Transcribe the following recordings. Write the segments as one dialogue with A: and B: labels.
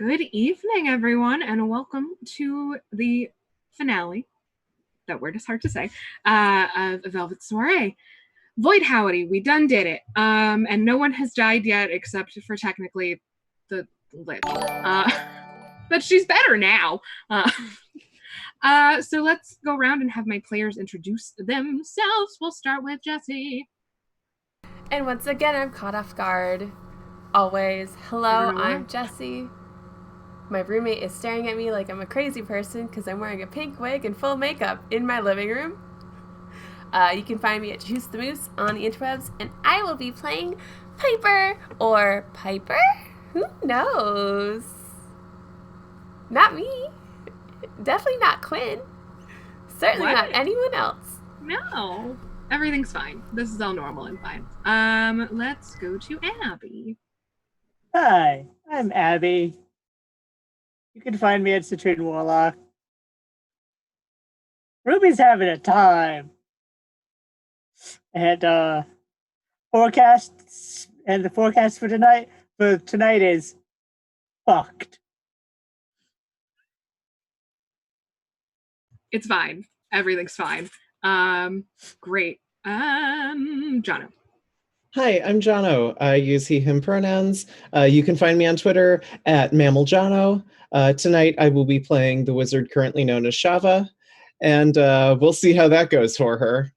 A: Good evening, everyone, and welcome to the finale, that word is hard to say, of Velvet Soiree. Void howdy, we done did it. And no one has died yet except for technically the lich. But she's better now. So let's go around and have my players introduce themselves. We'll start with Jessie.
B: And once again, I'm caught off guard. Always. Hello, I'm Jessie. My roommate is staring at me like I'm a crazy person because I'm wearing a pink wig and full makeup in my living room. You can find me at Juice the Moose on the interwebs, and I will be playing Piper or Piper? Who knows? Not me. Definitely not Quinn. Certainly not anyone else.
A: No. Everything's fine. This is all normal and fine. Let's go to Abby.
C: Hi, I'm Abby. You can find me at Citrine Warlock. Ruby's having a time. And the forecast for tonight is fucked.
A: It's fine. Everything's fine. Great. Jono.
D: Hi, I'm Jono. I use he, him pronouns. You can find me on Twitter at MammalJono. Tonight I will be playing the wizard currently known as Shava, and we'll see how that goes for her.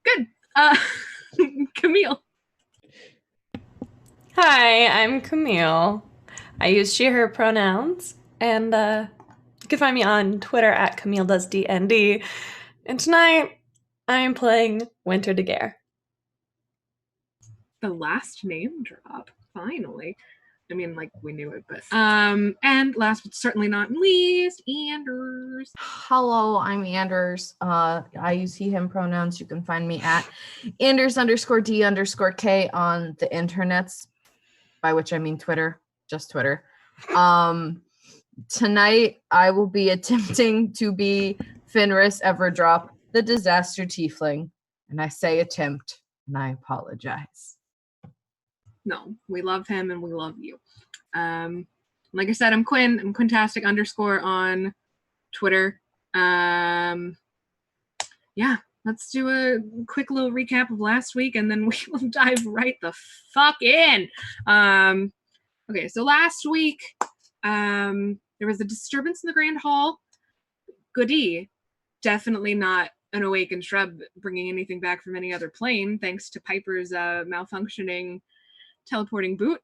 A: Good. Camille.
E: Hi, I'm Camille. I use she, her pronouns, and you can find me on Twitter at CamilleDoesDND. And tonight, I'm playing Winter de Guerre.
A: The last name drop, finally. I mean, like, we knew it, but and last but certainly not least, Anders.
F: Hello, I'm Anders. I use he, him pronouns. You can find me at Anders_D_K on the internets, by which I mean Twitter, just Twitter. Tonight, I will be attempting to be Fenris Everdrop, the disaster tiefling. And I say attempt, and I apologize.
A: No, we love him and we love you. Like I said, I'm Quinn. I'm Quintastic_ on Twitter. Yeah, let's do a quick little recap of last week and then we will dive right the fuck in. Okay, so last week, there was a disturbance in the Grand Hall. Goody. Definitely not an awakened shrub bringing anything back from any other plane, thanks to Piper's malfunctioning teleporting boot.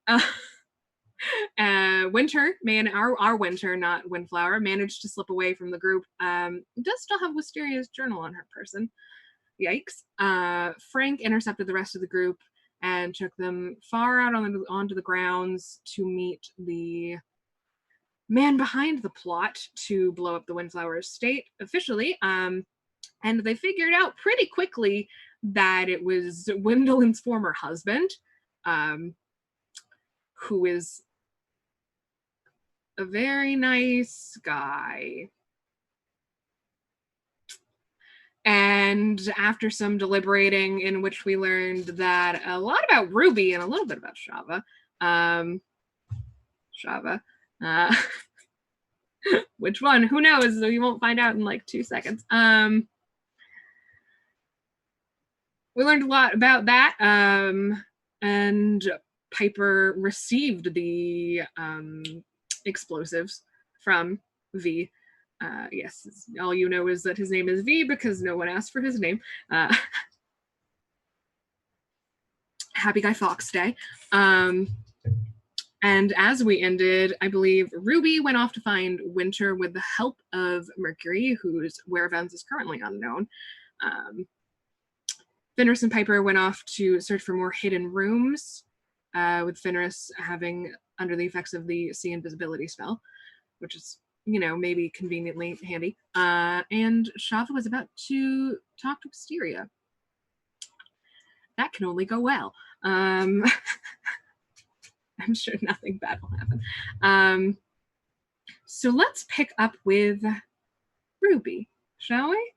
A: Winter, our Winter, not Windflower, managed to slip away from the group. Does still have Wisteria's journal on her person. Yikes. Frank intercepted the rest of the group and took them far out onto the grounds to meet the man behind the plot to blow up the Windflower estate officially. And they figured out pretty quickly that it was Gwendolyn's former husband, who is a very nice guy. And after some deliberating, in which we learned that a lot about Ruby and a little bit about Shava, which one? Who knows? We won't find out in like 2 seconds. We learned a lot about that, and Piper received the explosives from V. Yes, all you know is that his name is V because no one asked for his name. Happy Guy Fawkes Day. And as we ended, I believe Ruby went off to find Winter with the help of Mercury, whose whereabouts is currently unknown. Fenris and Piper went off to search for more hidden rooms, with Fenris having under the effects of the see invisibility spell, which is, maybe conveniently handy. And Shava was about to talk to Wisteria. That can only go well. I'm sure nothing bad will happen. So let's pick up with Ruby, shall we?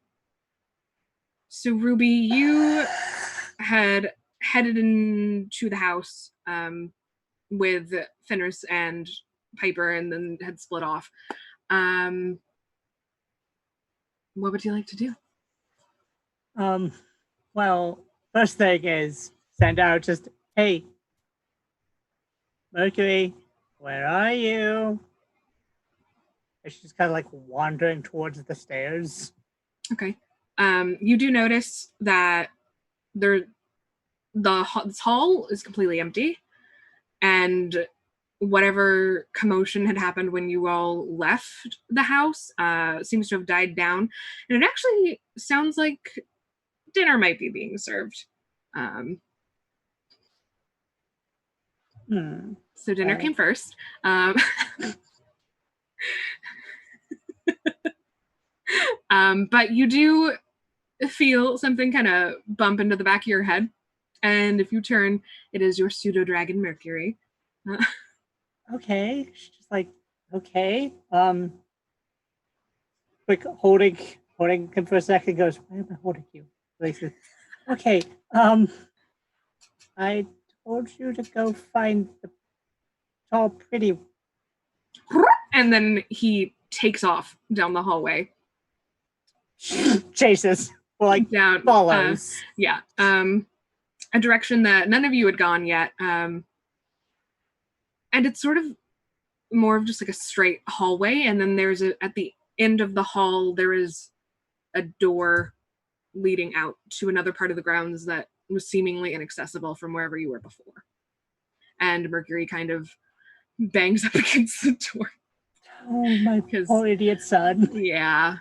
A: So Ruby, you had headed into the house with Fenris and Piper, and then had split off. What would you like to do?
C: Well, first thing is send out just, hey, Mercury, where are you? And she's kind of like wandering towards the stairs.
A: Okay. You do notice that this hall is completely empty, and whatever commotion had happened when you all left the house seems to have died down, and it actually sounds like dinner might be being served. So dinner came first. But you do feel something kind of bump into the back of your head, and if you turn, it is your pseudo dragon Mercury.
C: Okay, she's just like, okay. Like holding him for a second, goes, why am I holding you? Like, okay, I told you to go find the tall, pretty.
A: And then he takes off down the hallway.
C: Chases, well, like
A: down,
C: follows.
A: Yeah, a direction that none of you had gone yet. And it's sort of more of just like a straight hallway, and then there's at the end of the hall there is a door leading out to another part of the grounds that was seemingly inaccessible from wherever you were before. And Mercury kind of bangs up against the door.
C: Oh, my poor idiot son.
A: Yeah.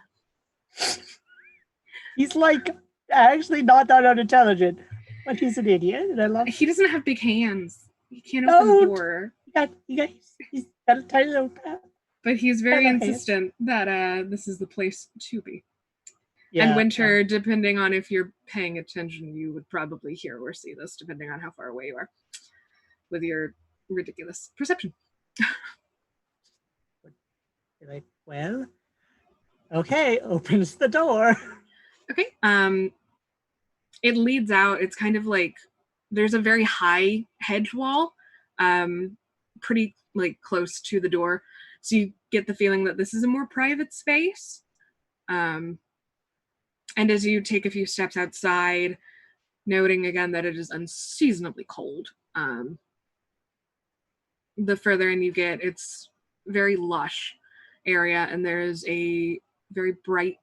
C: He's like actually not that unintelligent, but he's an idiot, and I love.
A: He doesn't have big hands. He can't open the door.
C: He's got a tiny little path.
A: But he's very insistent that this is the place to be. Yeah, and Winter, depending on if you're paying attention, you would probably hear or see this, depending on how far away you are with your ridiculous perception.
C: Like, well, okay, opens the door.
A: Okay. It leads out. It's kind of like there's a very high hedge wall, pretty like close to the door. So you get the feeling that this is a more private space. And as you take a few steps outside, noting again that it is unseasonably cold, the further in you get, it's very lush area, and there's a very bright,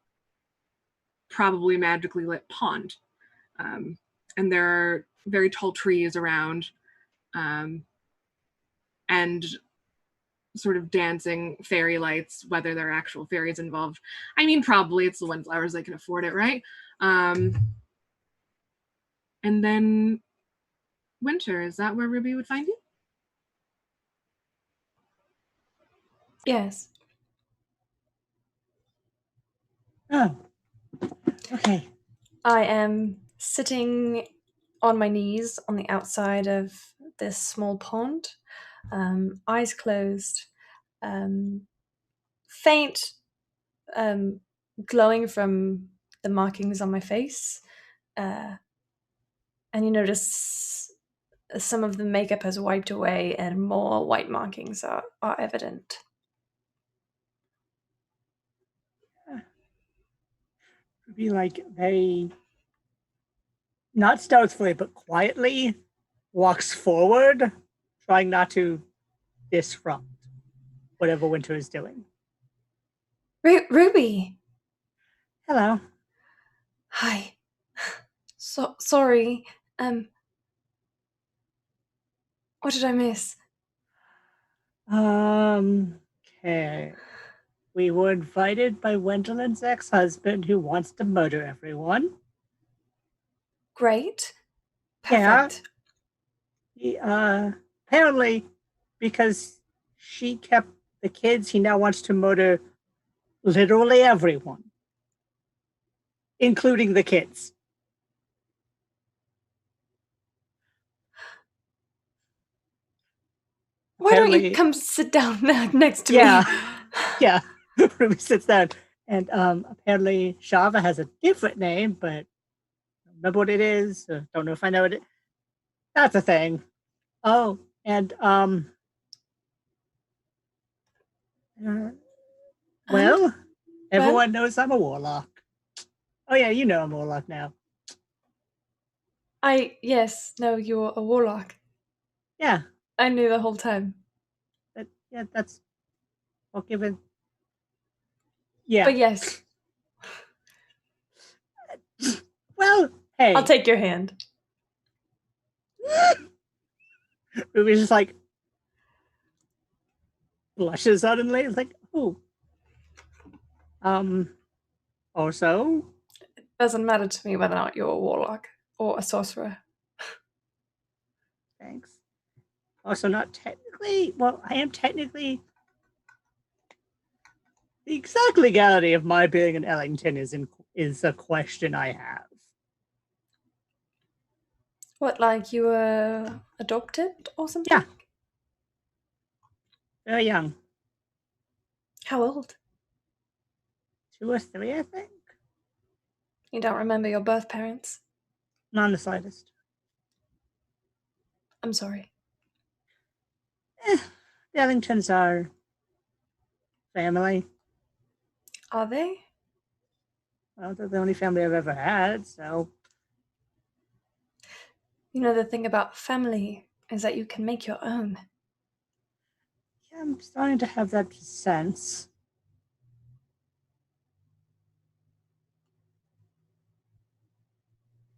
A: probably magically lit pond. And there are very tall trees around, and sort of dancing fairy lights, whether there are actual fairies involved. I mean, probably it's the Windflowers, they can afford it, right? And then Winter, is that where Ruby would find you?
E: Yes.
C: Oh, okay.
E: I am sitting on my knees on the outside of this small pond, eyes closed, faint glowing from the markings on my face, and you notice some of the makeup has wiped away and more white markings are evident.
C: Be like very, not stealthily, but quietly walks forward, trying not to disrupt whatever Winter is doing.
E: Ruby!
C: Hello.
E: Hi. Sorry. What did I miss?
C: Okay. We were invited by Wendellin's ex-husband who wants to murder everyone.
E: Great. Perfect.
C: Yeah. Apparently, because she kept the kids, he now wants to murder literally everyone, including the kids.
E: Why don't you come sit down next to me?
C: Yeah. Ruby sits down. And apparently Shava has a different name, but I don't remember what it is. Don't know if I know it. That's a thing. Oh, And well, everyone knows I'm a warlock. Oh yeah, you know I'm a warlock now.
E: Yes, no, you're a warlock.
C: Yeah.
E: I knew the whole time.
C: That's well given. Yeah.
E: But yes.
C: Well, hey.
E: I'll take your hand.
C: Ruby's just like blushes suddenly. It's like, oh. Also.
E: It doesn't matter to me whether or not you're a warlock or a sorcerer.
C: Thanks. Also, not technically. Well, I am technically. The exact legality of my being in Ellington is a question I have.
E: What, like you were adopted or something?
C: Yeah. Very young.
E: How old?
C: 2 or 3, I think.
E: You don't remember your birth parents?
C: Not in the slightest.
E: I'm sorry.
C: The Ellingtons are family.
E: Are they?
C: Well, they're the only family I've ever had, so.
E: You know, the thing about family is that you can make your own.
C: Yeah, I'm starting to have that sense.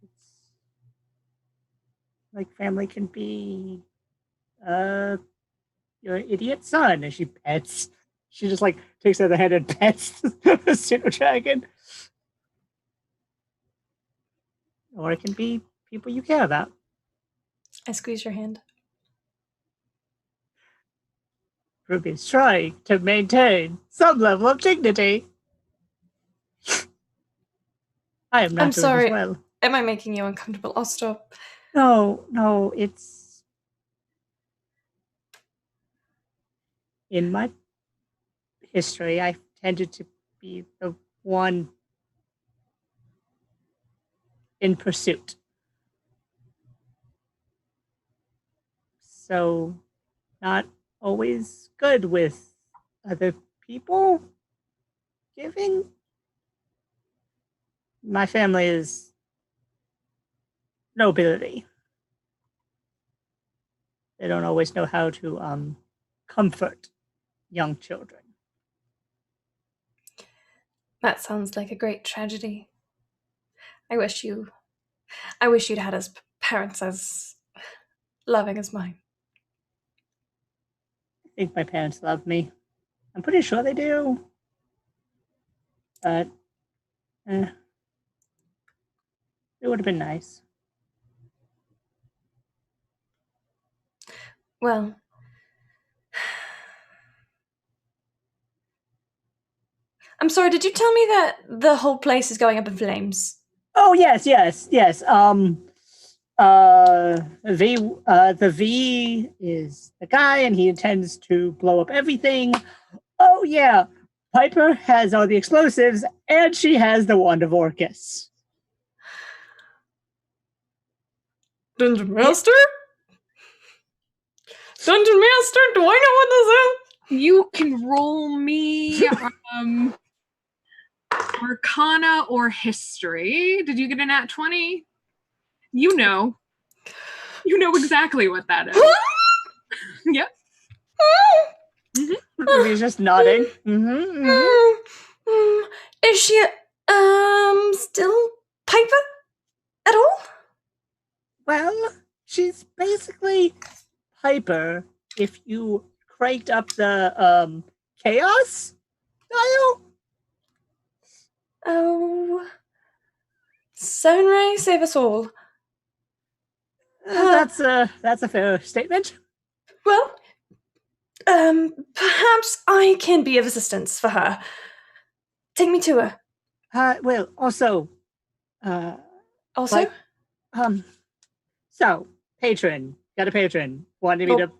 C: It's like family can be your idiot son, and she pets. She just like takes out the head and pets the pseudo dragon. Or it can be people you care about.
E: I squeeze your hand.
C: Ruby's trying to maintain some level of dignity. I am not
E: I'm
C: doing
E: sorry.
C: as well.
E: Am I making you uncomfortable? I'll stop.
C: No, it's in my history, I tended to be the one in pursuit. So, not always good with other people giving. My family is nobility. They don't always know how to comfort young children.
E: That sounds like a great tragedy. I wish you'd had as parents as loving as mine.
C: I think my parents love me. I'm pretty sure they do. But it would have been nice.
E: Well, I'm sorry, did you tell me that the whole place is going up in flames?
C: Oh, yes. The V is the guy, and he intends to blow up everything. Oh, yeah. Piper has all the explosives, and she has the wand of Orcus.
E: Dungeon Master? Dungeon Master, do I know what this is?
A: You can roll me Arcana or History. Did you get a nat 20? You know exactly what that is. Yep.
C: He's just nodding.
E: Is she still Piper at all?
C: Well, she's basically Piper if you cranked up the chaos dial.
E: Oh, Soiree, save us all.
C: That's a fair statement.
E: Well, perhaps I can be of assistance for her. Take me to her.
C: Well, also.
E: Also?
C: So, got a patron, wanted me to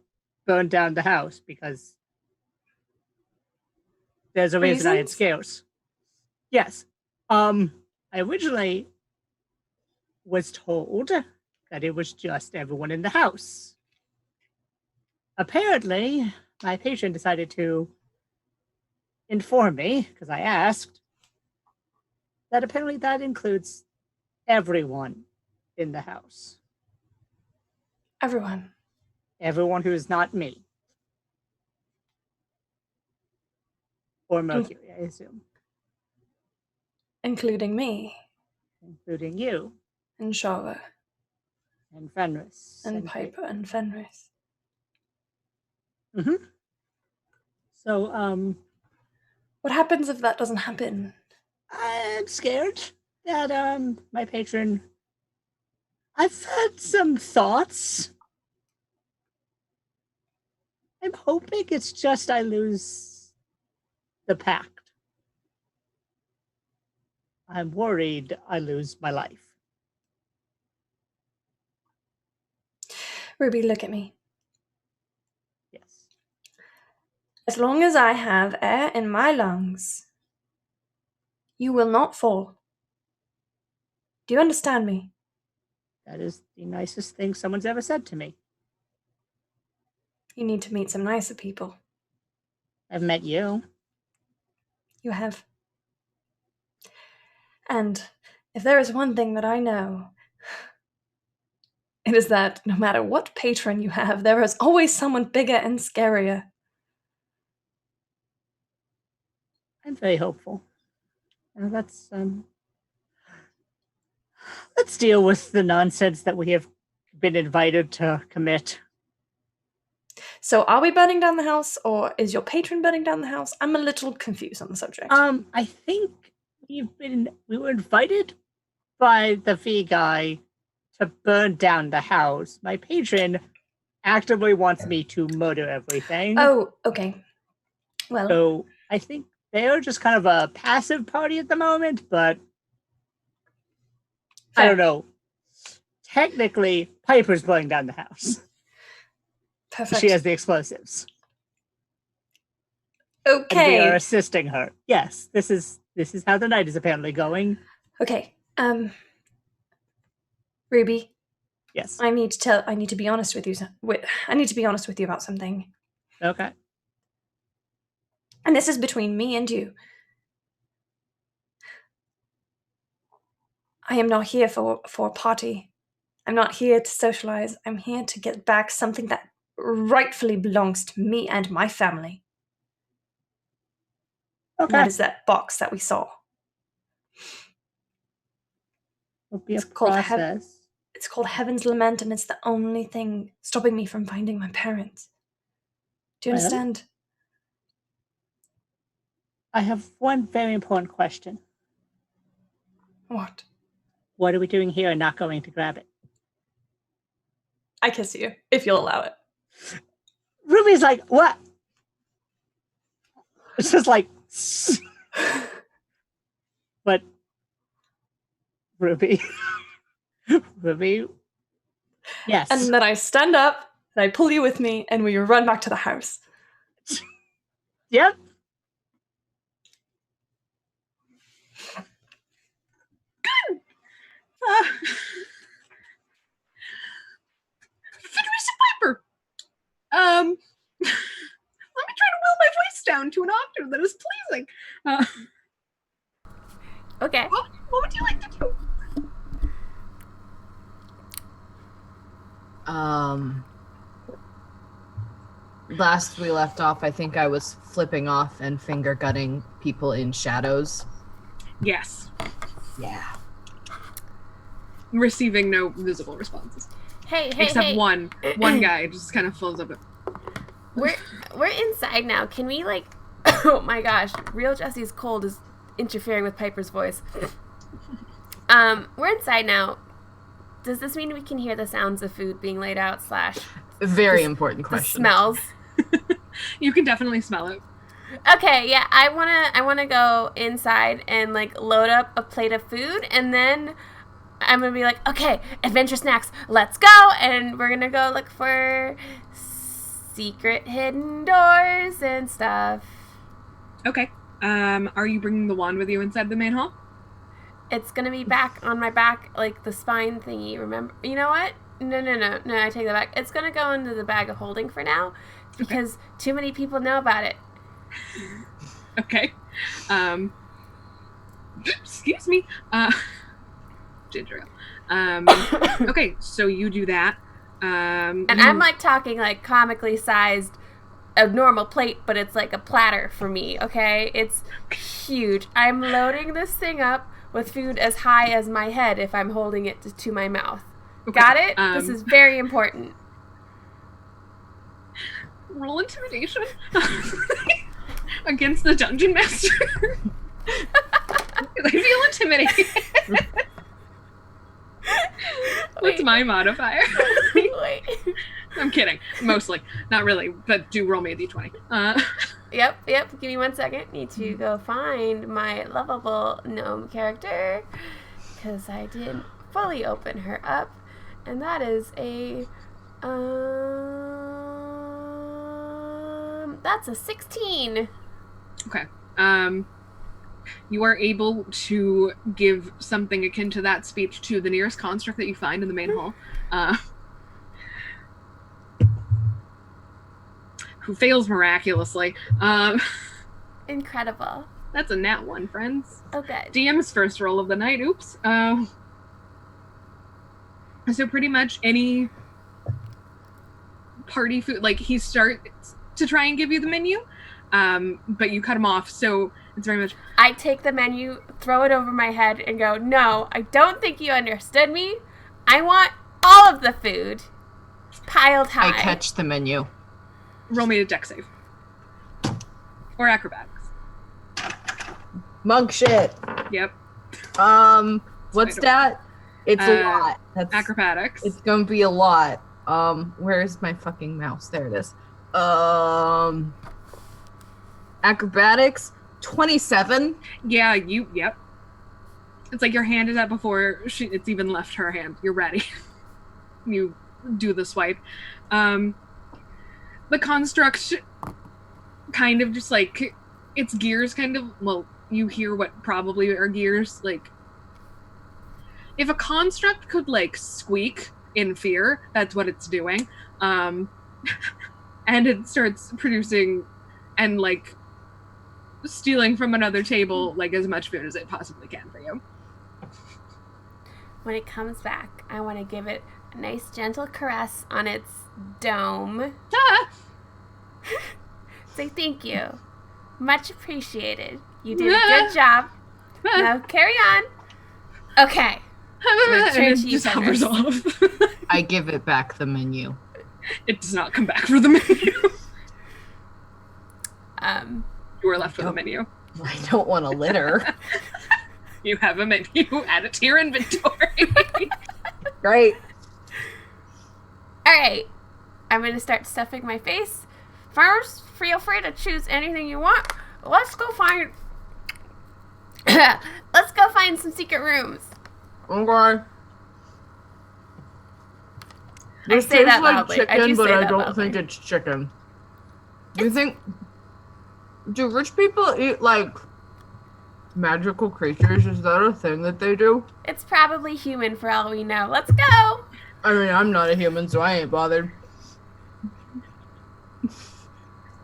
C: burn down the house because there's a reason I had scales. Yes. I originally was told that it was just everyone in the house. apparently, my patron decided to inform me, because I asked, that apparently that includes everyone in the house.
E: Everyone.
C: Everyone who is not me. Or Mercury, I assume.
E: Including me.
C: Including you.
E: And Shava.
C: And Fenris.
E: And Piper and Fenris.
C: Mm-hmm. So,
E: what happens if that doesn't happen?
C: I'm scared that, my patron... I've had some thoughts. I'm hoping it's just I lose the pact. I'm worried I lose my life.
E: Ruby, look at me.
C: Yes.
E: As long as I have air in my lungs, you will not fall. Do you understand me?
C: That is the nicest thing someone's ever said to me.
E: You need to meet some nicer people.
C: I've met you.
E: You have. And if there is one thing that I know, it is that no matter what patron you have, there is always someone bigger and scarier.
C: I'm very hopeful. Let's deal with the nonsense that we have been invited to commit.
E: So are we burning down the house, or is your patron burning down the house? I'm a little confused on the subject.
C: I think we were invited by the fee guy to burn down the house. My patron actively wants me to murder everything.
E: Oh, okay. Well,
C: so I think they're just kind of a passive party at the moment, but fair. I don't know. Technically, Piper's burning down the house.
E: Perfect.
C: She has the explosives.
E: Okay.
C: And we are assisting her. Yes, this is how the night is apparently going.
E: Okay. Ruby.
C: Yes.
E: I need to be honest with you. I need to be honest with you about something.
C: Okay.
E: And this is between me and you. I am not here for a party. I'm not here to socialize. I'm here to get back something that rightfully belongs to me and my family.
C: Okay.
E: And that is that box that we saw.
C: It'll be a process.
E: It's called Heaven's Lament, and it's the only thing stopping me from finding my parents. Do you understand?
C: I have one very important question.
E: What?
C: What are we doing here and not going to grab it?
E: I kiss you, if you'll allow it.
C: Ruby's like, what? It's just like... But... Ruby... Ruby... Yes.
E: And then I stand up, and I pull you with me, and we run back to the house.
C: Yep.
A: Good! Fenris and Piper! Let me try to will my voice down to an octave that is pleasing.
B: Okay.
A: What would you like to do?
F: Last we left off, I think I was flipping off and finger gutting people in shadows.
A: Yes.
F: Yeah.
A: Receiving no visible responses.
B: Hey,
A: Except one guy just kind of flows up.
B: We're inside now. Can we like? Oh my gosh, real Jesse's cold is interfering with Piper's voice. We're inside now. Does this mean we can hear the sounds of food being laid out /
F: Very important question.
B: The smells?
A: You can definitely smell it.
B: Okay, yeah, I wanna go inside and like load up a plate of food, and then I'm gonna be like, okay, adventure snacks, let's go, and we're gonna go look for secret hidden doors and stuff.
A: Okay. Are you bringing the wand with you inside the main hall?
B: It's gonna be back on my back, like the spine thingy. Remember? You know what? No, I take that back. It's going to go into the bag of holding for now because too many people know about it.
A: Okay. Excuse me. Ginger ale. Okay, so you do that.
B: And I'm like talking like comically sized a normal plate, but it's like a platter for me, okay? It's huge. I'm loading this thing up with food as high as my head if I'm holding it to my mouth. Okay. Got it? This is very important.
A: Roll intimidation against the dungeon master. I feel intimidated. What's my modifier?
B: Wait.
A: I'm kidding. Mostly. Not really, but do roll me a d20.
B: Yep. Give me 1 second. Need to go find my lovable gnome character because I didn't fully open her up. And that is that's a 16.
A: Okay. You are able to give something akin to that speech to the nearest construct that you find in the main hall. Who fails miraculously.
B: Incredible.
A: That's a nat 1, friends.
B: Okay.
A: DM's first roll of the night. Oops. So pretty much any party food, like he starts to try and give you the menu, but you cut him off, so it's very much...
B: I take the menu, throw it over my head, and go, no, I don't think you understood me. I want all of the food. It's piled high.
F: I catch the menu.
A: Roll me a deck save. Or acrobatics.
F: Monk shit.
A: Yep.
F: What's that? It's a lot.
A: That's acrobatics.
F: It's gonna be a lot. Where's my fucking mouse? There it is. Acrobatics, 27.
A: Yeah, yep. It's like your hand is up before it's even left her hand. You're ready. You do the swipe. The construct kind of just like, its gears kind of, well, you hear what probably are gears, like, if a construct could, like, squeak in fear, that's what it's doing. And it starts producing and, like, stealing from another table, like, as much food as it possibly can for you.
B: When it comes back, I want to give it a nice, gentle caress on its dome. Say thank you. Much appreciated. You did a good job. Now carry on. Okay.
A: And it just hovers off.
F: I give it back the menu.
A: It does not come back for the menu. You are left with a menu.
F: I don't want to litter.
A: You have a menu. Add it to your inventory.
F: Great.
B: All right. I'm going to start stuffing my face. First, feel free to choose anything you want. Let's go find some secret rooms.
F: Okay.
B: I say that loudly.
F: Chicken, but I don't think it's chicken. Do rich people eat, like, magical creatures? Is that a thing that they do?
B: It's probably human for all we know. Let's go!
F: I mean, I'm not a human, so I ain't bothered.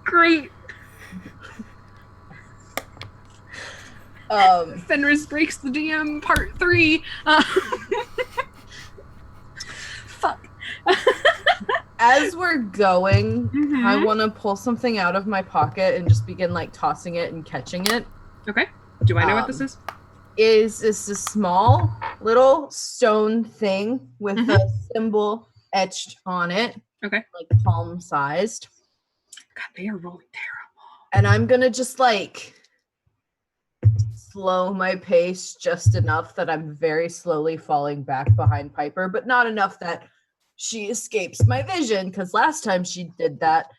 A: Great. Fenris breaks the DM part 3. Fuck.
F: As we're going, I want to pull something out of my pocket and just begin, like, tossing it and catching it.
A: Okay. Do I know what this is?
F: Is this a small little stone thing with a symbol etched on it?
A: Okay.
F: Like palm-sized.
A: God, they are rolling terrible.
F: And I'm gonna just, like, slow my pace just enough that I'm very slowly falling back behind Piper, but not enough that she escapes my vision, because last time she did that,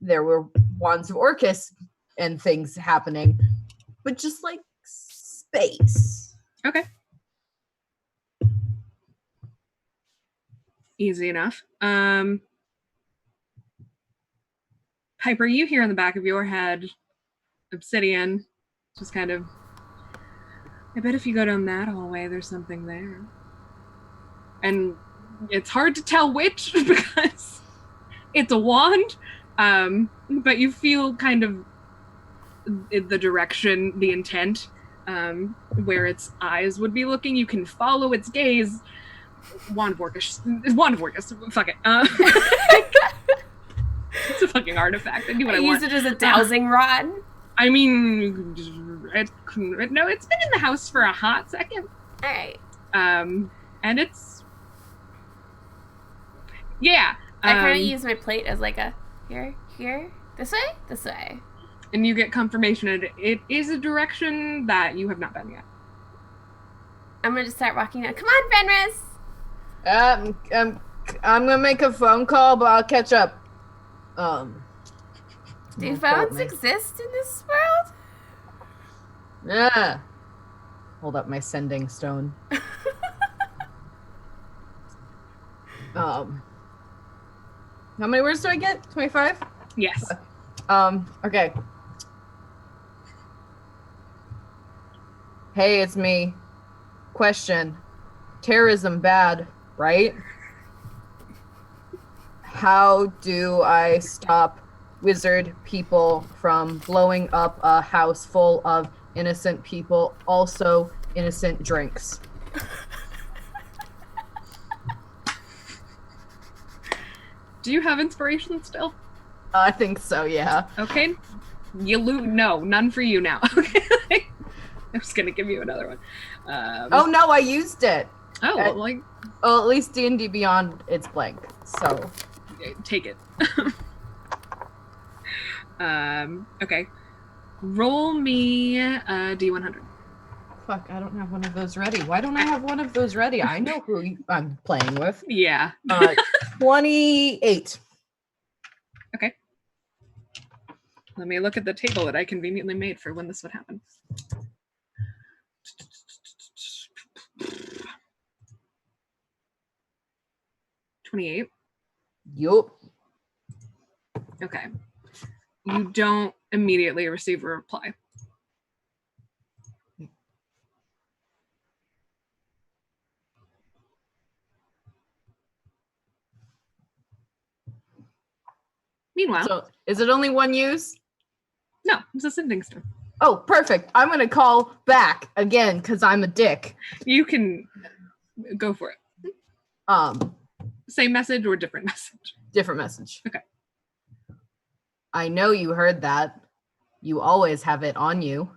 F: there were wands of Orcus and things happening. But just, like, space.
A: Okay. Easy enough. Piper, you hear in the back of your head, obsidian, just kind of, I bet if you go down that hallway, there's something there. And It's hard to tell which because it's a wand, but you feel kind of the direction, the intent, where its eyes would be looking. You can follow its gaze. Wand of Orcus. Fuck it. It's a fucking artifact. I do what I want.
B: Use it as a dowsing rod.
A: I mean, it's been in the house for a hot second.
B: All right.
A: And it's, yeah.
B: I kind of use my plate as like a here, this way.
A: And you get confirmation it is a direction that you have not been yet.
B: I'm gonna just start walking down. Come on, Fenris.
F: I'm gonna make a phone call, but I'll catch up.
B: Do phones exist in this world?
F: Yeah. Hold up my sending stone. How many words do I get? 25?
A: Yes.
F: Okay. Hey, it's me. Question. Terrorism bad, right? How do I stop wizard people from blowing up a house full of innocent people, also innocent drinks?
A: Do you have inspiration still?
F: I think so, yeah.
A: Okay. No, none for you now. Okay. I'm just gonna give you another one.
F: Oh no, I used it.
A: Oh,
F: at least D&D Beyond, it's blank. So
A: take it. Okay. Roll me a D100.
F: Fuck, I don't have one of those ready. Why don't I have one of those ready? I know who I'm playing with.
A: Yeah.
F: 28.
A: Okay. Let me look at the table that I conveniently made for when this would happen. 28.
F: Yup.
A: Okay. You don't immediately receive a reply. Meanwhile,
F: So, is it only one use?
A: no, it's a sending stone.
F: Oh, perfect. I'm going to call back again because I'm a dick.
A: You can go for it. Same message or different message?
F: Different message.
A: Okay.
F: I know you heard that. You always have it on you.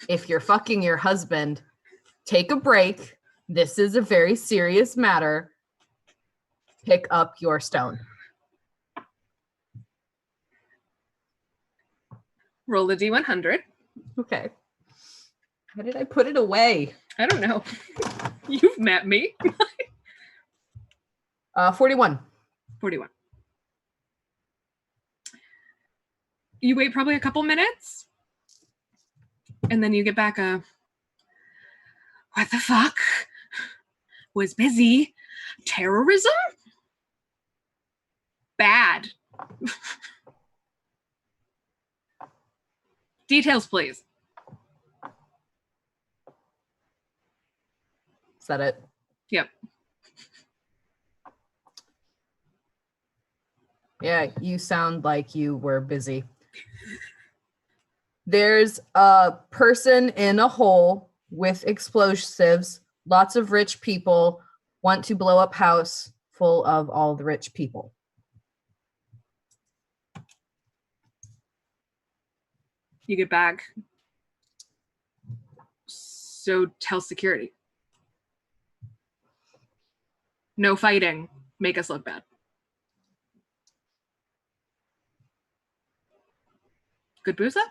F: If you're fucking your husband, take a break. This is a very serious matter. Pick up your stone.
A: Roll a D100.
F: Okay. How did I put it away?
A: I don't know. You've met me.
F: 41.
A: 41. You wait probably a couple minutes, and then you get back a, what the fuck? Was busy. Terrorism? Bad. Details, please.
F: Is that it?
A: Yep.
F: Yeah, you sound like you were busy. There's a person in a hole with explosives. Lots of rich people want to blow up house full of all the rich people.
A: You get back. So tell security. No fighting. Make us look bad. Good booze up?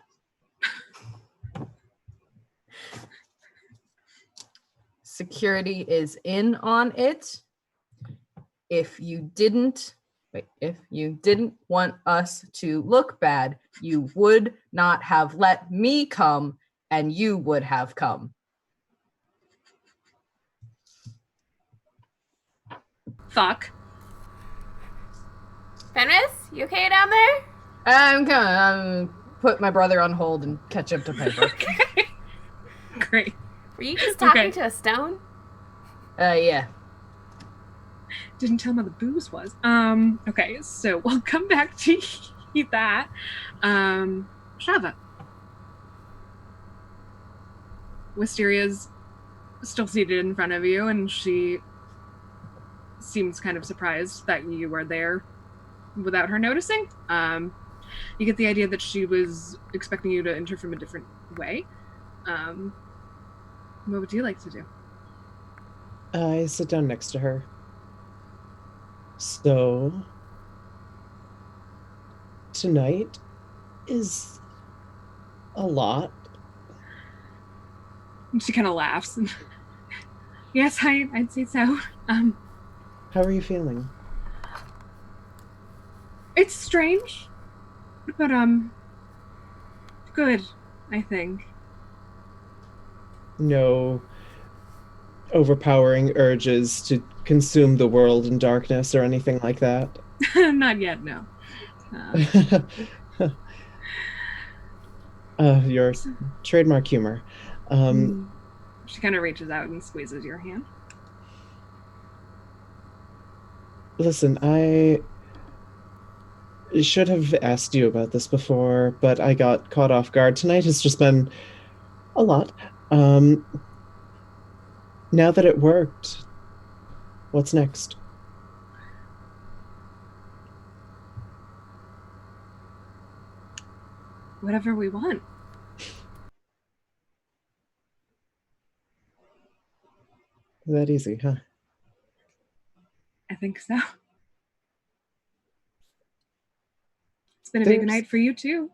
F: Security is in on it. If you didn't want us to look bad, you would not have let me come, and you would have come.
A: Fuck.
B: Fenris, you okay down there?
F: I'm gonna put my brother on hold and catch up to Piper.
A: Okay. Great.
B: Were you just talking
A: Okay.
B: to a stone?
F: Yeah.
A: Didn't tell him how the booze was. Okay, so we'll come back to that. Shava. Wisteria's still seated in front of you, and she seems kind of surprised that you were there without her noticing. You get the idea that she was expecting you to enter from a different way. What would you like to do?
D: I sit down next to her. So, tonight is a lot.
A: And she kind of laughs. Yes, I'd say so.
D: How are you feeling?
A: It's strange, but good, I think.
D: No overpowering urges to consume the world in darkness or anything like that?
A: Not yet, no.
D: Your trademark humor.
A: She kind of reaches out and squeezes your hand.
D: Listen, I should have asked you about this before, but I got caught off guard. Tonight has just been a lot. Now that it worked, what's next?
A: Whatever we want.
D: That easy, huh?
A: I think so. It's been a big night for you too.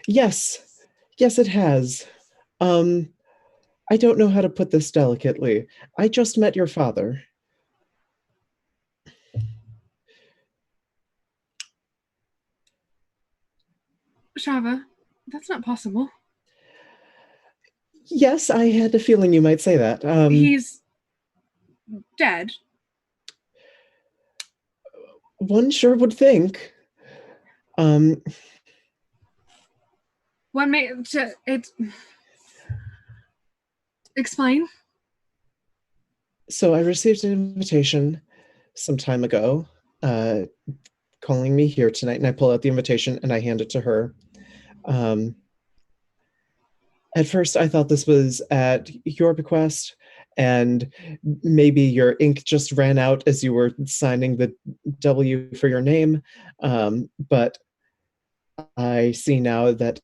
D: Yes, it has. I don't know how to put this delicately. I just met your father.
A: Shava, that's not possible.
D: Yes, I had a feeling you might say that.
A: He's dead.
D: One sure would think.
A: What may it explain?
D: So I received an invitation some time ago, calling me here tonight, and I pull out the invitation and I hand it to her. At first, I thought this was at your bequest, and maybe your ink just ran out as you were signing the W for your name. But I see now that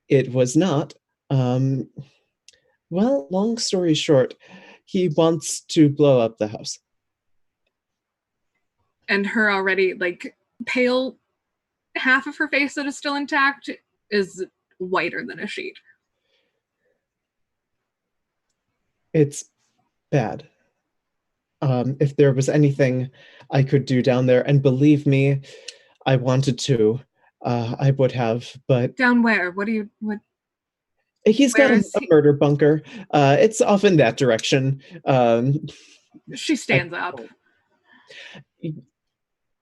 D: it was not. Well, long story short, he wants to blow up the house.
A: And her already pale half of her face that is still intact is whiter than a sheet.
D: It's bad. If there was anything I could do down there, and believe me, I wanted to, I would have, but...
A: Down where? What?
D: He's got a murder bunker. It's off in that direction.
A: She stands up.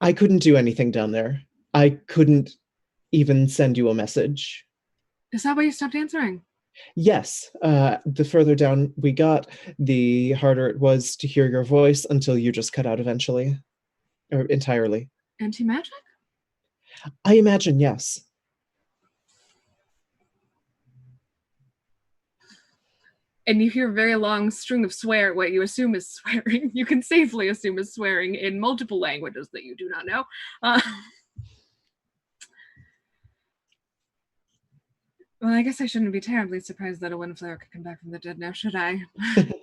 D: I couldn't do anything down there. I couldn't even send you a message.
A: Is that why you stopped answering?
D: Yes. The further down we got, the harder it was to hear your voice until you just cut out eventually. Or entirely.
A: Anti-magic?
D: I imagine, yes.
A: And you hear a very long string of what you assume is swearing. You can safely assume is swearing in multiple languages that you do not know. Well, I guess I shouldn't be terribly surprised that a windflower could come back from the dead now, should I? Fuck.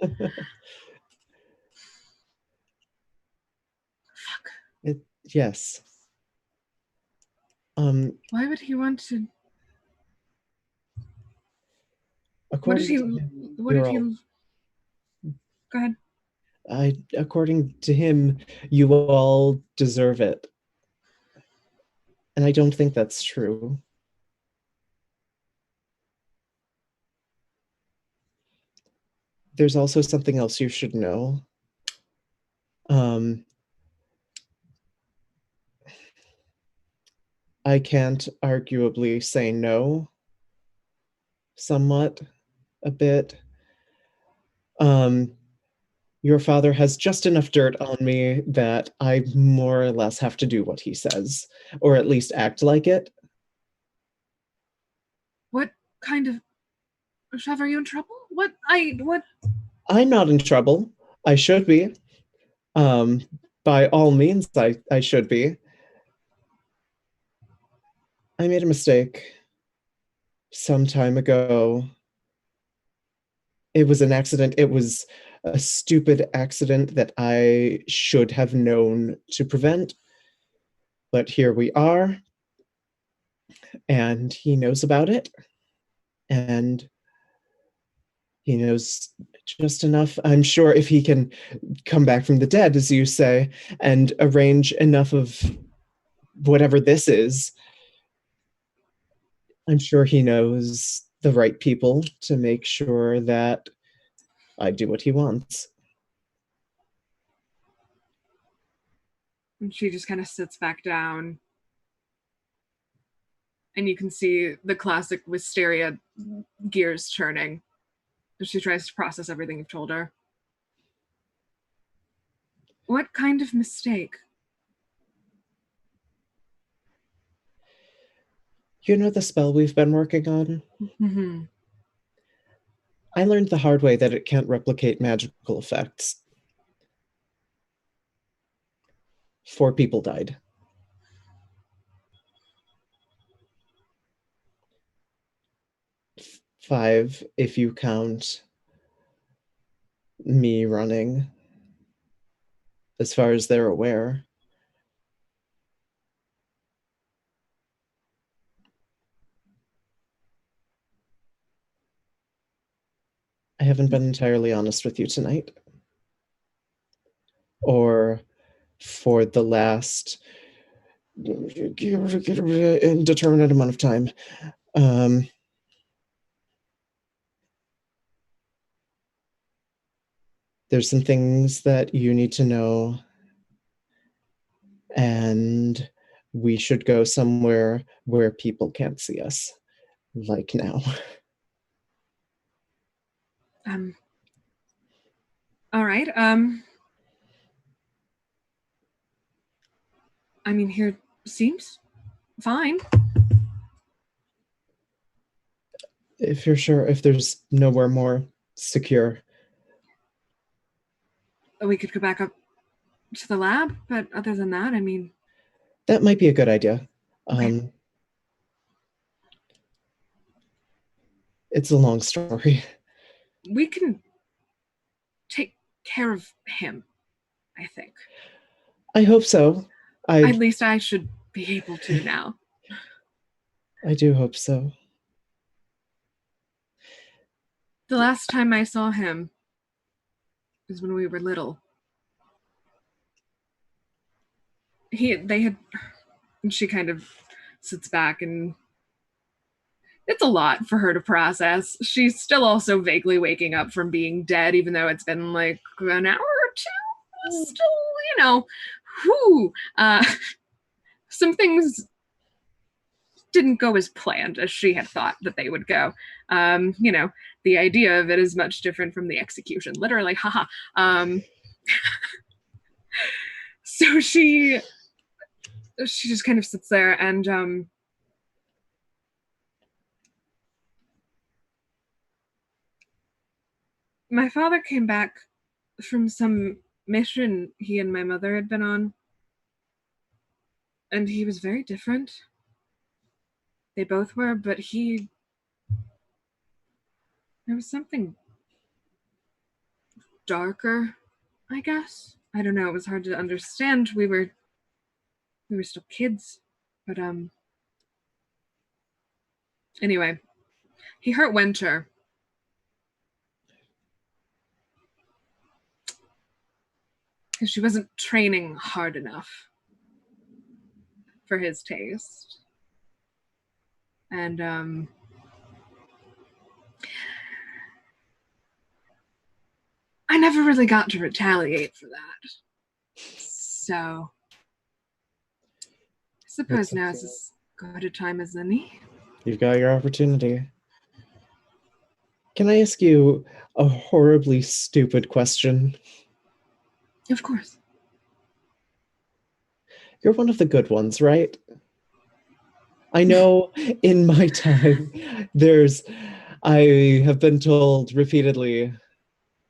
D: Yes.
A: Why would he want to... What did he... Go ahead.
D: According to him, you all deserve it. And I don't think that's true. There's also something else you should know. I can't arguably say no. Somewhat. A bit. Your father has just enough dirt on me that I more or less have to do what he says, or at least act like it.
A: What kind of... Shav, are you in trouble? What?
D: I'm not in trouble. I should be. Um, by all means, I should be. I made a mistake some time ago. It was an accident. It was a stupid accident that I should have known to prevent. But here we are, and he knows about it, and he knows just enough. I'm sure if he can come back from the dead, as you say, and arrange enough of whatever this is, I'm sure he knows the right people to make sure that I do what he wants.
A: And she just kind of sits back down. And you can see the classic Wisteria gears turning as she tries to process everything you've told her. What kind of mistake?
D: You know the spell we've been working on?
A: Mm-hmm.
D: I learned the hard way that it can't replicate magical effects. 4 people died. 5 if you count me running, as far as they're aware. I haven't been entirely honest with you tonight. Or for the last indeterminate amount of time. There's some things that you need to know, and we should go somewhere where people can't see us, like now.
A: All right. I mean, here seems fine.
D: If you're sure, if there's nowhere more secure.
A: We could go back up to the lab, but other than that, I mean...
D: That might be a good idea.
A: Okay.
D: It's a long story.
A: We can take care of him, I think.
D: I hope so.
A: At least I should be able to now.
D: I do hope so.
A: The last time I saw him was when we were little. And she kind of sits back, and it's a lot for her to process. She's still also vaguely waking up from being dead, even though it's been like an hour or two. Still, some things didn't go as planned as she had thought that they would go. The idea of it is much different from the execution. Literally, haha. So she just kind of sits there, and my father came back from some mission he and my mother had been on, and he was very different. They both were, but there was something darker, I guess. I don't know, it was hard to understand. We were still kids, but anyway, he hurt Winter. Because she wasn't training hard enough for his taste. And I never really got to retaliate for that. So I suppose now is as good a time as any.
D: You've got your opportunity. Can I ask you a horribly stupid question?
A: Of course.
D: You're one of the good ones, right? I know in my time, I have been told repeatedly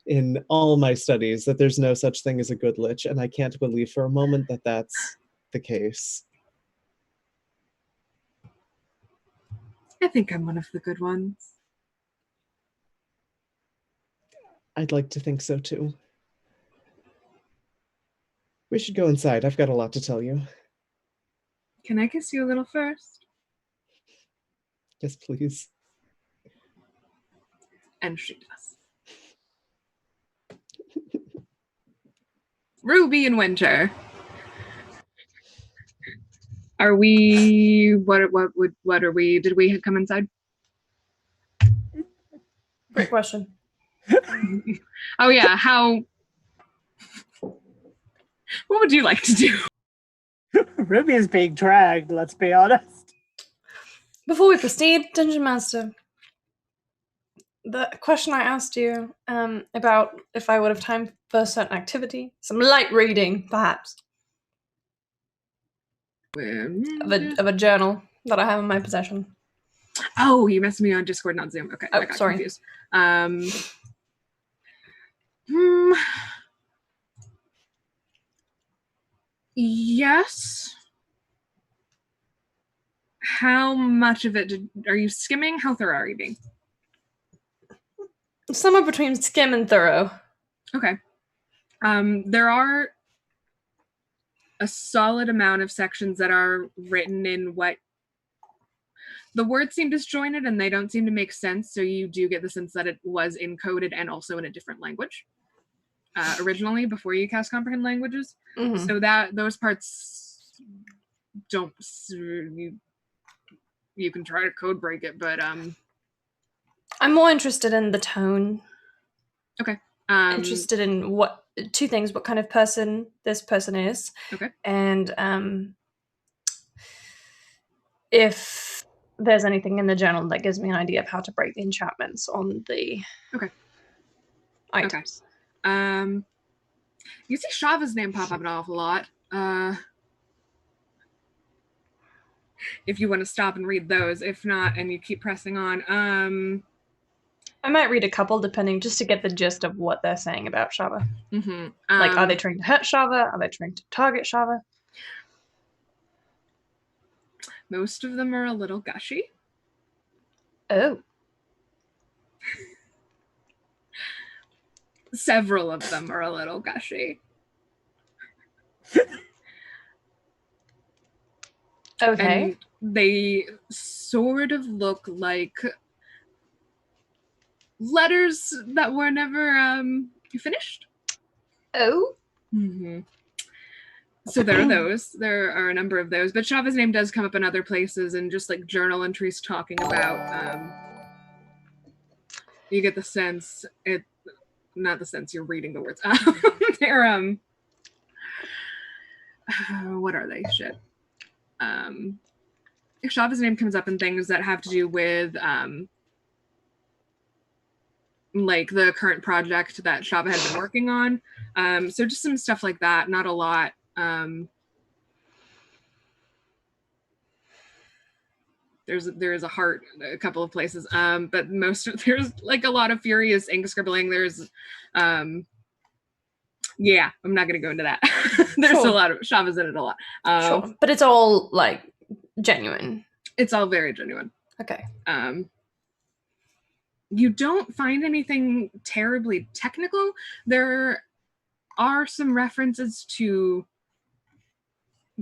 D: in all my studies that there's no such thing as a good lich, and I can't believe for a moment that that's the case.
A: I think I'm one of the good ones.
D: I'd like to think so too. We should go inside. I've got a lot to tell you.
A: Can I kiss you a little first?
D: Yes, please.
A: And she does. Ruby and Winter. Are we? What are we? Did we come inside?
E: Great question.
A: Oh yeah. How? What would you like to do?
C: Ruby is being dragged, let's be honest.
E: Before we proceed, Dungeon Master, the question I asked you about if I would have time for a certain activity, some light reading, perhaps, of a journal that I have in my possession.
A: Oh, you messaged me on Discord, not Zoom. Okay,
E: Oh,
A: I got
E: sorry.
A: confused. Yes. How much of it are you skimming? How thorough are you being?
E: Somewhere between skim and thorough.
A: Okay. There are a solid amount of sections that are written in what the words seem disjointed and they don't seem to make sense. So you do get the sense that it was encoded and also in a different language originally before you cast comprehend languages.
E: Mm-hmm.
A: So that those parts don't. You can try to code break it, but
E: I'm more interested in the tone.
A: Okay.
E: Interested in two things: what kind of person this person is,
A: okay,
E: and if there's anything in the journal that gives me an idea of how to break the enchantments on the items.
A: Okay. You see Shava's name pop up an awful lot. If you want to stop and read those, if not, and you keep pressing on,
E: I might read a couple, depending, just to get the gist of what they're saying about Shava.
A: Mm-hmm.
E: Like, are they trying to hurt Shava? Are they trying to target Shava?
A: Most of them are a little gushy.
E: Oh.
A: Several of them are a little gushy.
E: Okay.
A: And they sort of look like letters that were never finished.
E: Oh.
A: Mm-hmm. So there are those. There are a number of those. But Shava's name does come up in other places and just like journal entries talking about you get the sense not the sense you're reading the words. They're what are they? Shit. Shava's name comes up in things that have to do with like the current project that Shava had been working on. So just some stuff like that, not a lot. There is a heart a couple of places, but there's like a lot of furious ink scribbling. There's yeah, I'm not gonna go into that. There's
E: Sure.
A: a lot of Shava's in it a lot.
E: Sure. But it's all like genuine.
A: It's all very genuine.
E: Okay.
A: You don't find anything terribly technical. There are some references to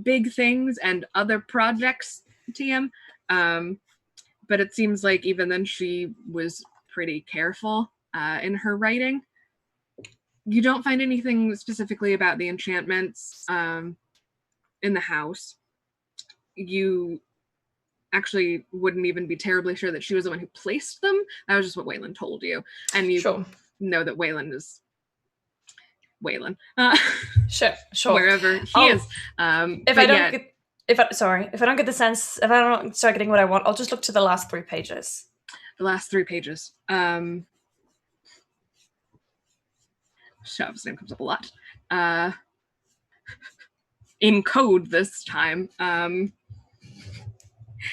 A: big things and other projects, TM. But it seems like even then she was pretty careful in her writing. You don't find anything specifically about the enchantments in the house. You actually wouldn't even be terribly sure that she was the one who placed them. That was just what Waylon told you. And you know that Waylon is Waylon.
E: Sure.
A: Wherever he is.
E: If I don't get the sense, if I don't start getting what I want, I'll just look to the last 3 pages.
A: The last 3 pages. Shav's name comes up a lot. in code this time.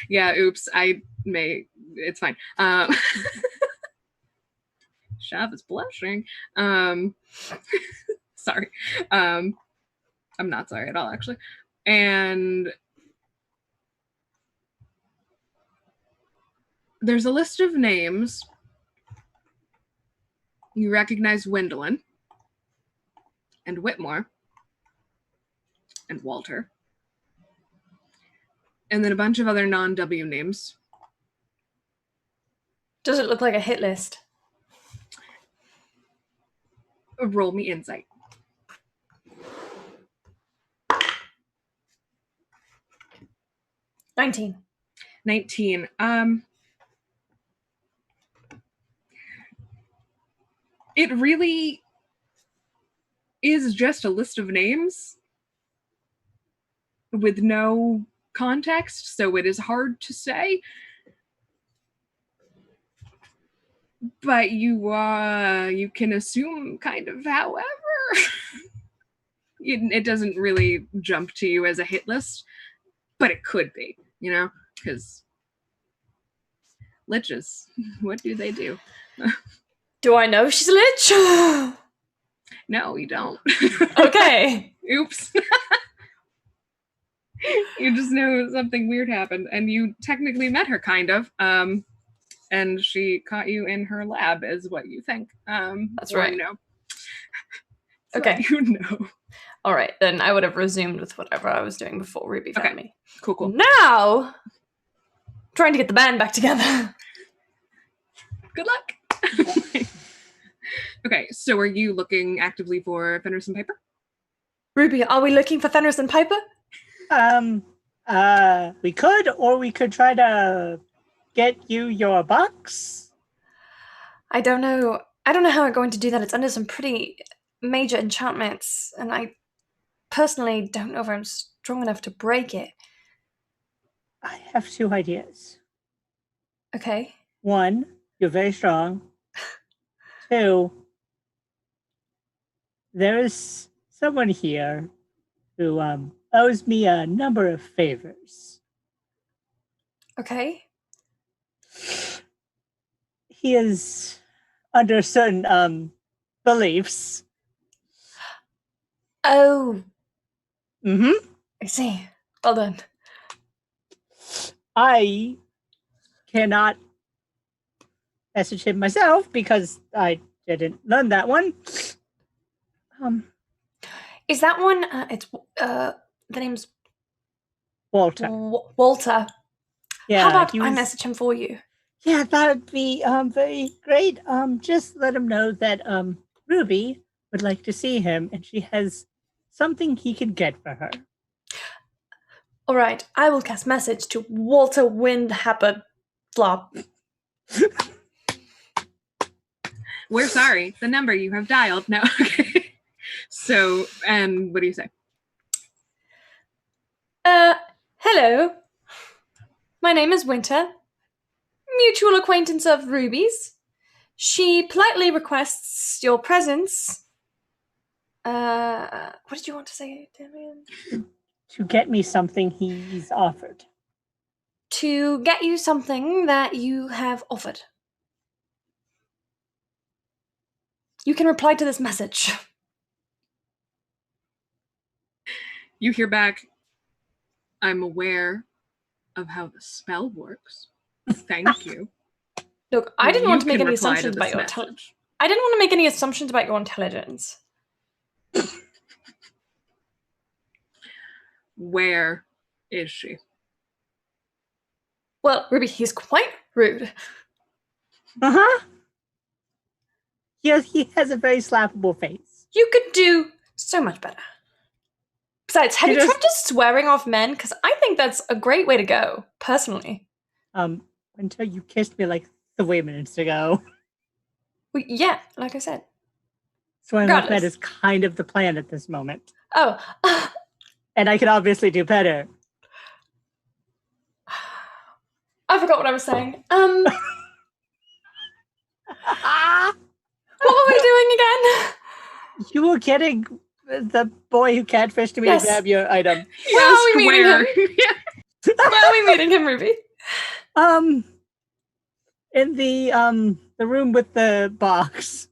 A: Yeah, oops, it's fine. Shav is blushing. Sorry. I'm not sorry at all, actually. And there's a list of names. You recognize Wendelin and Whitmore and Walter. And then a bunch of other non-W names.
E: Does it look like a hit list?
A: Roll me insight.
E: 19.
A: 19. It really is just a list of names with no context, so it is hard to say. But you can assume kind of however. It doesn't really jump to you as a hit list, but it could be, because liches, what do they do?
E: Do I know she's a lich?
A: No, you don't.
E: Okay.
A: Oops. You just know something weird happened, and you technically met her, kind of. And she caught you in her lab, is what you think.
E: That's right.
A: Okay. You know.
E: All right, then I would have resumed with whatever I was doing before Ruby found me.
A: Cool.
E: Now, trying to get the band back together.
A: Good luck. Okay, so are you looking actively for Fenris and Piper?
E: Ruby, are we looking for Fenris and Piper?
C: We could, or we could try to get you your box.
E: I don't know how I'm going to do that. It's under some pretty major enchantments, and I personally don't know if I'm strong enough to break it.
C: I have 2 ideas.
E: Okay.
C: 1, you're very strong. 2, there is someone here who owes me a number of favors.
E: Okay.
C: He is under certain beliefs.
E: Oh.
C: Mm-hmm.
E: I see. Well done.
C: I cannot message him myself because I didn't learn that one.
E: Is that one? It's the name's
C: Walter.
E: Walter.
C: Yeah.
E: How about I message him for you?
C: Yeah, that would be very great. Just let him know that Ruby would like to see him, and she has something he can get for her.
E: All right, I will cast message to Walter Windhapper Flop.
A: We're sorry. The number you have dialed. No. Okay. So, and what do you say?
E: Hello. My name is Winter. Mutual acquaintance of Ruby's. She politely requests your presence. What did you want to say, Damian?
C: To get me something he's offered.
E: To get you something that you have offered. You can reply to this message.
A: You hear back, I'm aware of how the spell works. Thank you.
E: Look, I didn't want to make any
A: reply
E: assumptions
A: to
E: about
A: this
E: your
A: message.
E: I didn't want to make any assumptions about your intelligence.
A: Where is she?
E: Well, Ruby, he's quite rude.
C: Uh-huh. He has a very slappable face.
E: You could do so much better. Besides, have you tried just swearing off men? Because I think that's a great way to go, personally.
C: Until you kissed me like 3 minutes ago.
E: Well, yeah, like I said.
C: Swearing off men is kind of the plan at this moment.
E: Oh.
C: And I can obviously do better.
E: I forgot what I was saying. What were we doing again?
C: You were getting The boy who catfished me
E: Yes.
C: to grab your item.
E: Where are we meeting
A: Where?
E: him? Where are we meeting him, Ruby?
C: In the room with the box.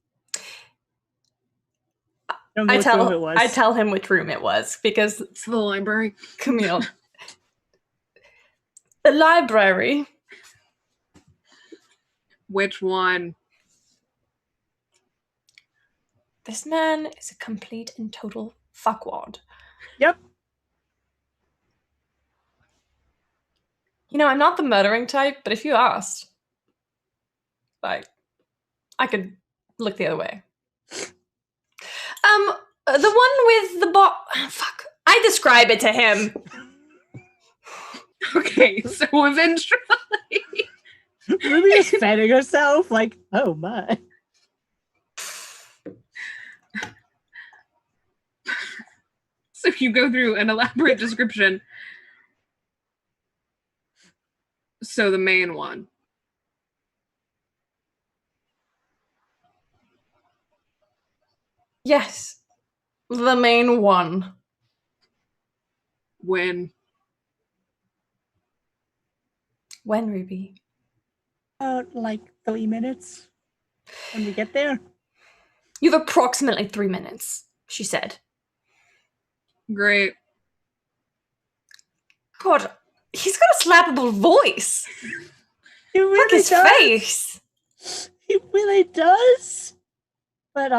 C: Don't know which room it was.
E: I tell him which room it was because
A: It's the library.
E: Camille. The library.
A: Which one?
E: This man is a complete and total fuckwad.
C: Yep.
E: You know, I'm not the murdering type, but if you asked, like, I could look the other way. The one with the fuck. I describe it to him.
A: Okay, so eventually.
C: Ruby is fanning herself like, oh my.
A: So you go through an elaborate description. So the main one.
E: Yes. The main one.
A: When?
E: When, Ruby?
C: Like 3 minutes when we get there.
E: You have approximately 3 minutes, she said.
A: Great.
E: God, he's got a slappable voice.
C: He really
E: Look his
C: does.
E: face.
C: He really does. But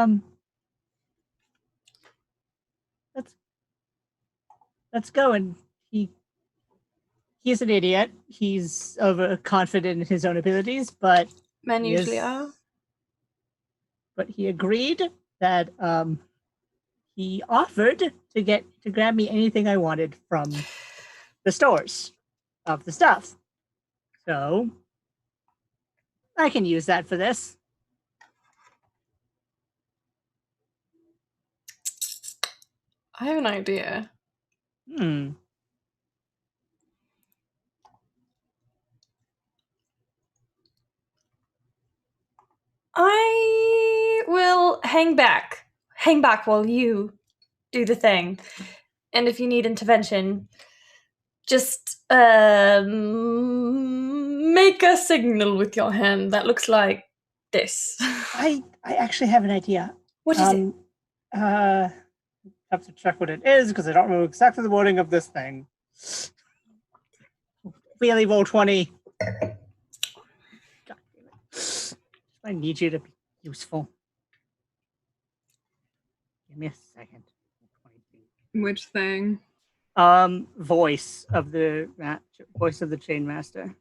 C: let's go. And he's an idiot. He's overconfident in his own abilities, but
E: Men
C: he
E: usually
C: is-
E: are.
C: But he agreed that he offered to grab me anything I wanted from the stores of the stuff. So I can use that for this.
E: I have an idea. I will hang back while you do the thing. And if you need intervention, just make a signal with your hand that looks like this.
C: I actually have an idea.
E: What is it?
C: Have to check what it is because I don't remember exactly the wording of this thing. Really, roll 20. God damn it. I need you to be useful. Give me a second.
A: Which thing?
C: Voice of the chain master.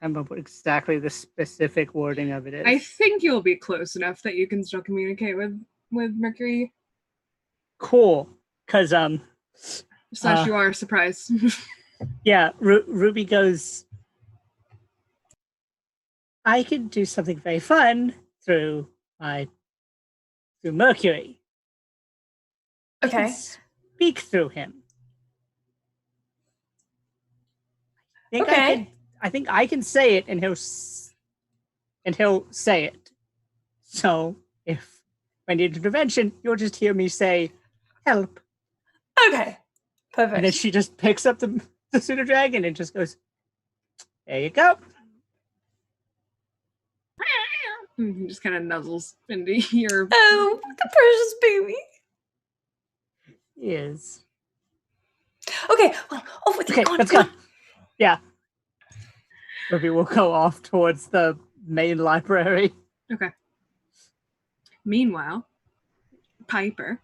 C: I remember what exactly the specific wording of it is.
A: I think you'll be close enough that you can still communicate with Mercury.
C: Cool, because
A: You are surprised.
C: yeah, Ruby goes, I can do something very fun through Mercury. I can
E: Okay.
C: speak through him. I think I can say it, and he'll say it. So if I need intervention, you'll just hear me say, "Help."
E: Okay. Perfect.
C: And then she just picks up the pseudo dragon and just goes, "There you go."
A: He just kind of nuzzles into your.
E: Oh, the precious baby.
C: He is.
E: Okay, well, off with you.
C: Okay,
E: Go on,
C: let's
E: go
C: go.
E: on.
C: Yeah. Ruby will go off towards the main library.
A: Okay. Meanwhile, Piper.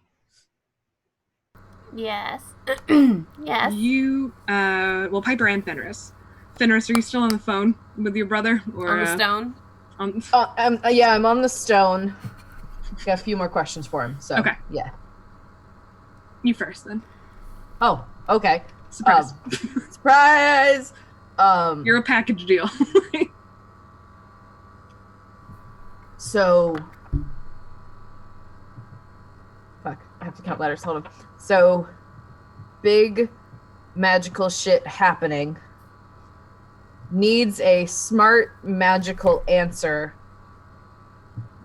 B: Yes. Yes.
A: Piper and Fenris. Fenris, are you still on the phone with your brother? Or,
B: On the stone?
F: Yeah, I'm on the stone. Got a few more questions for him. So
A: Okay.
F: Yeah.
A: You first, then.
F: Oh, okay.
A: Surprise.
F: Surprise!
A: You're a package deal.
F: So... Fuck, I have to count letters. Hold on. So, big magical shit happening. Needs a smart magical answer.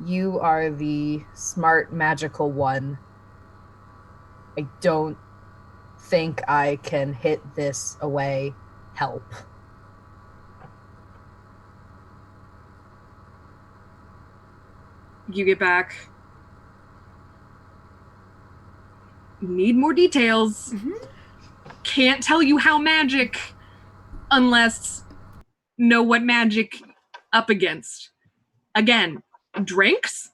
F: you are the smart, magical one. I don't think I can hit this away. Help.
A: You get back. Need more details. Can't tell you how magic unless know what magic up against. Again, drinks?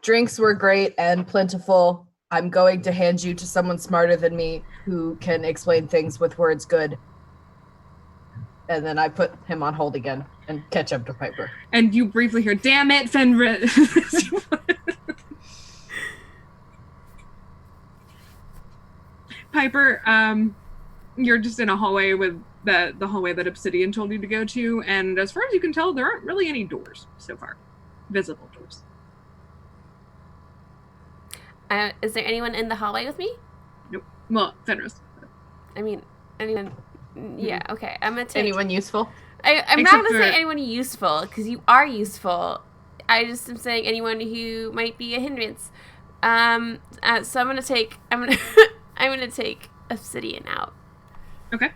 F: Drinks were great and plentiful. I'm going to hand you to someone smarter than me who can explain things with words good. And then I put him on hold again and catch up to Piper.
A: And you briefly hear, damn it, Fenris. Piper, you're just in a hallway with the hallway that Obsidian told you to go to, and as far as you can tell, there aren't really any doors so far. Visible doors.
B: Is there anyone in the hallway with me?
A: Nope. Well, Fenris.
B: I mean, anyone... Yeah, okay. I'm going to take...
F: Anyone useful?
B: I'm not going to say anyone useful, because you are useful. I just am saying anyone who might be a hindrance. So I'm going to take... I'm going to take Obsidian out.
A: Okay.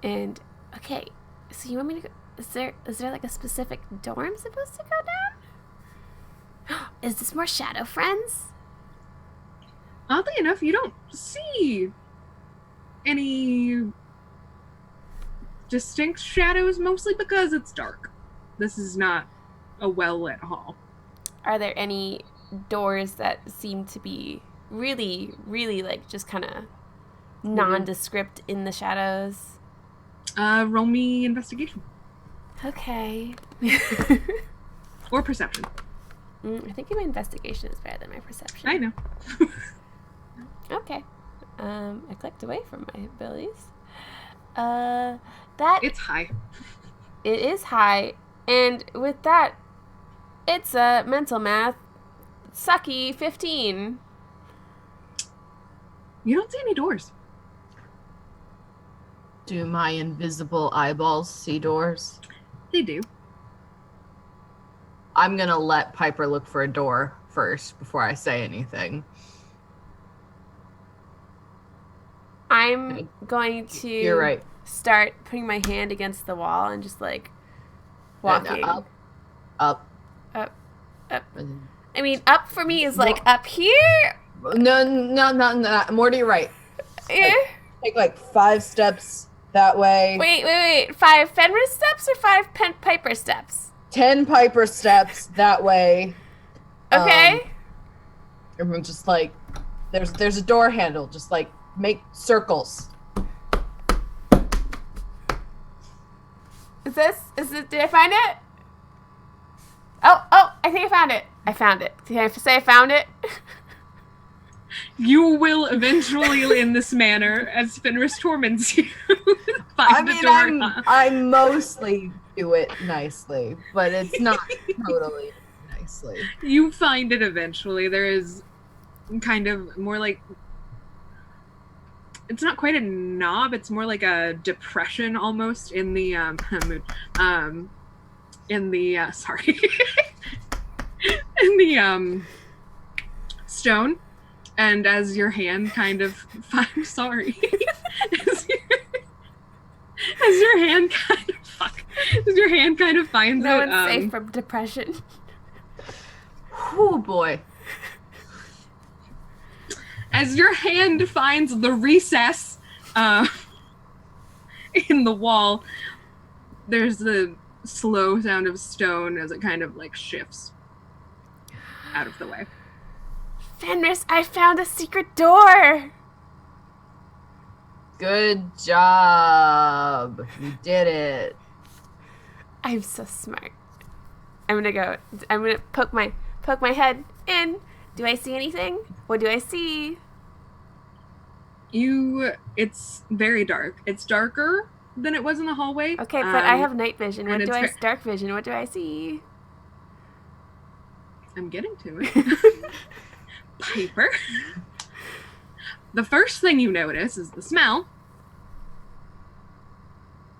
B: And, okay, so you want me to go... Is there like a specific door I'm supposed to go down? Is this more shadow friends?
A: Oddly enough, you don't see any distinct shadows, mostly because it's dark. This is not a well-lit hall.
B: Are there any doors that seem to be really, really like just kind of nondescript in the shadows?
A: Roll me investigation.
B: Okay.
A: Or perception.
B: I think my investigation is better than my perception.
A: I know.
B: Okay. I clicked away from my abilities.
A: It's high.
B: It is high, and with that, it's a mental math sucky 15.
A: You don't see any doors.
F: Do my invisible eyeballs see doors?
A: They do.
F: I'm going to let Piper look for a door first before I say anything.
B: I'm going to
F: You're right.
B: start putting my hand against the wall and just like walking.
F: Up.
B: Up. I mean, up for me is like up here.
F: No. More to your right.
B: Yeah.
F: Take like 5 steps that way.
B: Wait. 5 Fenris steps or 5 Piper steps?
F: 10 Piper steps that way.
B: Okay.
F: Everyone just like, there's a door handle. Just like make circles.
B: Is it, did I find it? Oh, I think I found it. I found it. Can I say I found it?
A: You will eventually, in this manner, as Fenris torments you, find the door.
F: I mostly do it nicely, but it's not totally nicely.
A: You find it eventually. There is kind of more like, it's not quite a knob, it's more like a depression almost in the sorry. in the stone. And as your hand kind of as your hand kind of finds
B: no
A: it.
B: One's safe from depression.
F: Oh boy.
A: As your hand finds the recess in the wall, there's the slow sound of stone as it kind of like shifts out of the way.
B: Fenris, I found a secret door.
F: Good job. You did it.
B: I'm so smart. I'm gonna poke my head in. Do I see anything? What do I see?
A: It's very dark. It's darker than it was in the hallway.
B: Okay, but I have night vision. What do I dark vision? What do I see?
A: I'm getting to it. Piper. The first thing you notice is the smell.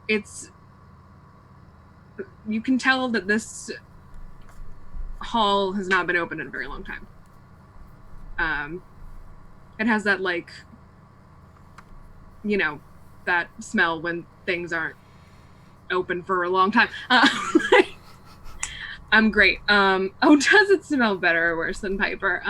A: It's you can tell that this hall has not been open in a very long time. It has that, like, you know, that smell when things aren't open for a long time. I'm great. Oh, does it smell better or worse than Piper?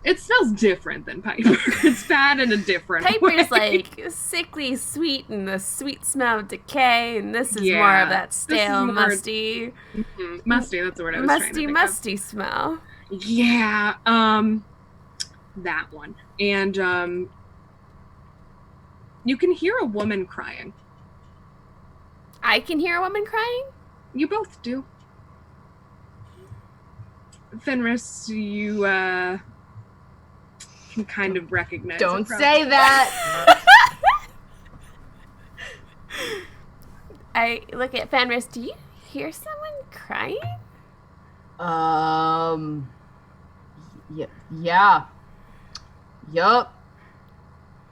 A: It smells different than Piper. It's bad in a different way.
B: Piper's like sickly sweet and the sweet smell of decay, and this is more of that stale, musty.
A: Mm-hmm. Musty, that's the word I was trying to think
B: musty
A: of.
B: smell.
A: Yeah, that one. And you can hear a woman crying.
B: I can hear a woman crying?
A: You both do. Fenris, you can kind of recognize.
F: Don't say that.
B: I look at Fenris. Do you hear someone crying?
F: Yeah. Yup.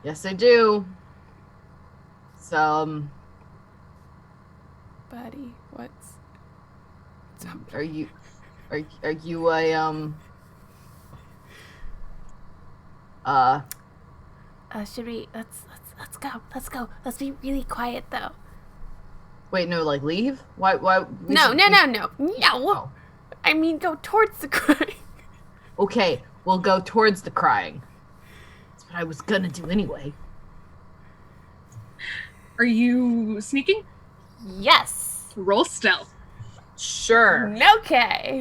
F: Yes, I do.
B: Buddy, what's up?
F: Are you a
B: should we let's go. Let's be really quiet though.
F: Wait, no, like leave? Why
B: No.
F: Oh.
B: I mean go towards the crying.
F: Okay, we'll go towards the crying. That's what I was gonna do anyway.
A: Are you sneaking?
B: Yes.
A: Roll stealth.
F: Sure.
B: Okay.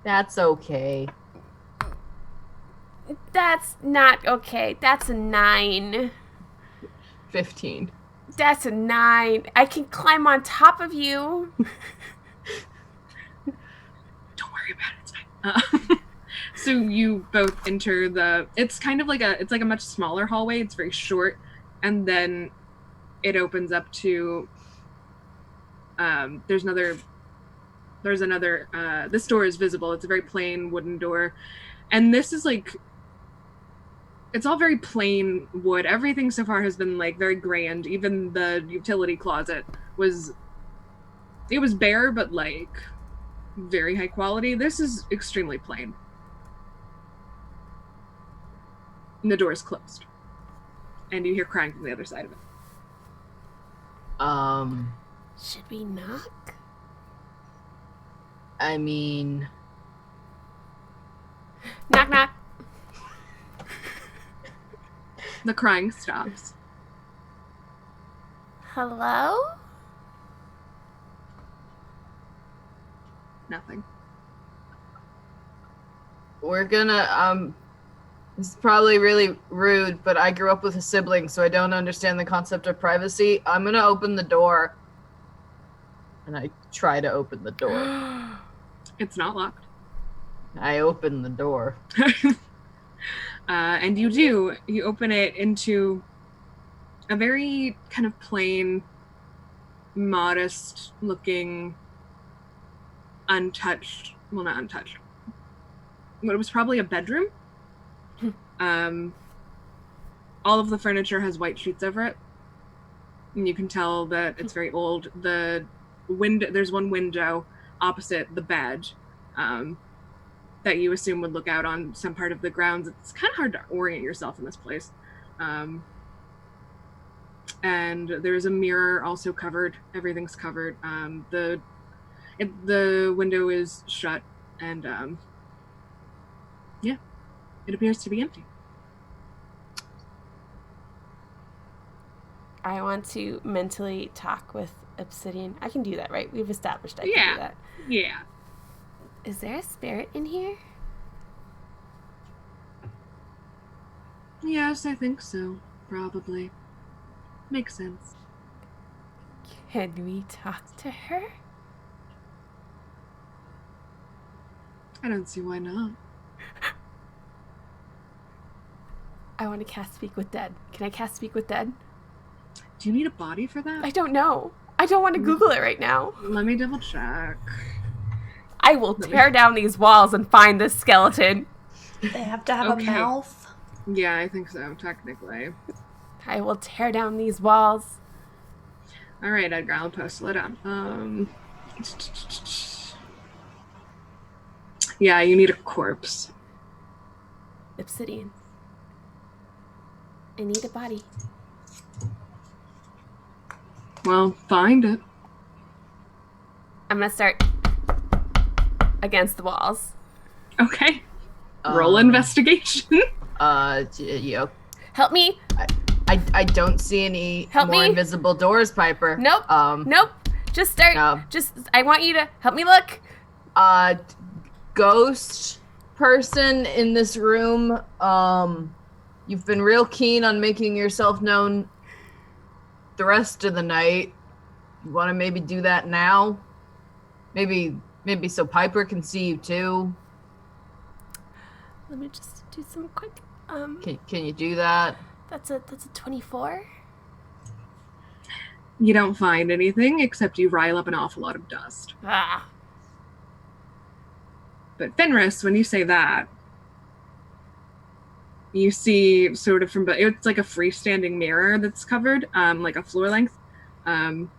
F: That's okay.
B: That's not okay. That's a 9.
F: 15.
B: That's a 9. I can climb on top of you.
A: Don't worry about it. It's fine. So you both enter it's kind of like it's like a much smaller hallway. It's very short. And then it opens up to, there's another, this door is visible. It's a very plain wooden door. And this is like, it's all very plain wood. Everything so far has been like very grand. Even the utility closet was bare, but like very high quality. This is extremely plain. And the door is closed. And you hear crying from the other side of it.
B: Should we knock?
F: I mean...
B: Knock, knock.
A: The crying stops.
B: Hello?
A: Nothing.
F: We're gonna, this is probably really rude, but I grew up with a sibling, so I don't understand the concept of privacy. I'm gonna open the door. And I try to open the door.
A: It's not locked.
F: I open the door.
A: And you do. You open it into a very kind of plain, modest-looking, untouched... Well, not untouched. But it was probably a bedroom. All of the furniture has white sheets over it. And you can tell that it's very old. There's one window opposite the bed that you assume would look out on some part of the grounds. It's kind of hard to orient yourself in this place. And there's a mirror also covered. Everything's covered. The window is shut, and yeah, it appears to be empty.
B: I want to mentally talk with Obsidian. I can do that, right? We've established I can do that.
A: Yeah.
B: Is there a spirit in here?
A: Yes, I think so. Probably. Makes sense.
B: Can we talk to her?
A: I don't see why not.
B: I want to cast Speak with Dead. Can I cast Speak with Dead?
A: Do you need a body for that?
B: I don't know. I don't want to Google it right now.
A: Let me double check.
B: I will tear down these walls and find this skeleton.
E: They have to have a mouth.
A: Yeah, I think so, technically.
B: I will tear down these walls.
A: All right, Edgar, I'll post it up. Yeah, you need a corpse.
B: Obsidian. I need a body.
A: Well, find it.
B: I'm gonna start against the walls.
A: Okay. Roll investigation.
F: Yeah.
B: Help me.
F: I don't see any
B: Help
F: more
B: me.
F: invisible doors, Piper.
B: Nope. Nope. Just start. I want you to help me look.
F: Ghost person in this room. You've been real keen on making yourself known the rest of the night. You want to maybe do that now? Maybe so Piper can see you too.
B: Let me just do some quick.
F: Can you do that?
B: That's a 24.
A: You don't find anything except you rile up an awful lot of dust.
B: Ah.
A: But Fenris, when you say that, you see sort of it's like a freestanding mirror that's covered, like a floor length. And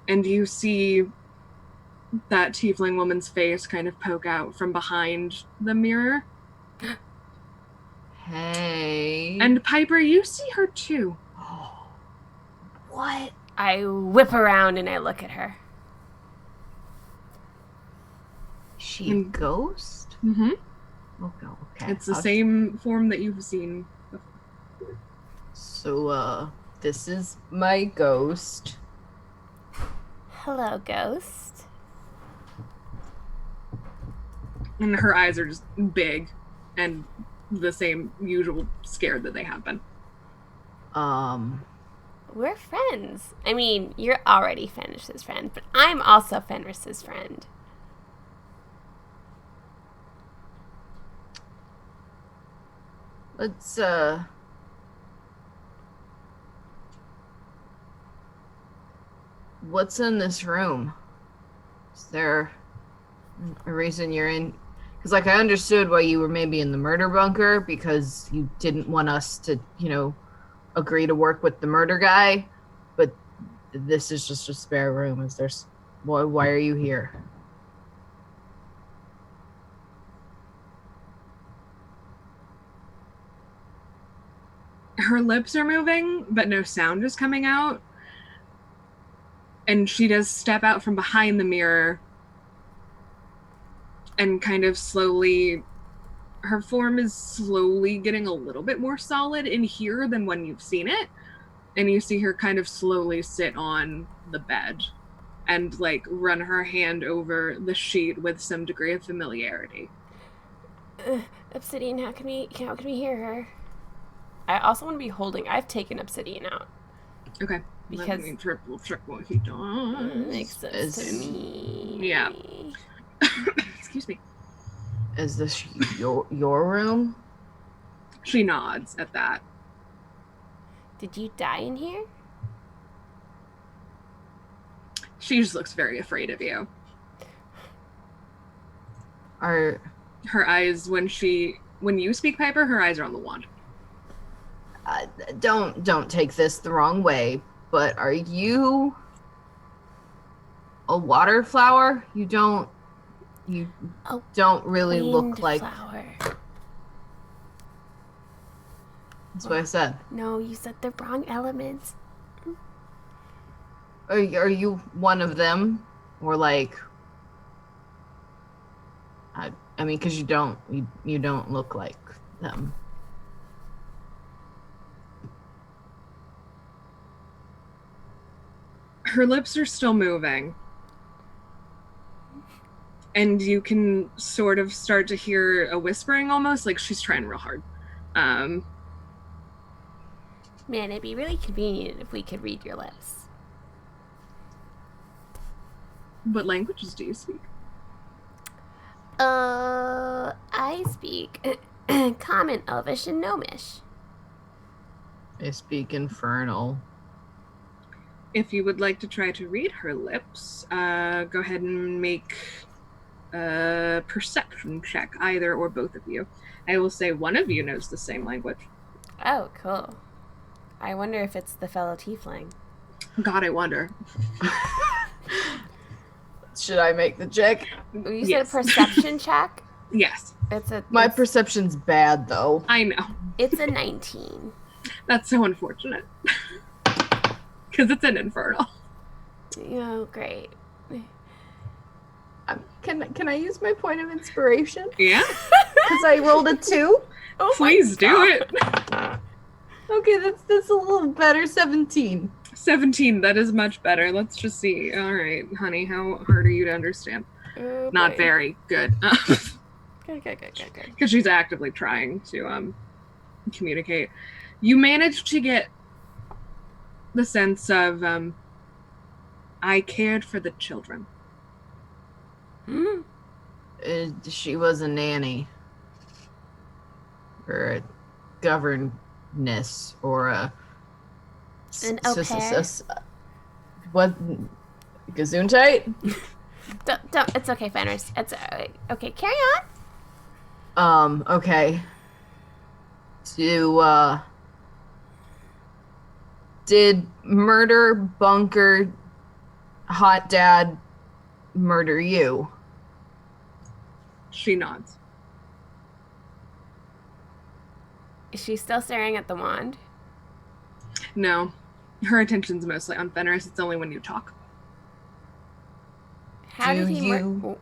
A: you see that tiefling woman's face kind of poke out from behind the mirror.
F: Hey.
A: And Piper, you see her too.
F: What?
B: I whip around and I look at her.
F: She a ghost?
A: Mm-hmm.
F: Okay.
A: It's the same form that you've seen before.
F: So, this is my ghost.
B: Hello, ghost.
A: And her eyes are just big and the same usual scared that they have been.
B: We're friends. I mean, you're already Fenris's friend, but I'm also Fenris's friend.
F: Let's, what's in this room? Is there a reason you're in? Because, like, I understood why you were maybe in the murder bunker because you didn't want us to, agree to work with the murder guy. But this is just a spare room. Why are you here?
A: Her lips are moving, but no sound is coming out. And she does step out from behind the mirror and kind of slowly, her form is slowly getting a little bit more solid in here than when you've seen it. And you see her kind of slowly sit on the bed and like run her hand over the sheet with some degree of familiarity.
B: Obsidian, how can we hear her? I also want to be holding. I've taken Obsidian out.
A: Okay.
B: Because
A: let me triple check what he does.
B: Makes sense to me.
A: Yeah. Excuse me.
F: Is this your room?
A: She nods at that.
B: Did you die in here?
A: She just looks very afraid of you.
F: Are
A: her eyes when you speak, Piper, her eyes are on the wand.
F: Don't take this the wrong way, but are you a water flower? You don't really look like
B: flower.
F: That's what I said.
B: No, you said the wrong elements.
F: Are you one of them, or like? I mean, because you don't look like them.
A: Her lips are still moving. And you can sort of start to hear a whispering almost, like she's trying real hard.
B: Man, it'd be really convenient if we could read your lips.
A: What languages do you speak?
B: I speak Common, Elvish, and Gnomish.
F: I speak Infernal.
A: If you would like to try to read her lips, go ahead and make a perception check, either or both of you. I will say one of you knows the same language.
B: Oh, cool. I wonder if it's the fellow tiefling.
A: God, I wonder.
F: Should I make the check?
B: You said
A: Yes.
B: perception check?
A: Yes,
F: My perception's bad, though.
A: I know.
B: It's a 19.
A: That's so unfortunate. Because it's an infernal.
B: Oh, great.
F: Can I use my point of inspiration?
A: Yeah,
F: Because I rolled a 2.
B: Oh
A: please do it.
F: Okay, that's a little better. 17.
A: 17, that is much better. Let's just see. All right, honey, how hard are you to understand?
B: Oh,
A: Not
B: boy.
A: very good.
B: Good.
A: Because she's actively trying to communicate. You manage to get the sense of I cared for the children.
B: Hmm.
F: She was a nanny. Or a governess. Or a...
B: An au pair?
F: What? Gesundheit?
B: Don't. It's okay, Fenris. It's okay. Carry on.
F: Okay. Did murder bunker hot dad murder you?
A: She nods.
B: Is she still staring at the wand?
A: No, her attention's mostly on Fenris. It's only when you talk.
B: How did he
F: Oh,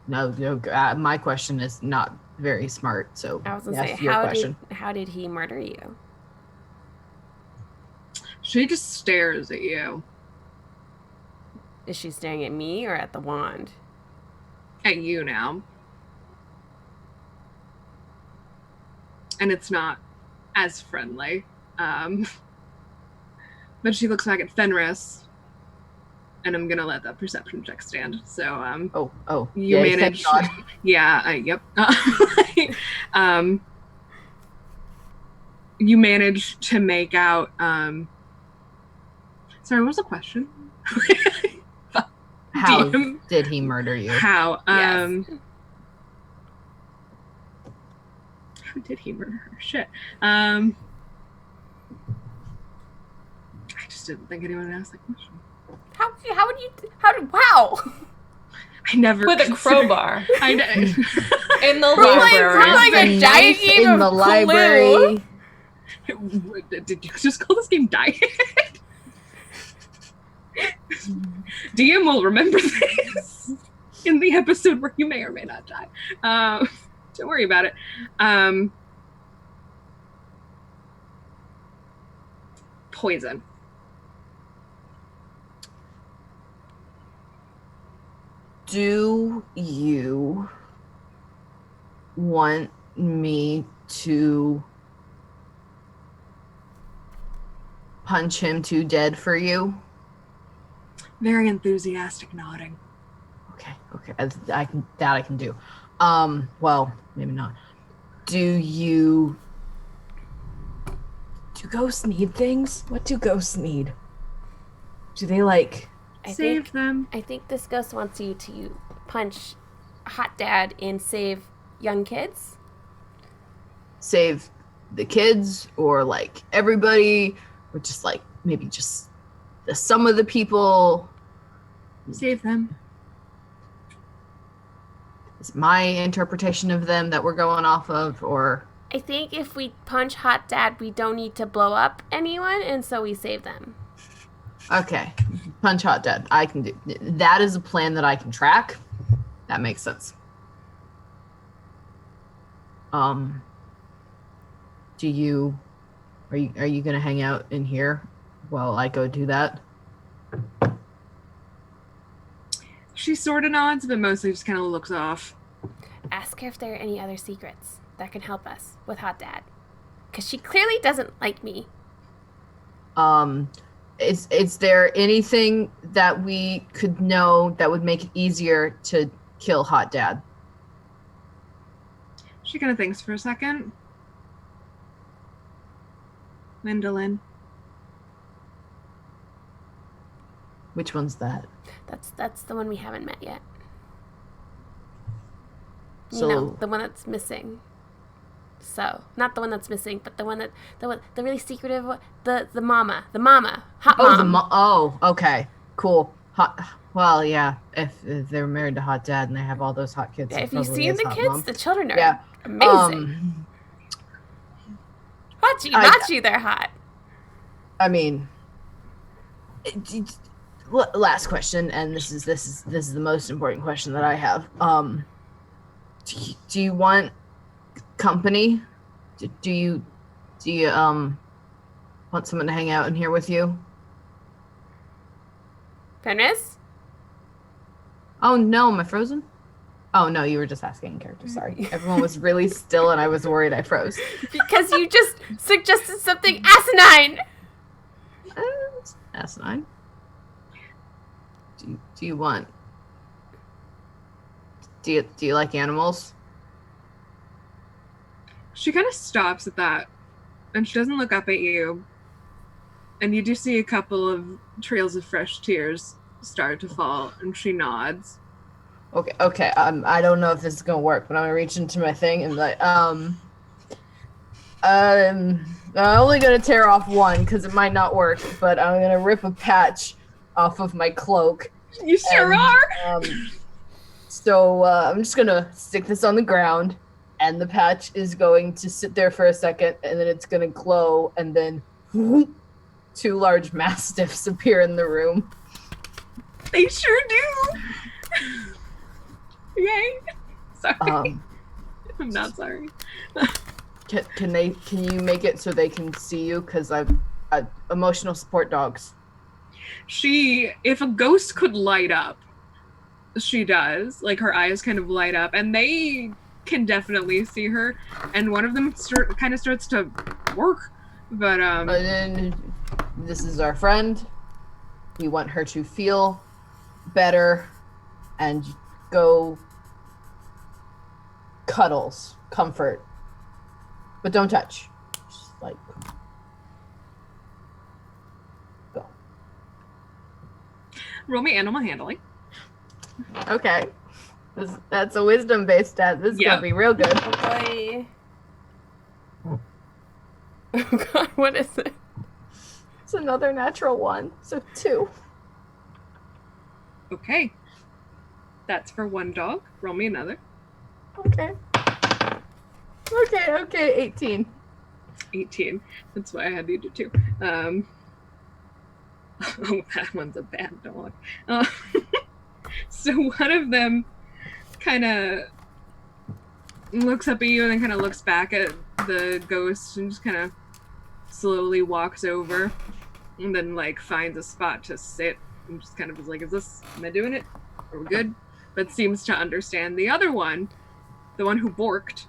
F: no, my question is not very smart, so
B: I was gonna
F: yes,
B: say,
F: your question.
B: how did he murder you?
A: She just stares at you.
B: Is she staring at me or at the wand?
A: At you now. And it's not as friendly. But she looks back at Fenris, and I'm gonna let that perception check stand. So,
F: You
A: you managed. Yeah, yep. You managed to make out. Sorry, what was the question?
F: How
A: DM.
F: did he murder you?
A: How?
B: Yes.
A: How did he murder her? Shit. I just didn't think anyone would ask that question.
B: Wow!
A: I never
E: With a
A: considered-
E: crowbar
A: I
E: in the
B: We're
E: library.
B: like a
F: The
B: giant
F: knife
B: game
F: in
B: of
F: the
B: Clue.
F: library.
A: Did you just call this game Die? DM will remember this in the episode where you may or may not die. Don't worry about it. Poison.
F: Do you want me to punch him to dead for you?
A: Very enthusiastic nodding.
F: Okay. I can do. Well, maybe not. Do ghosts need things? What do ghosts need? Do they like
A: Save them.
B: I think this ghost wants you to punch Hot Dad and save young kids.
F: save the kids or like everybody or just like maybe just some of the people?
A: Save them.
F: Is it my interpretation of them that we're going off of, or
B: I think if we punch Hot Dad, we don't need to blow up anyone, and so we save them.
F: okay, punch Hot Dad. I can do that. Is a plan that I can track. That makes sense. Are you gonna hang out in here while I go do that?
A: She sort of nods, but mostly just kind of looks off.
B: Ask her if there are any other secrets that can help us with Hot Dad. Because she clearly doesn't like me.
F: Is there anything that we could know that would make it easier to kill Hot Dad?
A: She kind of thinks for a second. Gwendolyn.
F: Which one's that?
B: That's the one we haven't met yet.
F: So
B: You know, the one that's missing. So, not the one that's missing, but the one that the really secretive one, the mama, hot mom.
F: Oh, okay, cool. Hot. Well, yeah. If they're married to hot dad and they have all those hot kids,
B: Yeah,
F: it
B: if you've
F: probably
B: seen
F: is
B: the
F: hot
B: kids,
F: mom.
B: the children are
F: Yeah.
B: amazing. Machi, they're hot.
F: I mean, last question, and this is the most important question that I have. Do you want company? Do you want someone to hang out in here with you?
B: Fenris?
F: Oh no, am I frozen? Oh no, you were just asking in character. Sorry, everyone was really still, and I was worried I froze.
B: Because you just suggested something asinine.
F: Asinine. Do you want? Do you like animals?
A: She kind of stops at that, and she doesn't look up at you. And you do see a couple of trails of fresh tears start to fall, and she nods.
F: Okay. I don't know if this is gonna work, but I'm gonna reach into my thing and be like, I'm only gonna tear off one because it might not work, but I'm gonna rip a patch off of my cloak.
A: You sure are.
F: So I'm just gonna stick this on the ground, and the patch is going to sit there for a second, and then it's gonna glow, and then whoop, 2 large mastiffs appear in the room.
A: They sure do. Yay. Sorry. I'm not sorry.
F: Can you make it so they can see you? Because I emotional support dogs.
A: If a ghost could light up, she does. Like, her eyes kind of light up, and they can definitely see her. And one of them kind of starts to work. But
F: this is our friend. We want her to feel better and go cuddles, comfort, but don't touch. Just like go.
A: Roll me animal handling.
F: Okay, that's a wisdom-based stat. This is gonna be real good.
B: Oh boy. Oh god, what is it?
F: It's another natural 1, so 2.
A: Okay. That's for one dog. Roll me another.
F: Okay, 18.
A: 18. That's why I had you do 2. Oh, that one's a bad dog. So one of them kind of looks up at you and then kind of looks back at the ghost and just kind of slowly walks over and then like finds a spot to sit and just kind of is like, am I doing it? Are we good? But seems to understand. The other one, the one who borked,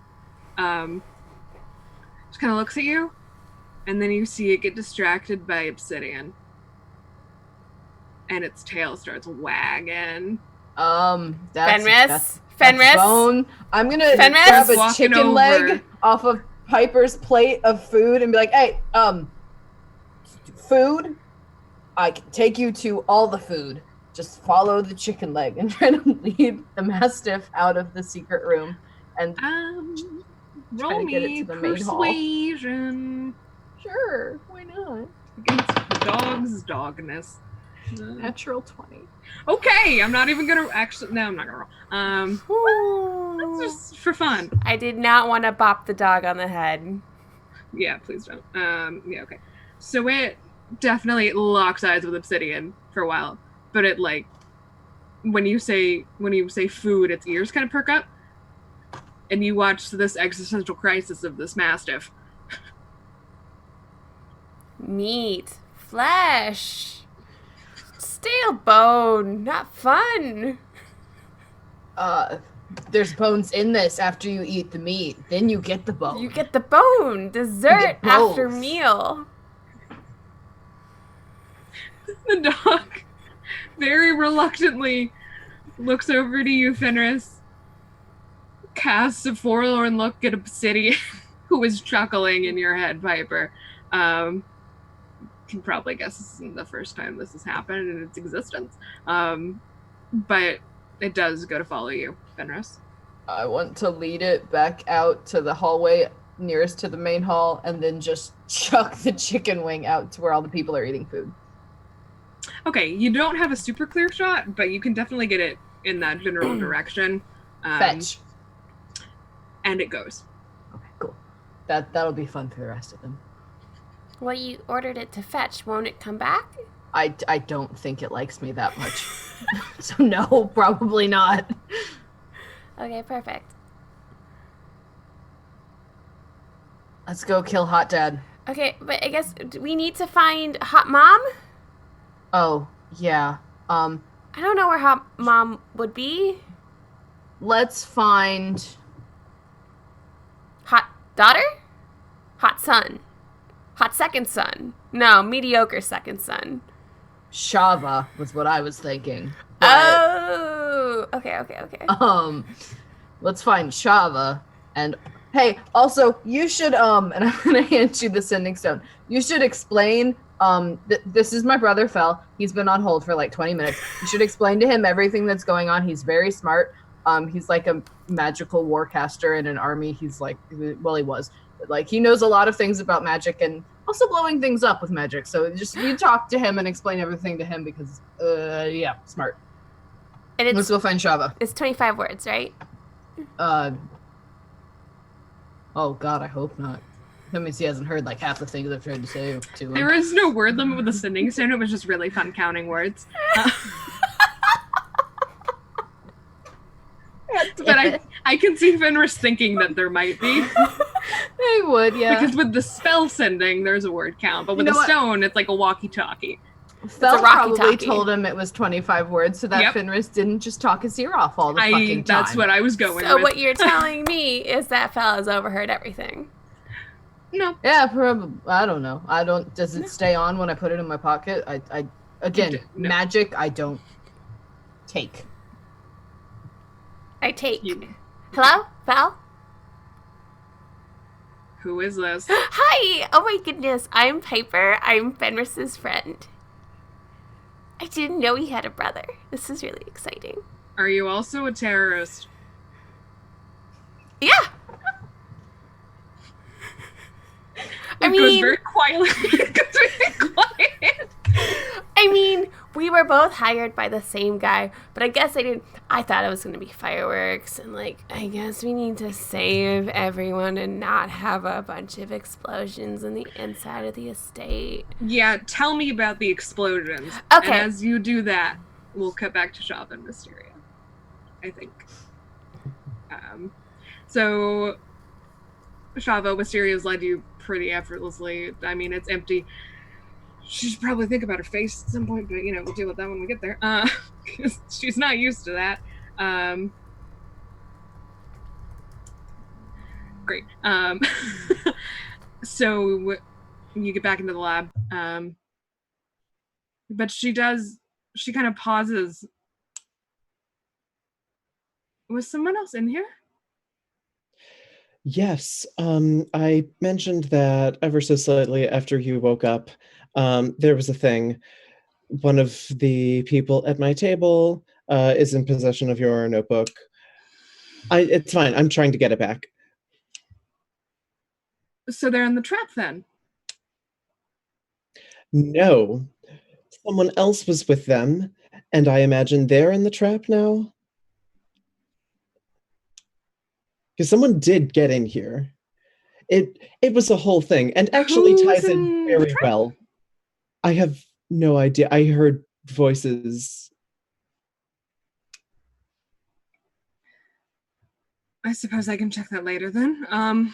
A: just kind of looks at you, and then you see it get distracted by Obsidian, and its tail starts wagging.
B: Fenris.
F: Bone. I'm gonna grab a chicken leg off of Piper's plate of food and be like, "Hey, food. I can take you to all the food. Just follow the chicken leg," and try to lead the mastiff out of the secret room and
A: roll me persuasion.
F: Sure, why not?
A: Against the dog's dogness.
F: Natural 20.
A: Okay, I'm not even gonna no, I'm not gonna roll. That's just for fun.
B: I did not want to bop the dog on the head.
A: Yeah, please don't. Yeah, okay. So it definitely locks eyes with Obsidian for a while, but it like when you say food, its ears kind of perk up, and you watch this existential crisis of this mastiff.
B: Meat, flesh, stale bone, not fun.
F: There's bones in this after you eat the meat. Then you get the bone.
B: You get the bone. Dessert after meal.
A: The dog very reluctantly looks over to you, Fenris, casts a forlorn look at Obsidian, who is chuckling in your head, Piper. Can probably guess this isn't the first time this has happened in its existence. But it does go to follow you, Fenris.
F: I want to lead it back out to the hallway nearest to the main hall and then just chuck the chicken wing out to where all the people are eating food.
A: Okay, you don't have a super clear shot, but you can definitely get it in that general direction.
F: Fetch.
A: And it goes.
F: Okay, cool. That'll be fun for the rest of them.
B: Well, you ordered it to fetch. Won't it come back?
F: I don't think it likes me that much. So no, probably not.
B: Okay, perfect.
F: Let's go kill Hot Dad.
B: Okay, but I guess we need to find Hot Mom?
F: Oh, yeah.
B: I don't know where Hot Mom would be.
F: Let's find...
B: Hot Daughter? Hot Son? Hot Second Son? No, mediocre Second Son.
F: Shava was what I was thinking. But,
B: oh! Okay.
F: let's find Shava. And, hey, also, you should, and I'm gonna hand you the sending stone. You should explain... this is my brother, Fel. He's been on hold for like 20 minutes. You should explain to him everything that's going on. He's very smart. He's like a magical warcaster in an army. He's like, well, he was. But like, he knows a lot of things about magic and also blowing things up with magic. So just you talk to him and explain everything to him because, yeah, smart.
B: And
F: Let's go find Shava.
B: It's 25 words, right?
F: Oh God, I hope not. That means he hasn't heard like half the things I've tried to say to him.
A: There is no word limit with the sending stone. It was just really fun counting words. But I can see Fenris thinking that there might be.
F: They would, yeah.
A: Because with the spell sending, there's a word count. But with the stone, it's like a walkie-talkie.
F: Fel probably told him it was 25 words so that Fenris didn't just talk his ear off all the fucking time.
A: That's what I was going with.
B: So what you're telling me is that Fel has overheard everything.
A: No.
F: Yeah, probably. I don't know. Does it stay on when I put it in my pocket? Again, magic, I don't take.
B: I take. Hello? Fel?
A: Who is this?
B: Hi! Oh my goodness, I'm Piper. I'm Fenris's friend. I didn't know he had a brother. This is really exciting.
A: Are you also a terrorist?
B: Yeah!
A: It goes very quietly. It goes very quiet.
B: I mean, we were both hired by the same guy, but I guess I thought it was going to be fireworks, and like, I guess we need to save everyone and not have a bunch of explosions in the inside of the estate.
A: Yeah, tell me about the explosions.
B: Okay.
A: And as you do that, we'll cut back to Shava and Mysteria, I think. So, Shava, Mysteria's led you pretty effortlessly. I mean, it's empty. She should probably think about her face at some point, but we'll deal with that when we get there. Because she's not used to that. Great. So you get back into the lab. But she kind of pauses. Was someone else in here?
D: Yes. I mentioned that ever so slightly after you woke up. There was a thing. One of the people at my table is in possession of your notebook. It's fine. I'm trying to get it back.
A: So they're in the trap then?
D: No. Someone else was with them, and I imagine they're in the trap now. Because someone did get in here. It was a whole thing, and actually ties in very well. I have no idea. I heard voices.
A: I suppose I can check that later then. All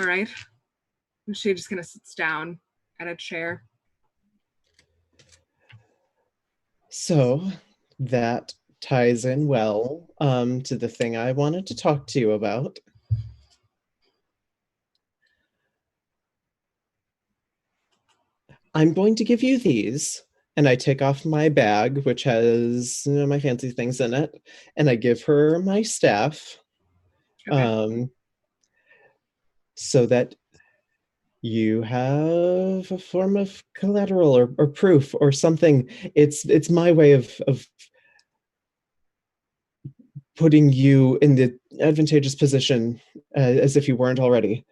A: right. She just kind of sits down at a chair.
D: So that ties in well to the thing I wanted to talk to you about. I'm going to give you these, and I take off my bag, which has my fancy things in it, and I give her my staff, so that you have a form of collateral or proof or something. It's my way of putting you in the advantageous position as if you weren't already.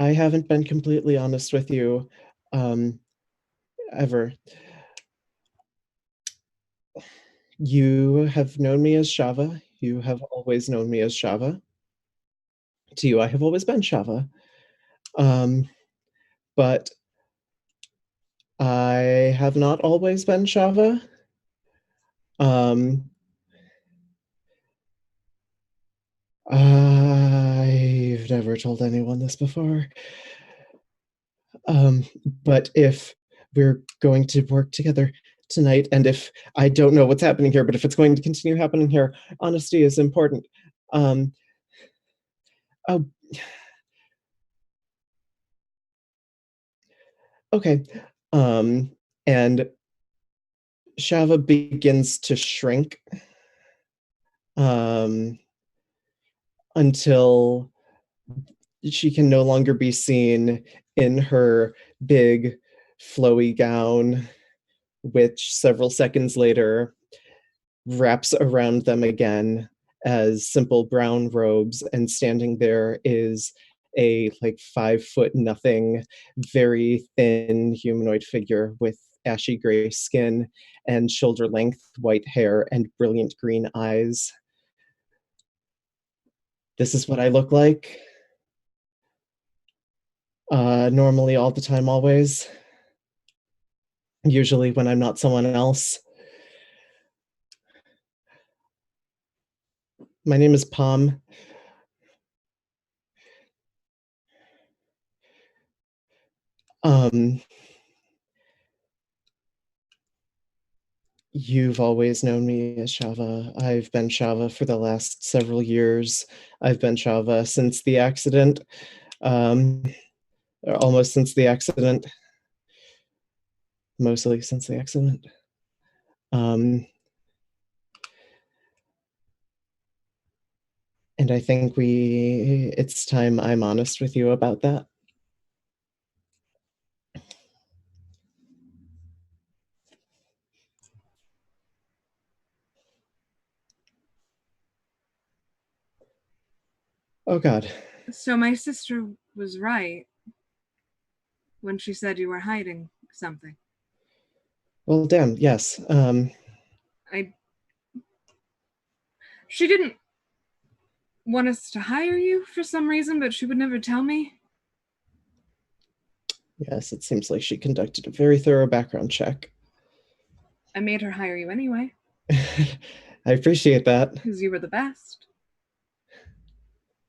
D: I haven't been completely honest with you ever. You have known me as Shava. You have always known me as Shava. To you, I have always been Shava. But I have not always been Shava. I've never told anyone this before. But if we're going to work together tonight, and if I don't know what's happening here, but if it's going to continue happening here, honesty is important. Oh, okay. And Shava begins to shrink until she can no longer be seen in her big flowy gown, which several seconds later wraps around them again as simple brown robes, and standing there is a like 5 foot nothing, very thin humanoid figure with ashy gray skin and shoulder length white hair and brilliant green eyes. This is what I look like. Normally, all the time, always. Usually when I'm not someone else. My name is Palm. You've always known me as Shava. I've been Shava for the last several years. I've been Shava since the accident, or almost since the accident, mostly since the accident. And I think it's time I'm honest with you about that. Oh God.
A: So my sister was right when she said you were hiding something.
D: Well, damn, yes.
A: She didn't want us to hire you for some reason, but she would never tell me.
D: Yes, it seems like she conducted a very thorough background check.
A: I made her hire you anyway.
D: I appreciate that.
A: Because you were the best.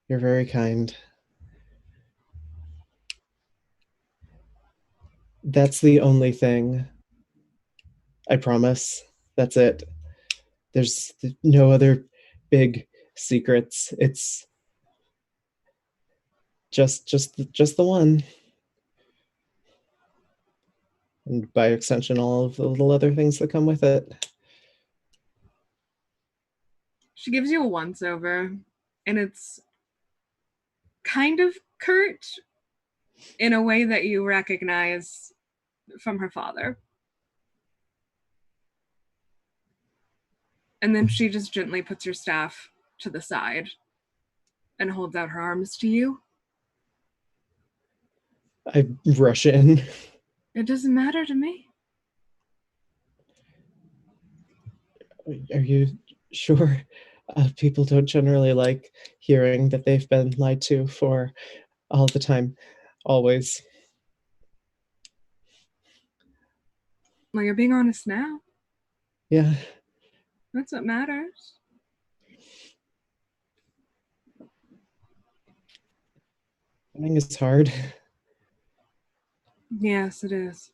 D: You're very kind. That's the only thing. I promise. That's it. There's no other big secrets. It's just the one. And by extension, all of the little other things that come with it.
A: She gives you a once over, and it's kind of curt in a way that you recognize from her father. And then she just gently puts your staff to the side and holds out her arms to you.
D: I rush in.
A: It doesn't matter to me.
D: Are you sure? People don't generally like hearing that they've been lied to for all the time, always.
A: Well, you're being honest now.
D: Yeah.
A: That's what matters.
D: Running is hard.
A: Yes, it is.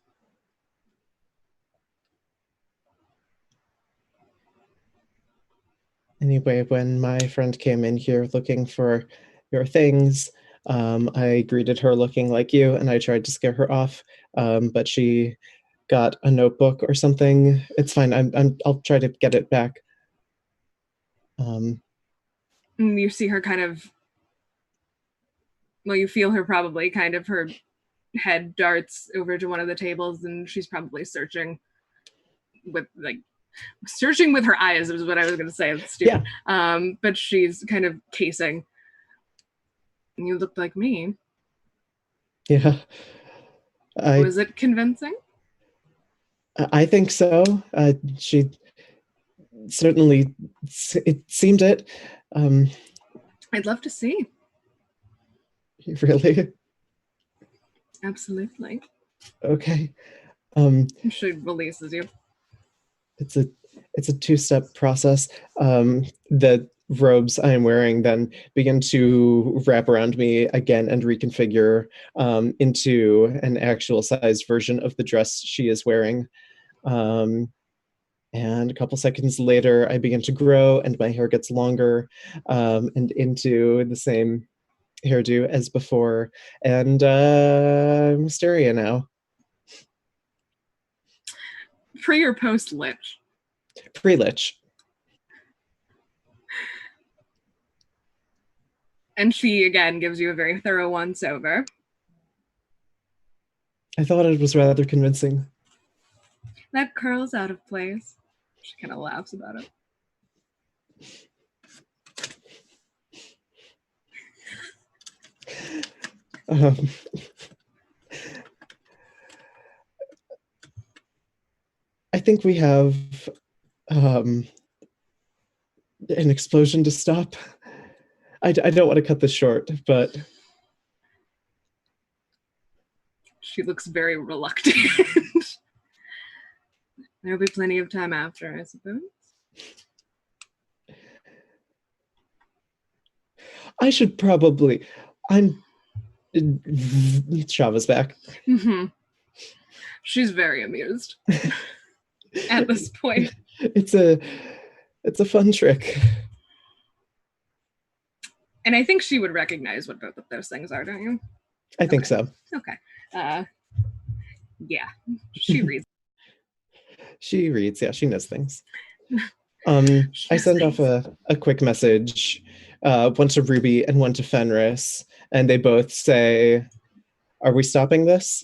D: Anyway, when my friend came in here looking for your things, I greeted her looking like you, and I tried to scare her off, but she got a notebook or something. It's fine. I'll try to get it back.
A: And you see her kind of, well, you feel her probably kind of, her head darts over to one of the tables, and she's probably searching with like searching with her eyes is what I was going to say. It's stupid. Yeah. But she's kind of casing. You look like me.
D: Yeah.
A: Was it convincing?
D: I think so. She certainly, it seemed it.
A: I'd love to see.
D: Really?
A: Absolutely.
D: Okay.
A: She releases you.
D: It's a two-step process. The robes I am wearing then begin to wrap around me again and reconfigure into an actual sized version of the dress she is wearing. And a couple seconds later, I begin to grow and my hair gets longer and into the same hairdo as before. And I'm Wisteria now.
A: Pre or post lich?
D: Pre-lich.
A: And she again gives you a very thorough once over.
D: I thought it was rather convincing.
A: That curl's out of place. She kind of laughs about it.
D: I think we have an explosion to stop. I don't want to cut this short, but...
A: She looks very reluctant. There'll be plenty of time after, I suppose.
D: I should probably... Shava's back.
A: Mm-hmm. She's very amused at this point.
D: It's a fun trick.
A: And I think she would recognize what both of those things are, don't you?
D: I think so.
A: Okay. Yeah, she reads.
D: She reads, yeah, she knows things. I send off a quick message, one to Ruby and one to Fenris, and they both say, "Are we stopping this?"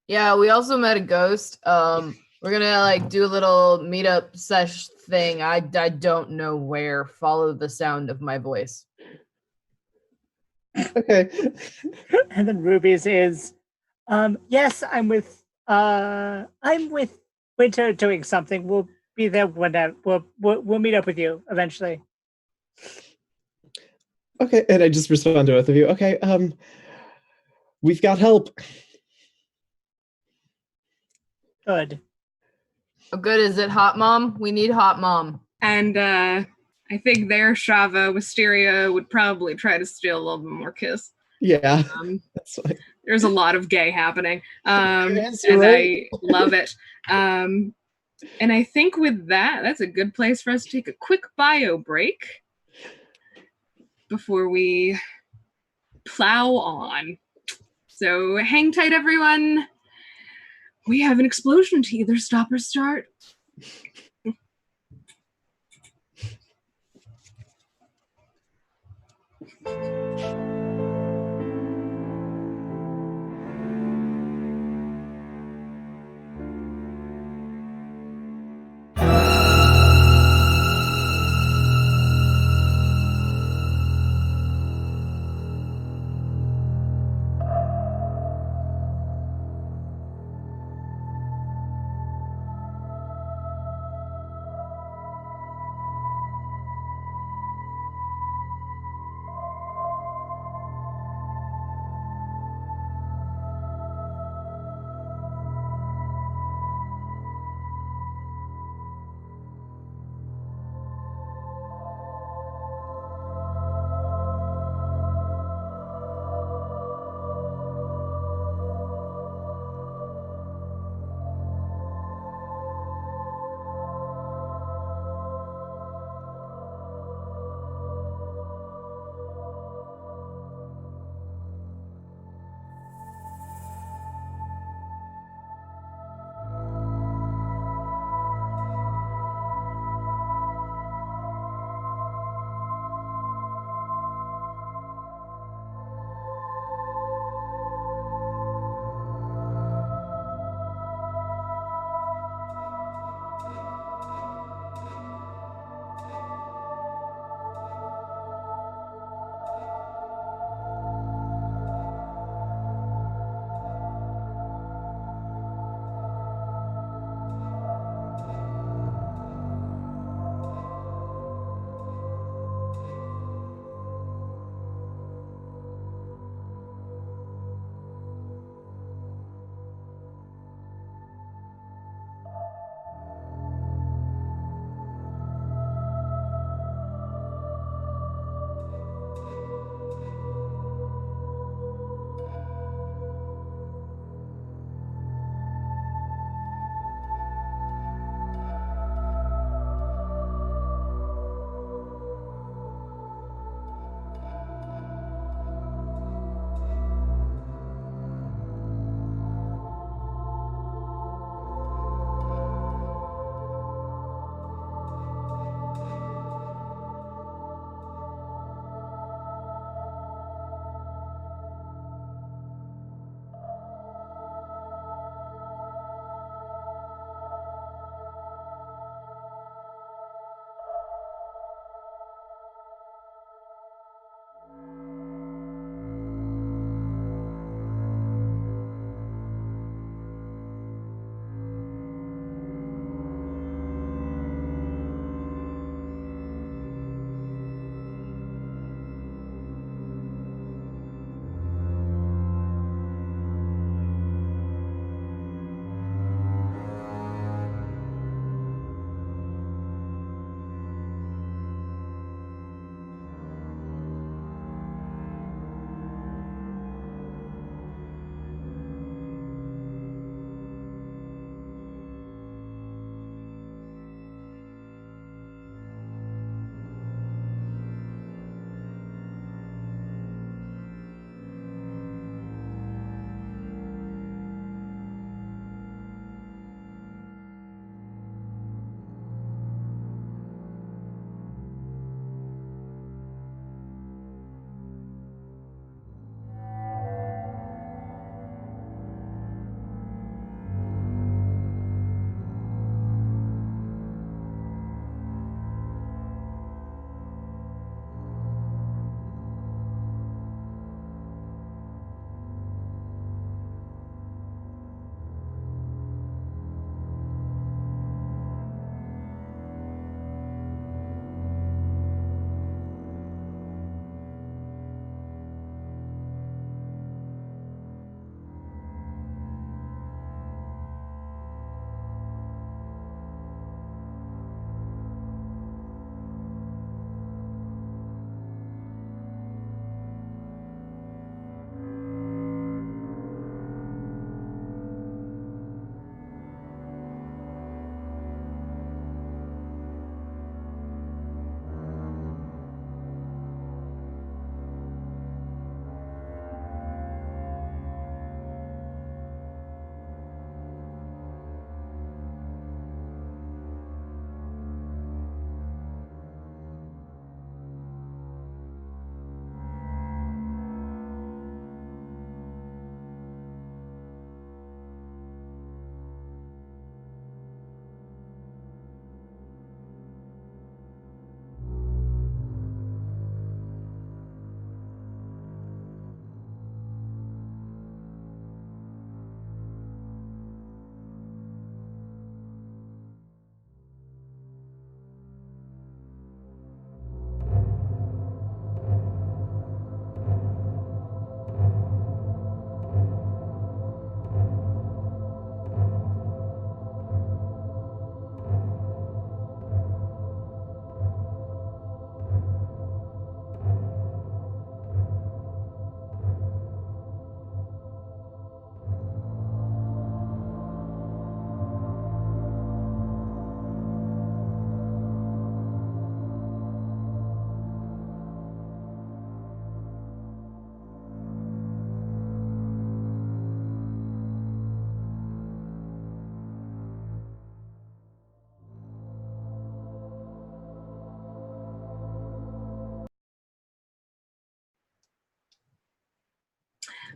F: Yeah, we also met a ghost. We're gonna like do a little meetup sesh thing. I don't know where. Follow the sound of my voice.
D: Okay.
C: And then Ruby's is, yes, I'm with Winter doing something. We'll be there when we'll meet up with you eventually.
D: Okay, and I just respond to both of you. Okay, we've got help.
C: Good.
F: How good is it, Hot Mom? We need Hot Mom.
A: And I think there, Shava, Wisteria would probably try to steal a little bit more kiss.
D: Yeah, that's fine.
A: There's a lot of gay happening.
D: Yes,
A: and
D: right.
A: I love it. And I think with that, that's a good place for us to take a quick bio break before we plow on. So hang tight, everyone. We have an explosion to either stop or start.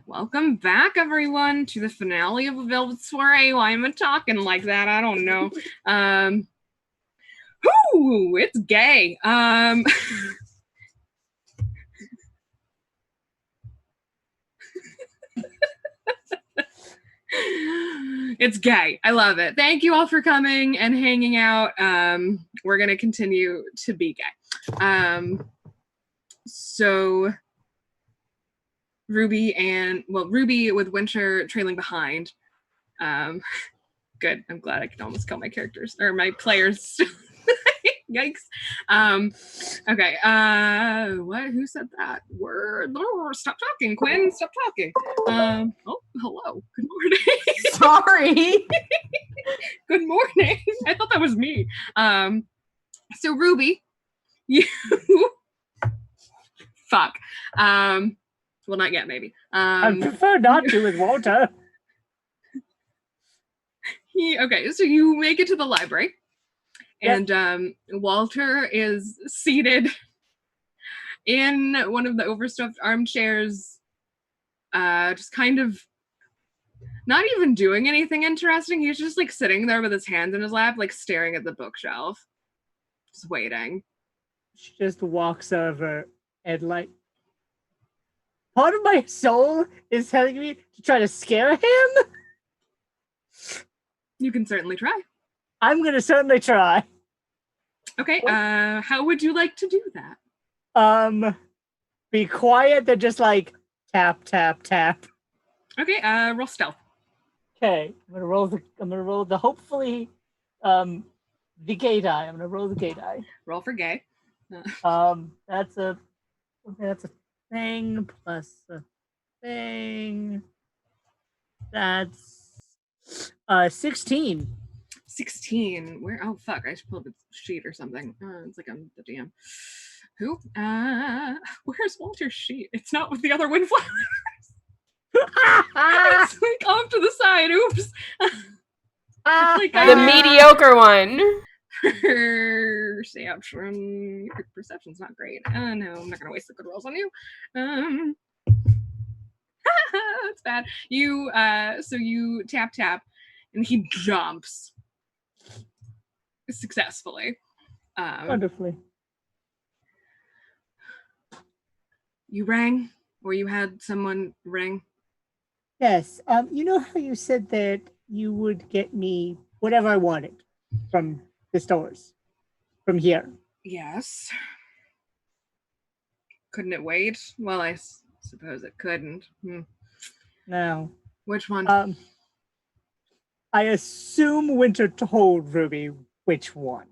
A: Welcome back, everyone, to the finale of A Velvet Soiree. Why am I talking like that? I don't know. It's gay. It's gay. I love it. Thank you all for coming and hanging out. We're going to continue to be gay. So Ruby with Winter trailing behind. Good. I'm glad I could almost kill my characters or my players. Yikes. Okay. What? Who said that word? Oh, stop talking, Quinn. Stop talking. Oh, hello. Good morning.
F: Sorry.
A: Good morning. I thought that was me. So Ruby, you fuck. Well, not yet, maybe.
C: I prefer not to with Walter.
A: Okay, so you make it to the library,
C: Yep.
A: and Walter is seated in one of the overstuffed armchairs, just kind of not even doing anything interesting. He's just like sitting there with his hands in his lap, like staring at the bookshelf, just waiting.
C: She just walks over and like, part of my soul is telling me to try to scare him.
A: You can certainly try.
C: I'm gonna certainly try.
A: Okay, how would you like to do that?
C: Be quiet, then just like tap, tap, tap.
A: Okay, roll stealth.
C: Okay, I'm gonna roll the hopefully the gay die. I'm gonna roll the gay die.
A: Roll for gay.
C: That's a thing plus a thing. That's 16.
A: 16. Where? Oh fuck! I should pull up a sheet or something. It's like I'm the DM. Who? Where's Walter's sheet? It's not with the other windflowers. It's like off to the side. Oops. Like
B: the mediocre one.
A: Perception. Perception's not great. No, I'm not gonna waste the good rolls on you. That's bad. You so you tap, and he jumps successfully.
C: Wonderfully.
A: You rang, or you had someone ring?
C: Yes. You know how you said that you would get me whatever I wanted from the stores, from here?
A: Yes. Couldn't it wait? Well, I suppose it couldn't.
C: No.
A: Which one?
C: I assume Winter told Ruby which one.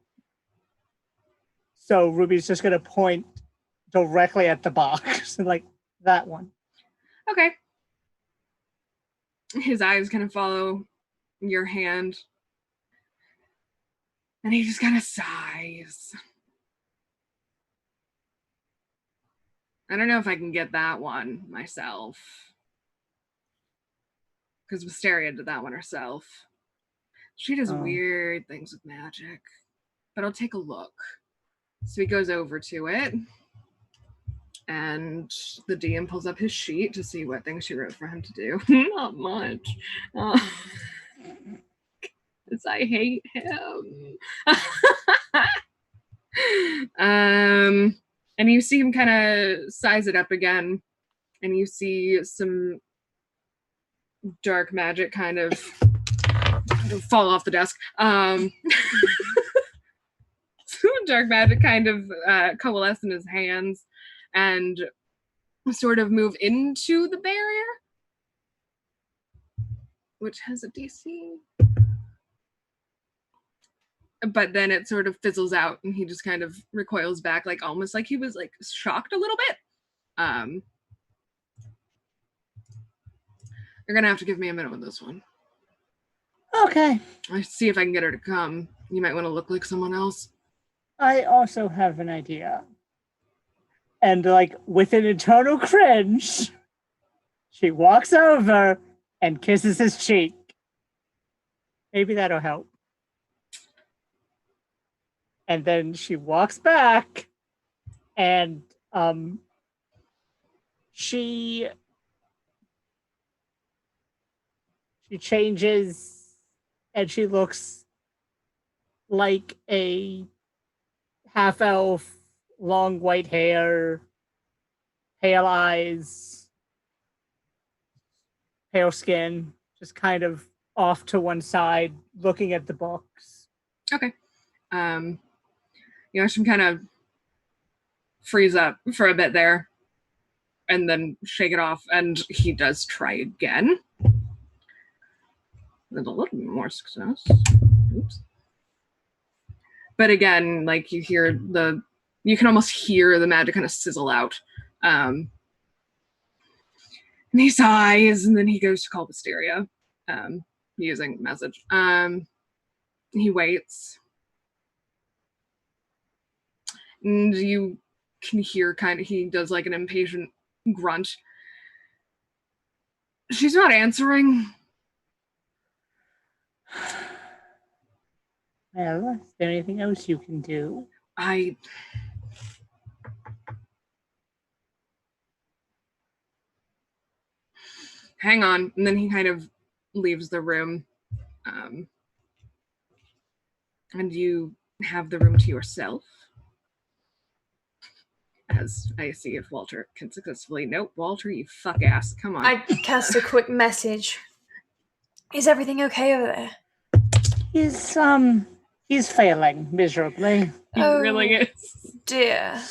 C: So Ruby's just gonna point directly at the box and like that one.
A: Okay. His eyes kind of follow your hand, and he just kind of sighs. I don't know if I can get that one myself, because Wisteria did that one herself. She does weird things with magic, but I'll take a look. So he goes over to it, and the DM pulls up his sheet to see what things she wrote for him to do. Not much. Because I hate him. And you see him kind of size it up again, and you see some dark magic kind of fall off the desk. Some dark magic kind of coalesce in his hands and sort of move into the barrier, which has a DC. But then it sort of fizzles out, and he just kind of recoils back, like almost like he was like shocked a little bit. You're gonna have to give me a minute with this one.
C: Okay.
A: I see if I can get her to come. You might want to look like someone else.
C: I also have an idea. And like with an internal cringe, she walks over and kisses his cheek. Maybe that'll help. And then she walks back and she She changes and she looks like a half elf, long white hair, pale eyes, pale skin, just kind of off to one side, looking at the books.
A: Okay. You watch him kind of freeze up for a bit there and then shake it off, and he does try again with a little bit more success. Oops. But again, like you can almost hear the magic kind of sizzle out. And he sighs, and then he goes to call Wisteria using message. He waits. And you can hear he does like an impatient grunt. She's not answering.
C: Well, is there anything else you can do?
A: Hang on. And then he kind of leaves the room. And you have the room to yourself. As I see if Walter can successfully. Nope, Walter, you fuck ass. Come on.
E: I cast a quick message. Is everything okay over there?
C: He's failing miserably.
A: He really is.
E: Dear.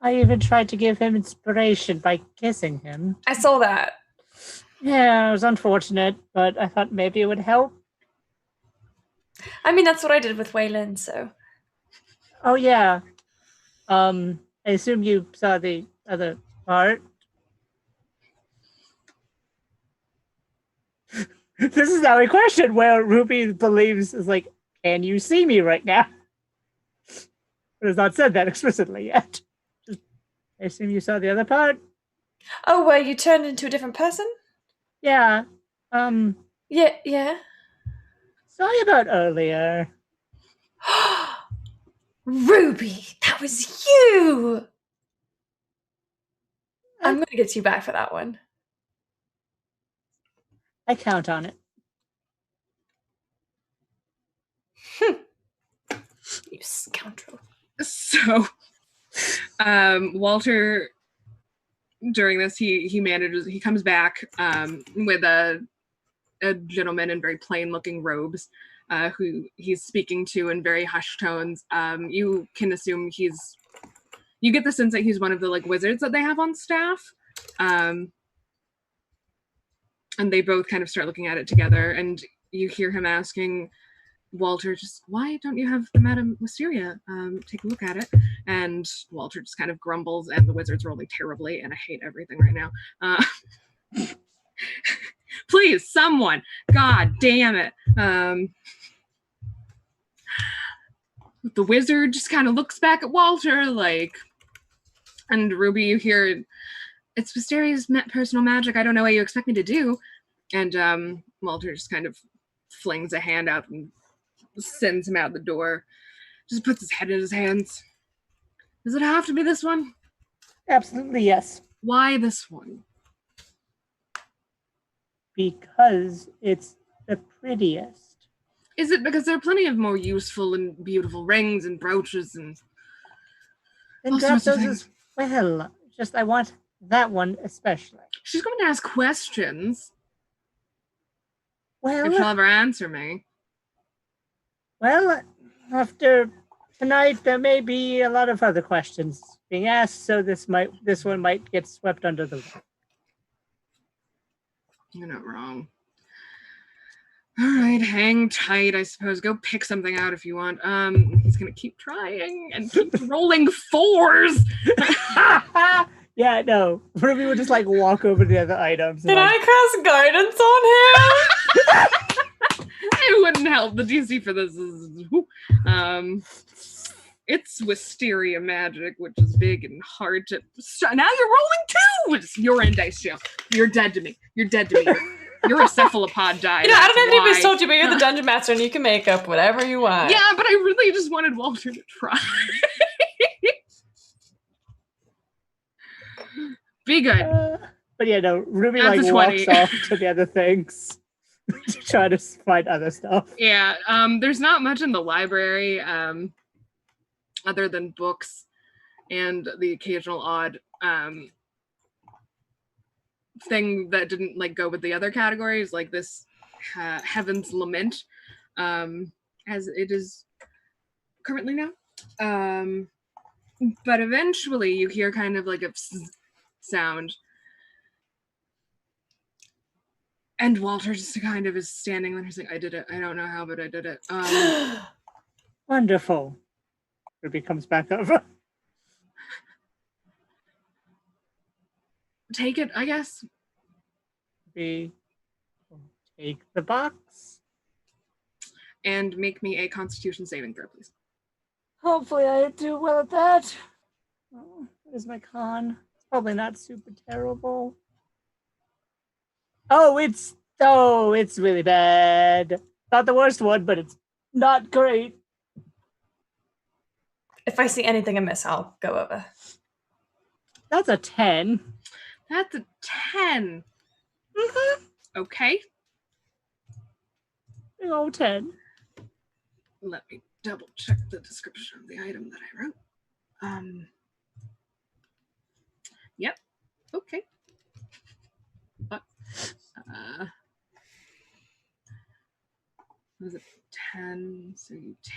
C: I even tried to give him inspiration by kissing him.
E: I saw that.
C: Yeah, it was unfortunate, but I thought maybe it would help.
E: I mean, that's what I did with Waylon, so.
C: Oh, yeah. I assume you saw the other part. This is now a question where Ruby believes is like, can you see me right now? But has not said that explicitly yet. I assume you saw the other part.
E: Oh, where you turned into a different person?
C: Yeah.
E: Yeah.
C: Sorry about earlier.
E: Ruby, that was you! I'm going to get you back for that one.
C: I count on it.
E: You scoundrel.
A: So, Walter, during this, he comes back with a gentleman in very plain-looking robes, who he's speaking to in very hushed tones. You can assume you get the sense that he's one of the like wizards that they have on staff. And they both kind of start looking at it together, and you hear him asking Walter, just, why don't you have the Madame Wisteria take a look at it? And Walter just kind of grumbles, and the wizard's rolling terribly, and I hate everything right now. Please, someone. God damn it. The wizard just kind of looks back at Walter, like, and Ruby, you hear, it's Wisteria's personal magic. I don't know what you expect me to do. And Walter just kind of flings a hand out and sends him out the door. Just puts his head in his hands. Does it have to be this one?
C: Absolutely, yes.
A: Why this one?
C: Because it's the prettiest.
A: Is it because there are plenty of more useful and beautiful rings and brooches and
C: And drop those as well. Just I want that one especially.
A: She's going to ask questions.
C: Well,
A: if she'll ever answer me.
C: Well, after tonight, there may be a lot of other questions being asked, so this one might get swept under the rug.
A: You're not wrong. All right, hang tight, I suppose. Go pick something out if you want. He's gonna keep trying and keep rolling fours.
C: Yeah, no. Ruby would just like walk over to the other items.
E: Did I cast guidance on him?
A: It wouldn't help. The DC for this is it's Wisteria magic, which is big and hard to. Now you're rolling two. You're in dice jail. You're dead to me. You're dead to me. Your cephalopod died.
E: You know, I don't have anybody's told you, but you're the dungeon master, and you can make up whatever you want.
A: Yeah, but I really just wanted Walter to try. Be good.
C: But yeah, no. Ruby like walks off to the other things. to try to find other stuff.
A: Yeah, there's not much in the library other than books and the occasional odd thing that didn't like go with the other categories, like this Heaven's Lament, as it is currently now. But eventually you hear kind of like a sound. And Walter just kind of is standing there. He's like, I did it. I don't know how, but I did it.
C: Wonderful. Ruby comes back over.
A: Take it, I guess.
C: We will take the box.
A: And make me a Constitution saving throw, please.
C: Hopefully I do well at that. Oh, what is my con? It's probably not super terrible. Oh, it's really bad. Not the worst one, but it's not great.
E: If I see anything amiss, I'll go over.
C: That's a 10.
A: That's a 10.
C: Mm-hmm.
A: Okay.
C: Big old 10.
A: Let me double check the description of the item that I wrote. Yep. Okay. Was it 10? So you take.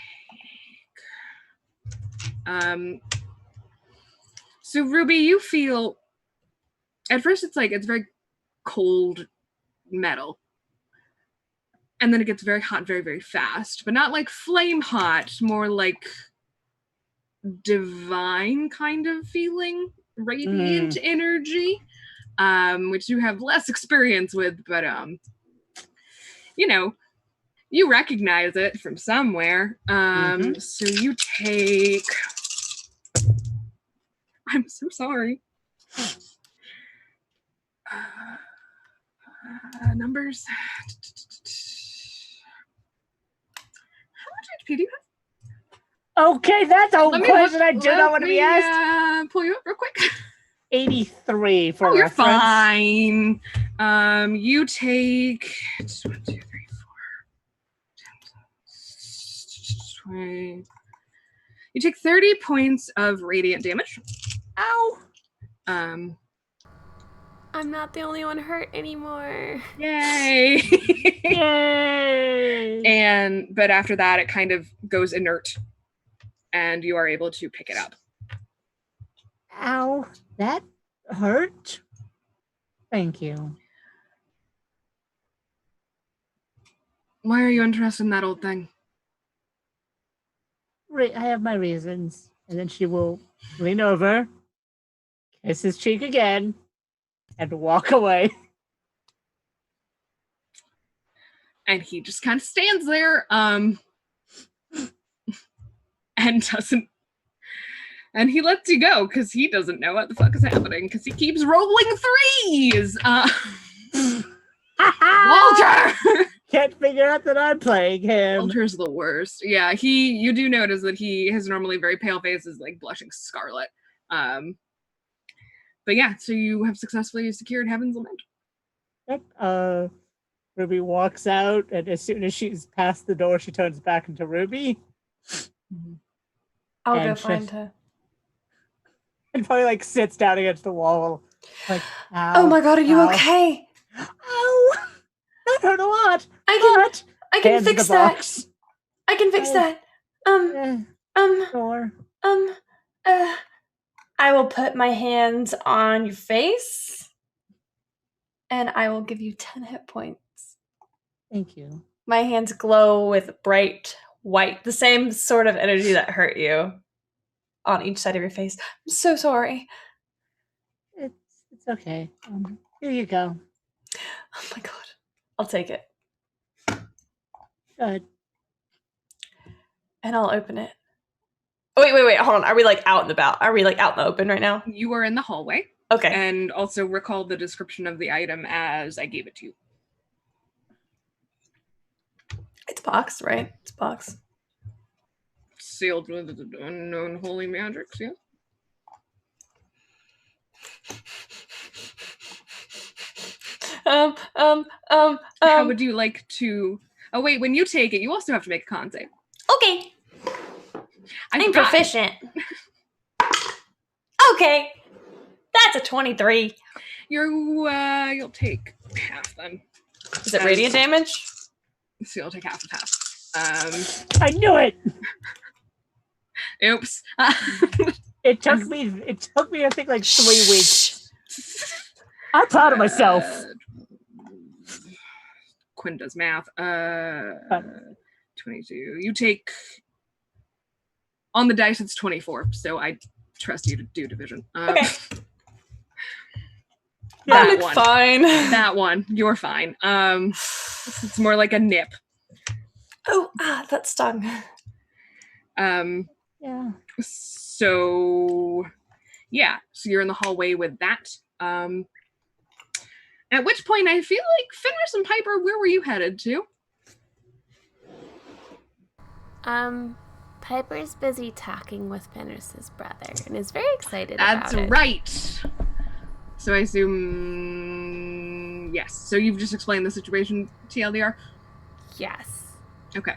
A: So Ruby, you feel. At first, it's very cold metal, and then it gets very hot, very, very fast. But not like flame hot, more like divine kind of feeling, radiant energy, which you have less experience with, but you recognize it from somewhere. So you take. I'm so sorry. Numbers. How much HP do you have?
C: Okay, that's a question I do not want to be asked.
A: Pull you up real quick.
C: 83 for
A: you're
C: reference.
A: fine. You take 1, 2, 3, 4, 10, 20. You take 30 points of radiant damage.
C: Ow.
B: I'm not the only one hurt anymore.
A: Yay!
C: Yay!
A: But after that, it kind of goes inert, and you are able to pick it up.
C: Ow, that hurt. Thank you.
A: Why are you interested in that old thing?
C: I have my reasons. And then she will lean over, kiss his cheek again, and walk away.
A: And he just kind of stands there, and doesn't. And he lets you go because he doesn't know what the fuck is happening because he keeps rolling threes. Walter!
C: Can't figure out that I'm playing him.
A: Walter's the worst. Yeah, you do notice that his normally very pale face is like blushing scarlet. But yeah, so you have successfully secured Heaven's Lament.
C: Yep. Ruby walks out, and as soon as she's past the door, she turns back into Ruby.
B: I'll go find her.
C: And probably sits down against the wall. Ow,
B: oh my god, are you okay?
C: Ow! That hurt a lot.
B: I can fix that.
C: Box.
B: I can fix that.
C: Sure.
B: I will put my hands on your face, and I will give you 10 hit points.
C: Thank you.
B: My hands glow with bright white, the same sort of energy that hurt you on each side of your face. I'm so sorry.
C: It's okay. Here you go.
B: Oh my god. I'll take it.
C: Good.
B: And I'll open it. Oh, wait. Hold on. Are we out and about? Are we out in the open right now?
A: You are in the hallway.
B: Okay.
A: And also recall the description of the item as I gave it to you.
B: It's boxed, right? It's boxed.
A: Sealed with unknown holy magics, yeah. How would you like to... Oh, wait, when you take it, you also have to make a con save.
E: Okay.
A: I
E: I'm
A: forgot.
E: proficient. Okay. That's a 23.
A: You'll take half then.
E: Is it radiant damage?
A: So you'll take half of half.
C: I knew it.
A: Oops.
C: It took me I think like 3 weeks. I'm proud of myself.
A: Quinn does math. 22. You take... On the dice, it's 24, so I trust you to do division.
E: Okay.
A: That
E: I'm
A: one.
E: fine.
A: That one. You're fine. It's more like a nip.
E: Oh, that stung.
C: Yeah.
A: So you're in the hallway with that. At which point I feel like Fenris and Piper, where were you headed to?
B: Piper's busy talking with Fenris's brother and is very excited
A: That's
B: about it.
A: right. So I assume yes. So you've just explained the situation, TLDR?
B: Yes.
A: Okay.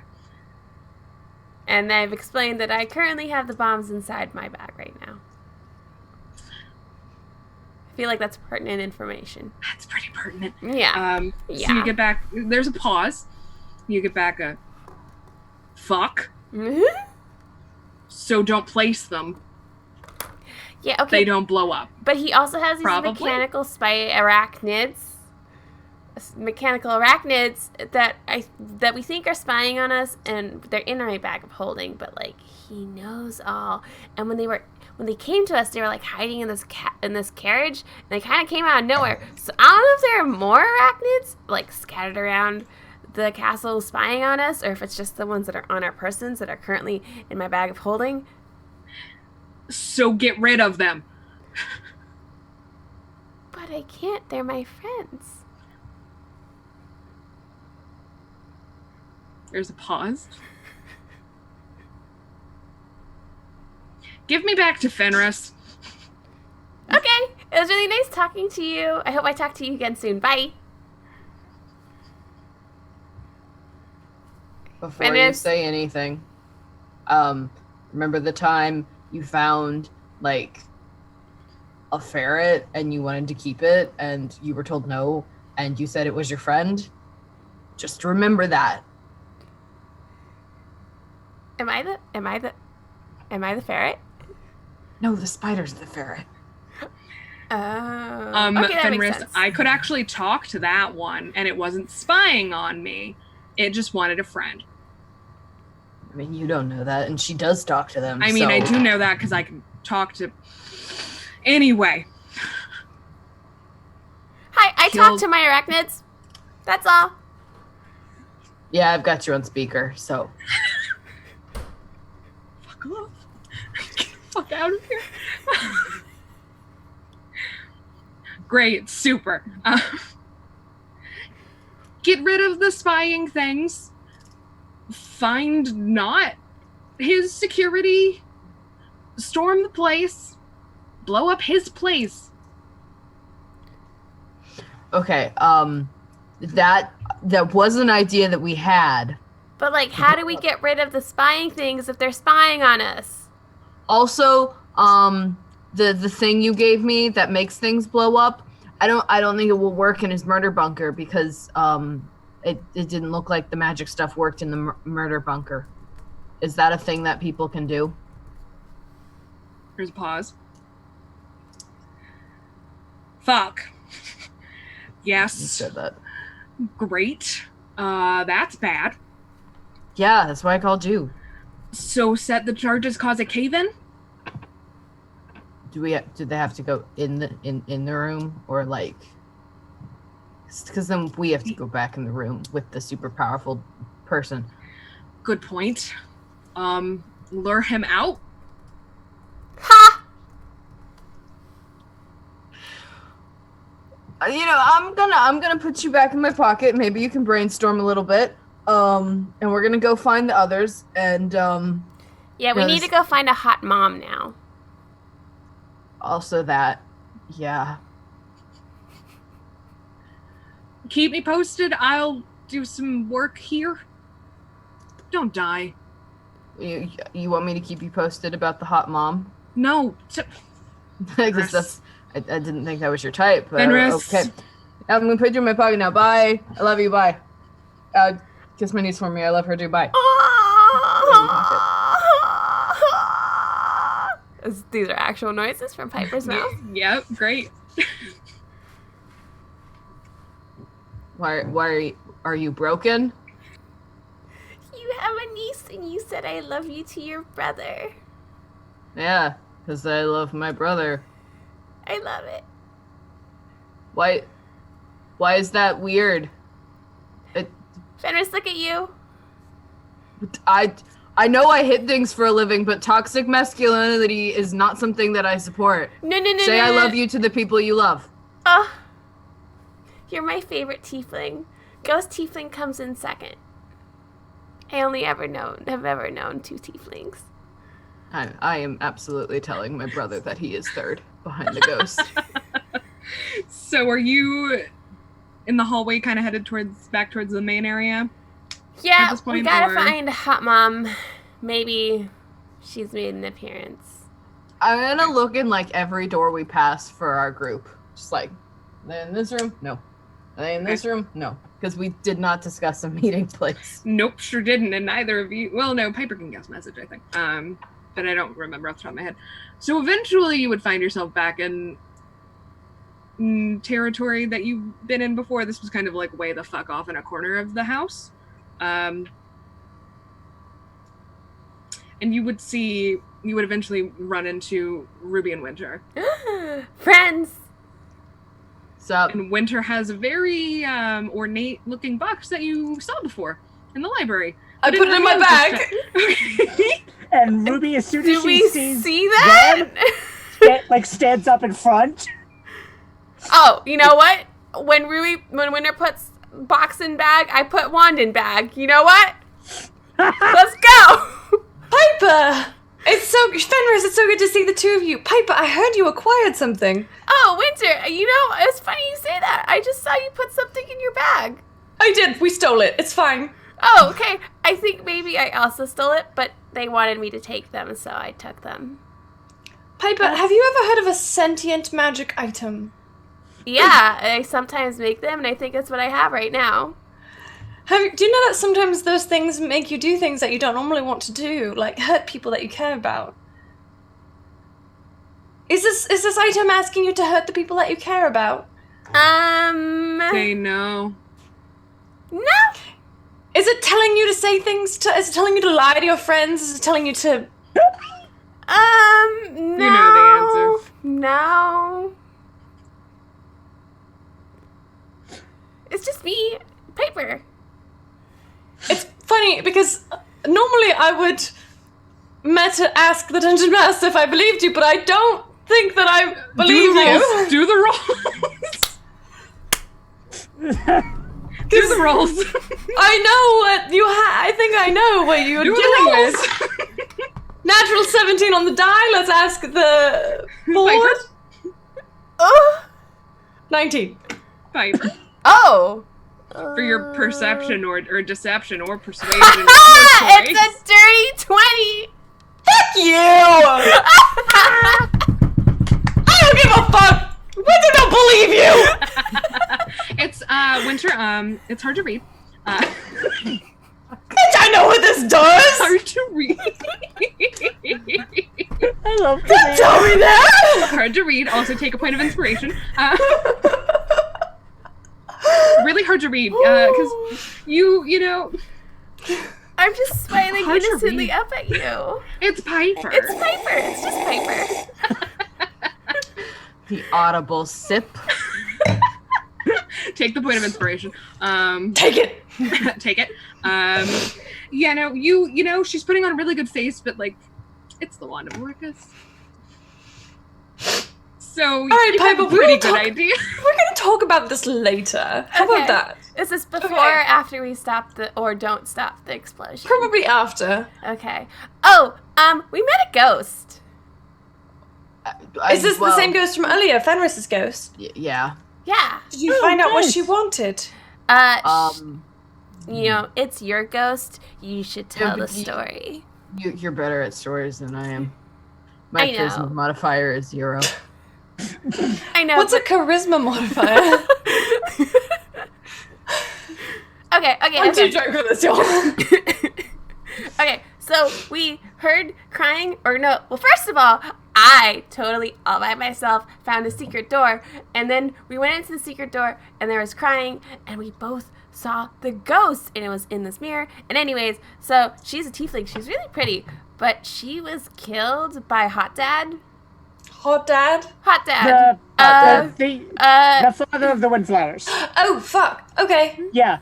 B: And I've explained that I currently have the bombs inside my bag right now. I feel like that's pertinent information.
A: That's pretty pertinent.
B: Yeah.
A: So you get back, there's a pause. You get back a fuck.
B: Mm-hmm.
A: So don't place them.
B: Yeah, okay.
A: They don't blow up.
B: But he also has these mechanical arachnids that we think are spying on us, and they're in my bag of holding, but like he knows all. And when they came to us, they were like hiding in this carriage, and they kind of came out of nowhere. So I don't know if there are more arachnids like scattered around the castle spying on us, or if it's just the ones that are on our persons that are currently in my bag of holding.
A: So get rid of them.
B: But I can't. They're my friends.
A: There's a pause. Give me back to Fenris.
B: Okay. It was really nice talking to you. I hope I talk to you again soon. Bye.
F: Before you say anything, remember the time you found like a ferret and you wanted to keep it and you were told no and you said it was your friend? Just remember that.
B: Am I the ferret?
F: No, the spider's the ferret.
B: Oh. Okay, that
A: Fenris,
B: makes sense.
A: I could actually talk to that one and it wasn't spying on me. It just wanted a friend.
F: I mean, you don't know that, and she does talk to them.
A: I mean, I do know that because I can talk to... Anyway.
B: Hi, I talk to my arachnids. That's all.
F: Yeah, I've got you on speaker, so...
A: Fuck off. Get the fuck out of here. Great, super. Get rid of the spying things. Find not his security. Storm the place. Blow up his place.
F: Okay, that was an idea that we had.
B: But like, how do we get rid of the spying things if they're spying on us?
F: Also, the thing you gave me that makes things blow up, I don't think it will work in his murder bunker because it didn't look like the magic stuff worked in the murder bunker. Is that a thing that people can do?
A: There's a pause. Fuck. Yes.
F: You said that.
A: Great. That's bad.
F: Yeah, that's why I called you.
A: So set the charges cause a cave-in?
F: Do they have to go in the room or like? Because then we have to go back in the room with the super powerful person.
A: Good point. Lure him out?
B: Ha!
F: I'm gonna put you back in my pocket. Maybe you can brainstorm a little bit. And we're gonna go find the others. And
B: yeah, we need to go find a hot mom now.
F: Also that, yeah.
A: keep me posted. I'll do some work here. Don't die.
F: You want me to keep you posted about the hot mom?
A: No.
F: Because I didn't think that was your type.
A: Fenris.
F: Okay. I'm gonna put you in my pocket now. Bye. I love you. Bye. Kiss my niece for me. I love her too. Bye.
B: These are actual noises from Piper's mouth.
A: Yep, great.
F: Why are you broken?
B: You have a niece and you said I love you to your brother.
F: Yeah, because I love my brother.
B: I love it.
F: Why is that weird?
B: Fenris, look at you.
F: I know I hit things for a living, but toxic masculinity is not something that I support.
B: No.
F: Say I love you to the people you love.
B: Oh, you're my favorite tiefling. Ghost tiefling comes in second. I only have ever known 2 tieflings.
F: I am absolutely telling my brother that he is third behind the ghost.
A: So are you in the hallway kind of headed back towards the main area?
B: Yeah,
A: this point,
B: we gotta
A: or-
B: find Hot Mom. Maybe she's made an appearance.
F: I'm gonna look in like every door we pass for our group. Just like, are they in this room? No. Are they in this room? No. Because we did not discuss a meeting place.
A: Nope, sure didn't, and neither of you. Well, no, Piper can guess message, I think. But I don't remember off the top of my head. So eventually, you would find yourself back in territory that you've been in before. This was kind of like way the fuck off in a corner of the house, and you would eventually run into Ruby and Winter.
B: Friends!
F: Sup?
A: And Winter has a very ornate-looking box that you saw before in the library.
E: I put it in my bag.
C: And Ruby, as soon as
B: Do
C: she
B: we
C: sees
B: see that?
C: them, stands up in front.
B: Oh, you know what? When Winter puts box in bag, I put wand in bag. You know what? Let's go!
E: Piper! Fenris, it's so good to see the 2 of you. Piper, I heard you acquired something.
B: Oh, Winter, you know, it's funny you say that. I just saw you put something in your bag.
E: I did. We stole it. It's fine.
B: Oh, okay. I think maybe I also stole it, but they wanted me to take them, so I took them.
E: Piper, have you ever heard of a sentient magic item?
B: Yeah, I sometimes make them, and I think that's what I have right now.
E: Do you know that sometimes those things make you do things that you don't normally want to do, like hurt people that you care about? Is this item asking you to hurt the people that you care about?
A: Say no.
B: No.
E: Is it telling you to say things is it telling you to lie to your friends? Is it telling you to...
B: No.
A: You know the answer.
B: No. It's just me, Piper.
E: It's funny because normally I would ask the Dungeon Master if I believed you, but I don't think that I believe you.
A: Do the rolls. Do the rolls.
E: I know what you I think I know what you're
A: Do
E: dealing
A: the
E: with.
A: rolls.
E: Natural 17 on the die. Let's ask the board.
B: Oh.
E: 19.
A: Piper.
B: Oh.
A: For your perception or deception or persuasion.
B: It's a dirty 20.
E: Fuck you! I don't give a fuck! I do not believe you!
A: It's Winter. It's hard to read.
E: Bitch, I know what this does!
A: Hard to read.
C: I love
E: Don't tell me that!
A: Hard to read. Also, take a point of inspiration. Really hard to read because you know.
B: I'm just smiling
A: Hard to
B: innocently
A: read.
B: up at you.
A: It's Piper.
B: It's Piper. It's just Piper.
F: The audible sip.
A: Take the point of inspiration.
E: Take it!
A: Take it. Yeah, no, you know, she's putting on a really good face, but like, it's the wand of Orcus. So
E: All right,
A: you have
E: Piper,
A: a pretty good idea.
E: We're gonna talk about this later. How
B: Okay.
E: about that?
B: Is this before
E: Okay.
B: or after we stop or don't stop the explosion?
E: Probably after.
B: Okay. Oh, we met a ghost.
E: Is this the same ghost from earlier, Fenris's ghost?
F: Yeah.
B: Yeah.
E: Did you find out what
C: nice.
E: she wanted?
B: You know, it's your ghost. You should tell the
F: but
B: story.
F: You're better at stories than I am. My
B: I know.
F: charisma modifier is 0.
B: I know.
E: What's a charisma modifier?
B: Okay.
E: I'm too drunk for this, y'all.
B: Okay, so we heard crying, or no, well, first of all, I totally, all by myself, found a secret door, and then we went into the secret door, and there was crying, and we both saw the ghost, and it was in this mirror, and anyways, so she's a tiefling, she's really pretty, but she was killed by Hot Dad.
E: Hot Dad?
B: Hot Dad.
C: The father of the Windflowers.
E: Oh, fuck. Okay.
C: Yeah,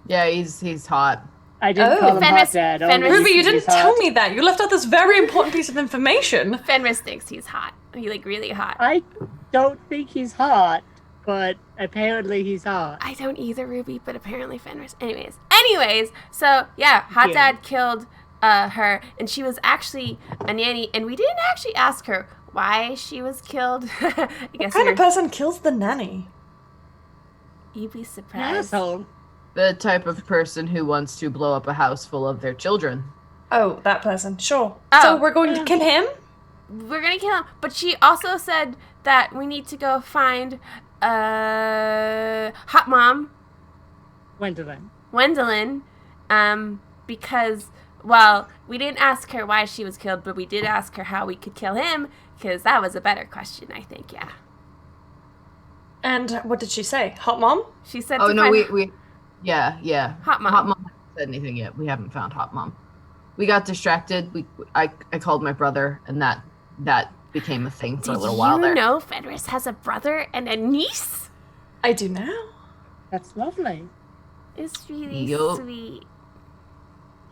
F: Yeah, he's hot.
C: I didn't call him
B: Fenris-
C: Hot Dad.
B: Fenris-
E: Ruby, you didn't
C: he's hot.
E: tell me that. You left out this very important piece of information.
B: Fenris thinks he's hot. He, like, really hot.
C: I don't think he's hot, but apparently he's hot.
B: I don't either, Ruby, but apparently Fenris. Anyways, so yeah, Hot
C: Yeah.
B: Dad killed her, and she was actually a nanny, and we didn't actually ask her why she was killed. I guess
E: What kind of person kills the nanny?
B: you'd be
C: An
B: surprised.
C: asshole.
F: The type of person who wants to blow up a house full of their children.
E: Oh, that person. Sure.
B: Oh.
E: So we're going to kill him?
B: We're gonna kill him, but she also said that we need to go find Hot Mom Gwendolyn, because, well, we didn't ask her why she was killed, but we did ask her how we could kill him, because that was a better question, I think, yeah.
E: And what did she say? Hot mom?
B: She said
F: Oh
B: to
F: no,
B: find
F: yeah.
B: Hot Mom.
F: Hot Mom hasn't said anything yet. We haven't found Hot Mom. We got distracted. I called my brother, and that became a thing for a little while there.
B: Did you know Fenris has a brother and a niece?
E: I do now.
C: That's lovely.
B: It's really
F: Yup.
B: sweet.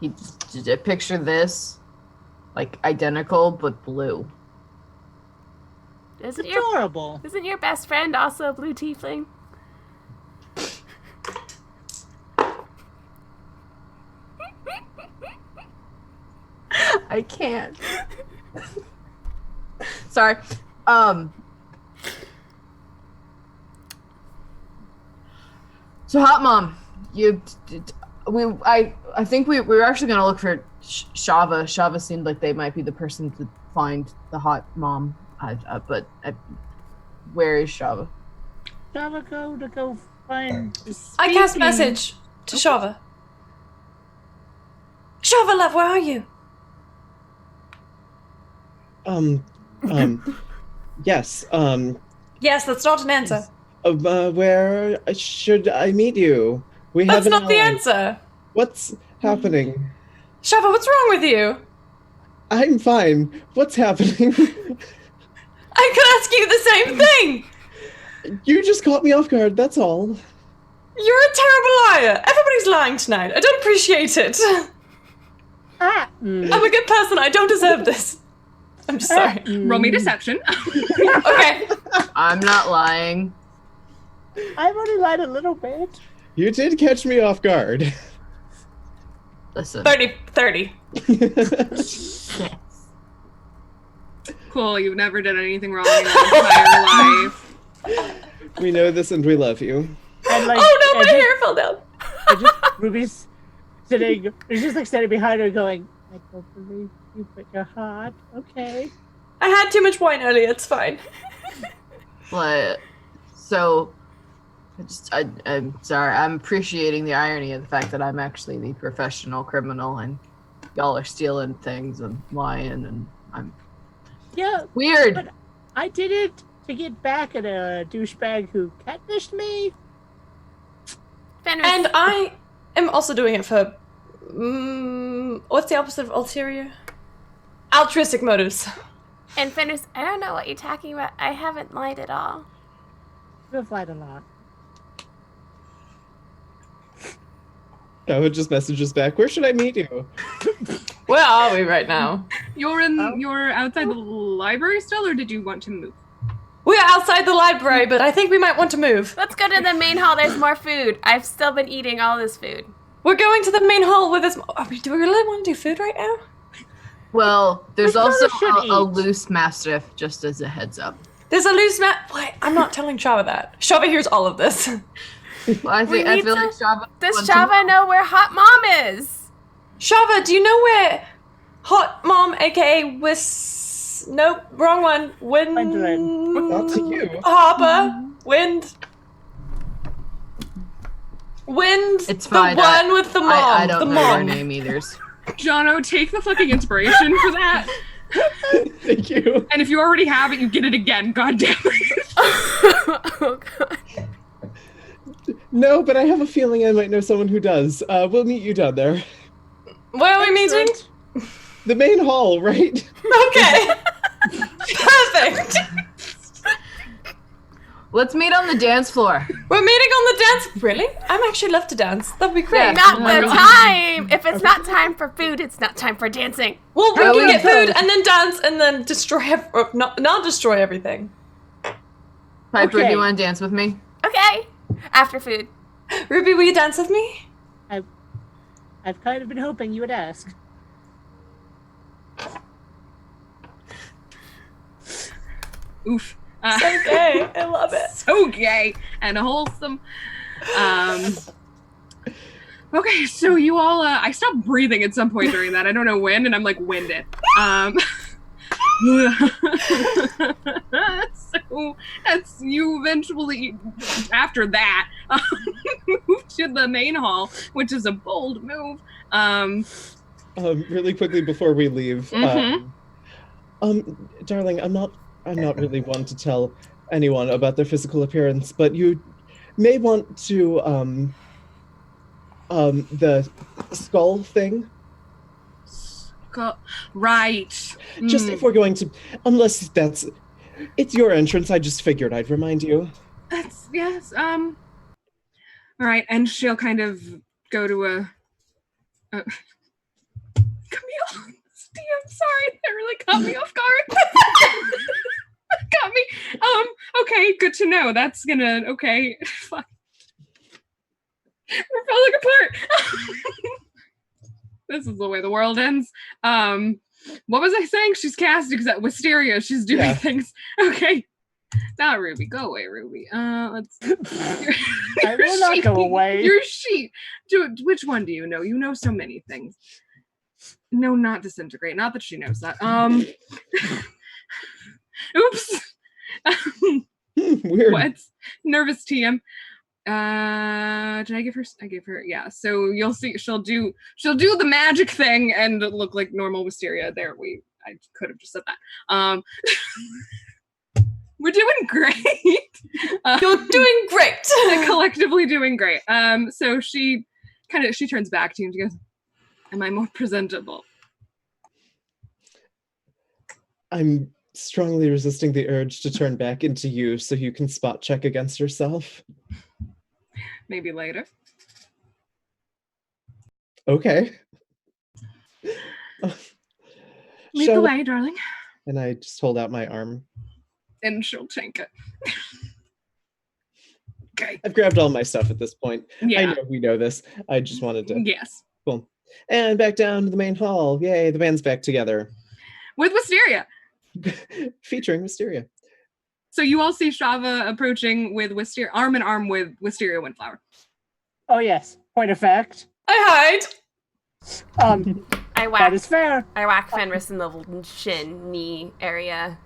F: He picture this, like identical but blue.
C: It's
B: Isn't your
C: adorable.
B: best friend also a blue tiefling?
F: I can't. Sorry. So Hot Mom, I think we were actually gonna look for Shava. Shava seemed like they might be the person to find the Hot Mom. Where is Shava?
C: Shall go find.
E: I cast
C: Speaking-
E: message to Shava. Shava, love, where are you?
D: Yes,
E: Yes, that's not an answer.
D: where should I meet you? We
E: That's
D: have an
E: not the
D: ally.
E: answer.
D: What's happening?
E: Shava, what's wrong with you?
D: I'm fine. What's happening?
E: I could ask you the same thing.
D: You just caught me off guard, that's all.
E: You're a terrible liar. Everybody's lying tonight. I don't appreciate it. I'm a good person. I don't deserve this. I'm just sorry.
A: Roll me deception.
E: Okay.
F: I'm not lying.
C: I've only lied a little bit.
D: You did catch me off guard.
F: Listen.
E: 30.
A: Cool, you've never done anything wrong in your entire life.
D: We know this and we love you.
C: And like,
E: Oh no, my
C: and just-
E: hair fell down.
C: and just Ruby's sitting. He's just like standing behind her, going, "I don't believe you, but you're hot." Okay.
E: I had too much wine earlier. It's fine.
F: But so I'm sorry. I'm appreciating the irony of the fact that I'm actually the professional criminal and y'all are stealing things and lying and I'm
C: Yeah,
F: weird.
C: but I did it to get back at a douchebag who catfished me.
B: Fenris.
E: And I am also doing it for what's the opposite of ulterior? Altruistic motives.
B: And Fenris, I don't know what you're talking about. I haven't lied at all.
C: You've lied a lot.
D: I would just message us back. Where should I meet you?
E: Where are we right now?
A: You're outside the library still, or did you want to move?
E: We're outside the library, but I think we might want to move.
B: Let's go to the main hall. There's more food. I've still been eating all this food.
E: We're going to the main hall with us. Do we really want to do food right now?
F: Well, there's
C: We
F: also
C: probably should
F: a
C: eat.
F: loose mastiff, just as a heads up.
E: There's a loose mat. Wait, I'm not telling Shava that. Shava hears all of this.
F: Well, I
B: We
F: feel
B: need
F: like
B: to-
F: Shava.
B: Does
F: wants to
B: Shava know where Hot Mom is?
E: Shava, do you know where Hot Mom, aka nope, wrong one.
D: Not to you.
E: Harper. Wind.
F: It's fine.
E: The one with the mom.
F: I don't
E: the
F: know
E: mom.
F: your name either.
A: Jono, take the fucking inspiration for that.
D: Thank you.
A: And if you already have it, you get it again. God damn it.
B: Oh god.
D: No, but I have a feeling I might know someone who does. We'll meet you down there.
E: Where are we meeting?
D: The main hall, right?
E: Okay. Perfect.
F: Let's meet on the dance floor.
E: We're meeting on the dance. Really? I'm actually love to dance. That'd be great.
F: Yeah.
B: Not
F: Oh my
B: the
F: God.
B: time. If it's not time for food, it's not time for dancing.
E: Well, we
F: Oh,
E: can
F: we
E: get
F: can
E: food and then dance and then destroy, not destroy everything.
F: Piper, do
C: Okay.
F: you want to dance with me?
B: Okay. After food.
E: Ruby, will you dance with me?
C: I've kind of been hoping you would ask.
A: Oof.
E: So gay. I love it.
A: So gay and wholesome. Okay, so you all, I stopped breathing at some point during that. I don't know when, and I'm like winded. So that's you eventually, after that, move to the main hall, which is a bold move.
D: Really quickly before we leave,
A: Mhm.
D: darling, I'm not really one to tell anyone about their physical appearance, but you may want to the skull thing.
A: Right.
D: Just if we're going to, unless it's your entrance, I just figured I'd remind you.
A: That's yes. All right, and she'll kind of go to a Camille. Steve, I'm sorry, that really caught me off guard. Got me. Okay, good to know. That's gonna okay. Fuck. We're falling apart. This is the way the world ends. What was I saying? She's casting Wisteria. She's doing
D: Yeah.
A: things. Okay. Not Ruby. Go away, Ruby. Let's.
C: I will not go away.
A: Your sheet. Which one do you know? You know so many things. No, not disintegrate. Not that she knows that. Oops.
D: Weird.
A: What? Nervous TM. Did I give her? I gave her. Yeah. So you'll see. She'll do the magic thing and look like normal Wisteria. There. I could have just said that. We're doing great.
E: You're doing great.
A: Collectively doing great. So she turns back to you and she goes, "Am I more presentable?"
D: I'm strongly resisting the urge to turn back into you so you can spot check against yourself.
A: Maybe later.
D: Okay.
A: Lead the
D: Shall-
A: way, darling.
D: And I just hold out my arm.
A: And she'll take it. Okay.
D: I've grabbed all my stuff at this point.
A: Yeah.
D: I know we know this. I just wanted to.
A: Yes.
D: Cool. And back down to the main hall. Yay, the band's back together.
A: With Wisteria.
D: Featuring Wisteria.
A: So you all see Shava approaching with Wisteria, arm in arm with Wisteria Windflower.
C: Oh yes. Point of fact.
E: I hide.
B: I
C: That
B: whack.
C: is fair.
B: I whack Fenris in the shin, knee area.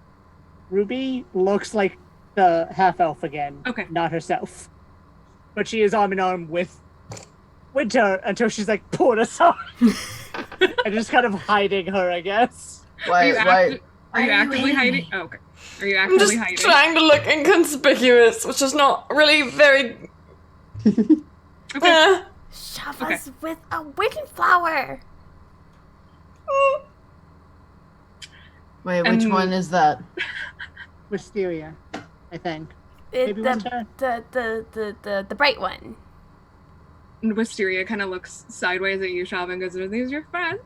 C: Ruby looks like the half elf again.
A: Okay.
C: Not herself. But she is arm in arm with Winter until she's like pulled aside. And just kind of hiding her, I guess.
A: Are you,
F: Why?
A: are you
F: Are you
A: actively
F: in
A: hiding?
F: me?
A: Oh, okay. Are you
E: I'm just
A: actively hiding?
E: trying to look inconspicuous, which is not really very.
A: Okay.
B: Shava's with a windflower.
F: Wait, which
A: And-
F: one is that?
C: Wisteria, I think.
B: It,
C: Maybe
B: the,
C: Winter?
B: the bright one.
A: And Wisteria kind of looks sideways at you, Shava, and goes, "Are these your friends?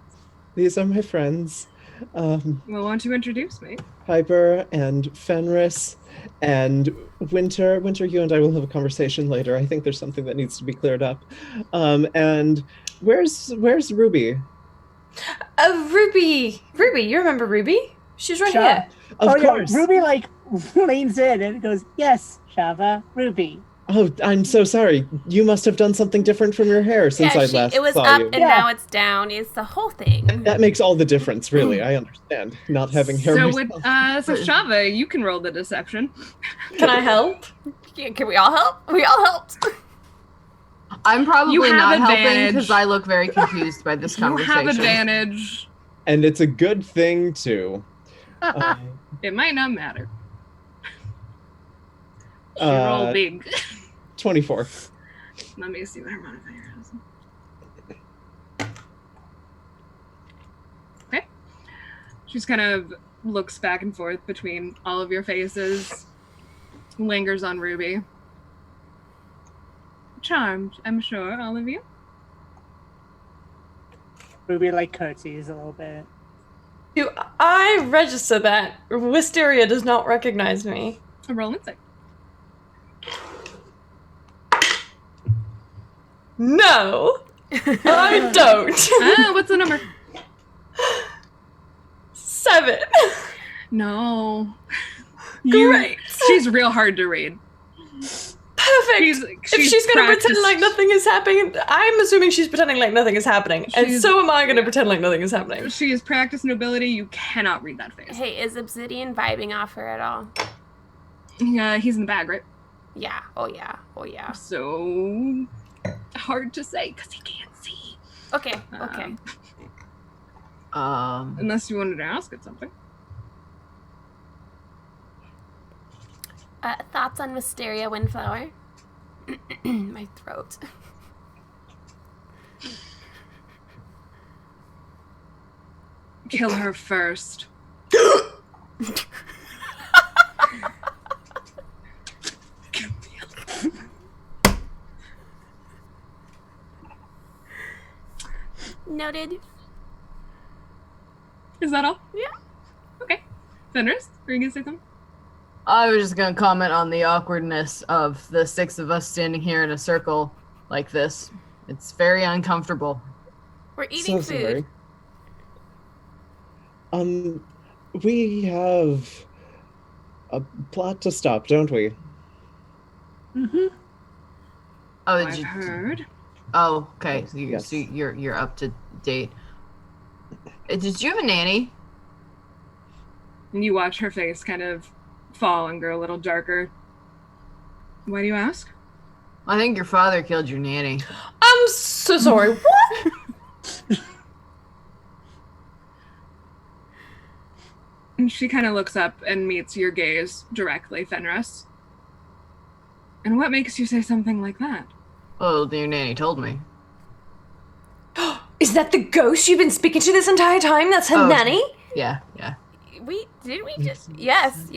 D: These are my friends.
A: Well, why don't you introduce me?"
D: Piper and Fenris and Winter. Winter, you and I will have a conversation later. I think there's something that needs to be cleared up. And where's Ruby?
E: Ruby. Ruby, you remember Ruby? She's right
C: Shava.
E: here.
D: Of
C: oh
D: course.
C: yeah, Ruby like leans in and goes, "Yes, Shava, Ruby."
D: Oh, I'm so sorry. You must have done something different from your hair since I last
B: it was
D: saw
B: up
D: you.
B: and now it's down. It's the whole thing.
D: That makes all the difference, really. I understand. Not having hair
A: So
D: myself.
A: so Shava, you can roll the deception.
E: Can I help?
B: Can we all help? We all helped.
F: I'm probably
A: You have
F: not helping
A: advantage.
F: because I look very confused by this
A: You
F: conversation.
A: have advantage.
D: And it's a good thing, too.
A: It might not matter. She roll big.
D: 24.
A: Let me see what her modifier is. Okay. She just kind of looks back and forth between all of your faces, lingers on Ruby. Charmed, I'm sure, all of you.
C: Ruby like curtsies a little bit.
E: Do I register that Wisteria does not recognize me?
A: A roll insight.
E: No, I don't.
A: What's the number?
E: 7.
A: No.
E: Great.
A: She's real hard to read.
E: Perfect. If she's gonna pretend
A: practiced-
E: like nothing is happening, I'm assuming she's pretending like nothing is happening, and
A: She's-
E: so am I gonna
A: yeah.
E: pretend like nothing is happening.
A: She is practiced nobility. You cannot read that face.
B: Hey, is Obsidian vibing off her at all?
A: Yeah, he's in the bag, right?
B: Yeah. Oh yeah. Oh yeah.
A: So hard to say because he can't see.
B: Okay. Okay.
A: Unless you wanted to ask it something.
B: Thoughts on Wisteria Windflower? My throat.
A: Kill her first.
B: Noted.
A: Is that all?
B: Yeah.
A: Okay. Fenris, were you gonna say something?
F: I was just gonna comment on the awkwardness of the 6 of us standing here in a circle like this. It's very uncomfortable.
B: We're eating
D: So
B: food.
D: sorry. We have a plot to stop, don't we?
C: Mm-hmm.
F: Oh,
A: I've heard.
F: Oh, okay. So,
D: Yes.
F: so you're up to date. Did you have a nanny?
A: And you watch her face kind of fall and grow a little darker. Why do you ask?
F: I think your father killed your nanny.
E: I'm so sorry. What?
A: And she kind of looks up and meets your gaze directly, Fenris. And what makes you say something like that?
F: Oh, your nanny told me.
E: Is that the ghost you've been speaking to this entire time? That's her
F: Oh.
E: nanny?
F: Yeah.
B: We just yes.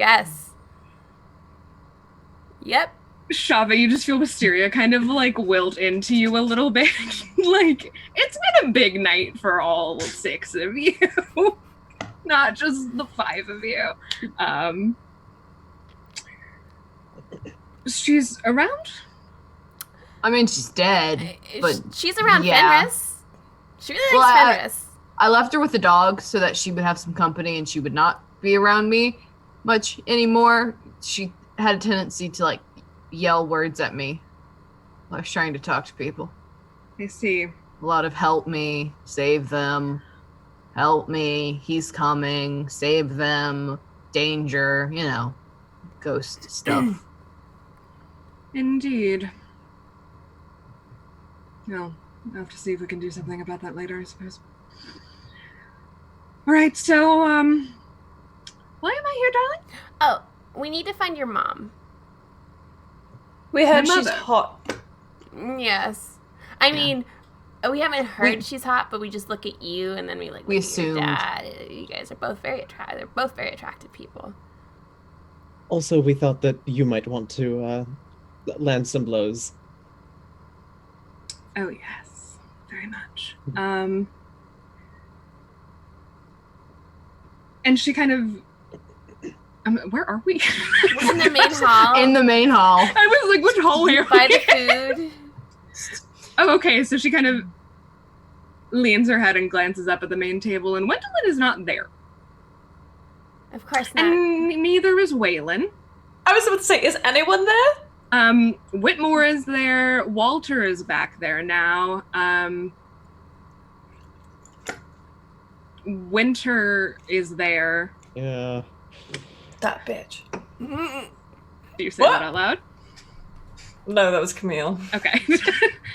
B: Yep.
A: Shava, you just feel Wisteria kind of like wilt into you a little bit. Like, it's been a big night for all 6 of you. Not just the 5 of you. She's around?
F: I mean, she's dead. But
B: She's around
F: yeah.
B: Fenris. She really
F: Well,
B: likes
F: I-
B: Fenris.
F: I left her with the dog so that she would have some company and she would not be around me much anymore. She had a tendency to like yell words at me while I was trying to talk to people.
A: I see.
F: A lot of help me, save them, help me, he's coming, save them, danger, ghost stuff.
A: Indeed. Well, I'll have to see if we can do something about that later, I suppose. Alright, so, why am I here, darling?
B: Oh, we need to find your mom.
E: We heard
A: My
E: she's
A: mother.
E: hot.
B: Yes. I mean, we haven't heard
F: We-
B: she's hot, but we just look at you and then we
F: We
B: look at your
F: assumed.
B: dad. You guys are both very attractive. They're both very attractive people.
D: Also, we thought that you might want to land some blows.
A: Oh, yes. Very much. And she kind of... where are we?
B: We're in the main hall.
F: In the main hall.
A: I was like, which hallway are
B: by
A: we?
B: the food.
A: Oh, okay, so she kind of leans her head and glances up at the main table, and Gwendolyn is not there.
B: Of course not.
A: And neither is Waylon.
E: I was about to say, is anyone there?
A: Whitmore is there. Walter is back there now. Winter is there.
D: Yeah.
E: That bitch.
A: Do you say that out loud?
E: No, that was Camille.
A: Okay.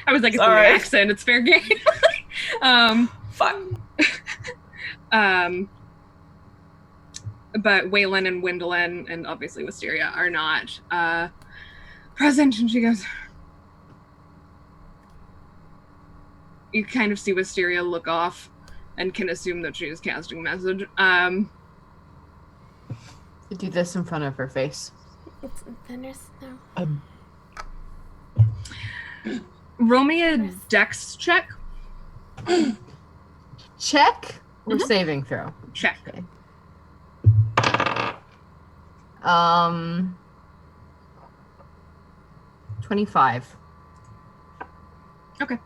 A: I was like, it's
E: Sorry.
A: in the accent. It's fair game.
E: Fuck.
A: But Waylon and Wyndlin and obviously Wisteria are not present. And she goes, you kind of see Wisteria look off and can assume that she is casting a message.
F: Do this in front of her face.
B: It's Fenris now.
A: Roll me a dex check.
F: Check or saving throw?
A: Check.
F: Okay. 25.
A: Okay.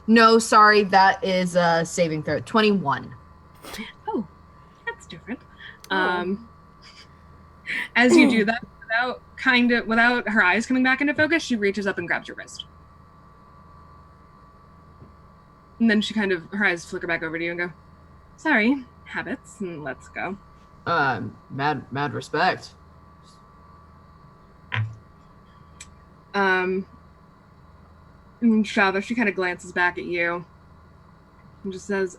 F: No, sorry, that is a saving throw. 21.
A: Oh, that's different. As you do that, without her eyes coming back into focus, she reaches up and grabs your wrist. And then her eyes flicker back over to you and go, sorry, habits, and let's go.
F: Mad respect.
A: And Shava, she kind of glances back at you and just says,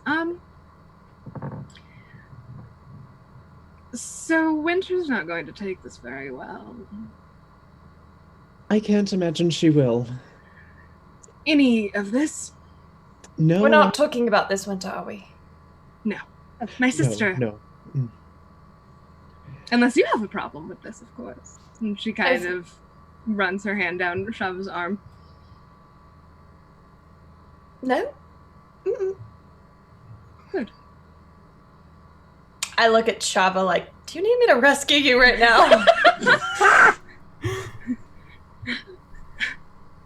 A: so Winter's not going to take this very well.
D: I can't imagine she will.
A: Any of this?
D: No.
E: We're not talking about this winter, are we?
A: No. My sister.
D: No.
A: Unless you have a problem with this, of course. And she kind of runs her hand down Shava's arm.
E: No? Mm-mm.
A: Good.
E: I look at Shava like, do you need me to rescue you right now?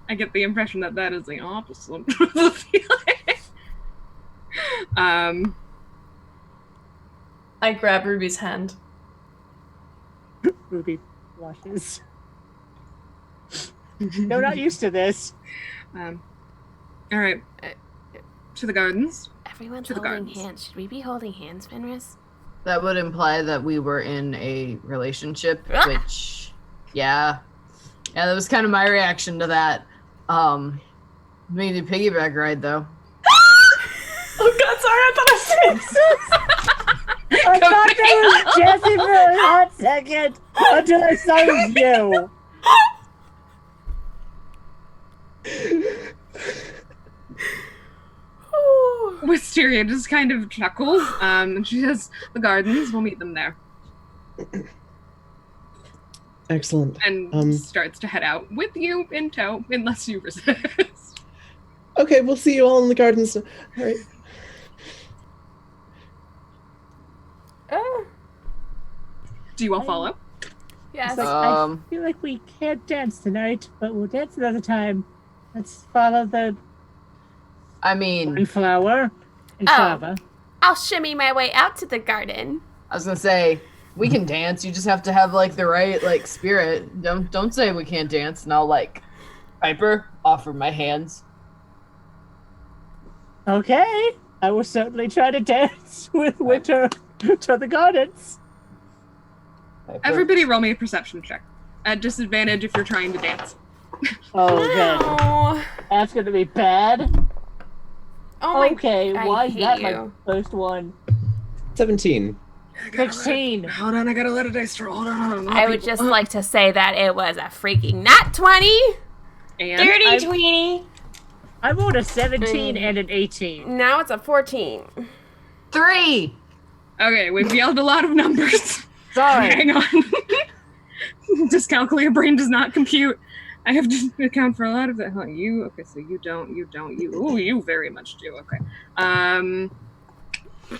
A: I get the impression that is the opposite of the feeling.
E: I grab Ruby's hand.
C: Ruby blushes. No, not used to this.
A: All right. To the gardens.
B: Everyone's
A: To the
B: holding
A: gardens.
B: hands. Should we be holding hands, Fenris?
F: That would imply that we were in a relationship,
B: Ah!
F: which, yeah, that was kind of my reaction to that. Maybe the piggyback ride though.
E: Oh god, sorry, I thought I was
C: I thought that was Jesse for a hot second until I saw it was you.
A: Wisteria just kind of chuckles, and she says, the gardens, we'll meet them there.
D: Excellent.
A: And starts to head out with you in tow, unless you resist.
D: Okay, we'll see you all in the gardens. All right.
A: Do you all follow?
B: Yes.
C: Like, I feel like we can't dance tonight, but we'll dance another time. Let's follow the flower and Shava.
B: I'll shimmy my way out to the garden.
F: I was gonna say we can dance. You just have to have like the right like spirit. Don't say we can't dance, and I'll like Piper offer my hands.
C: Okay, I will certainly try to dance with Winter to the gardens.
F: Piper.
A: Everybody roll me a perception check. At disadvantage if you're trying to dance.
C: Oh, good.
B: Oh,
C: That's gonna be bad.
B: my
C: Okay,
B: I
C: why is
B: hate
C: that
B: you.
C: my first one?
D: 17.
C: 16.
A: Hold on, I gotta let a dice roll. Hold on.
B: I would just like to say that it was a freaking nat 20.
A: And
E: Dirty Tweenie.
C: I rolled a 17 and an 18.
B: Now it's a 14.
F: 3.
A: okay, we've yelled a lot of numbers.
C: Sorry.
A: Hang on. Dyscalculia brain does not compute. I have to account for a lot of that. Huh, you okay? So you don't. Oh, you very much do. Okay.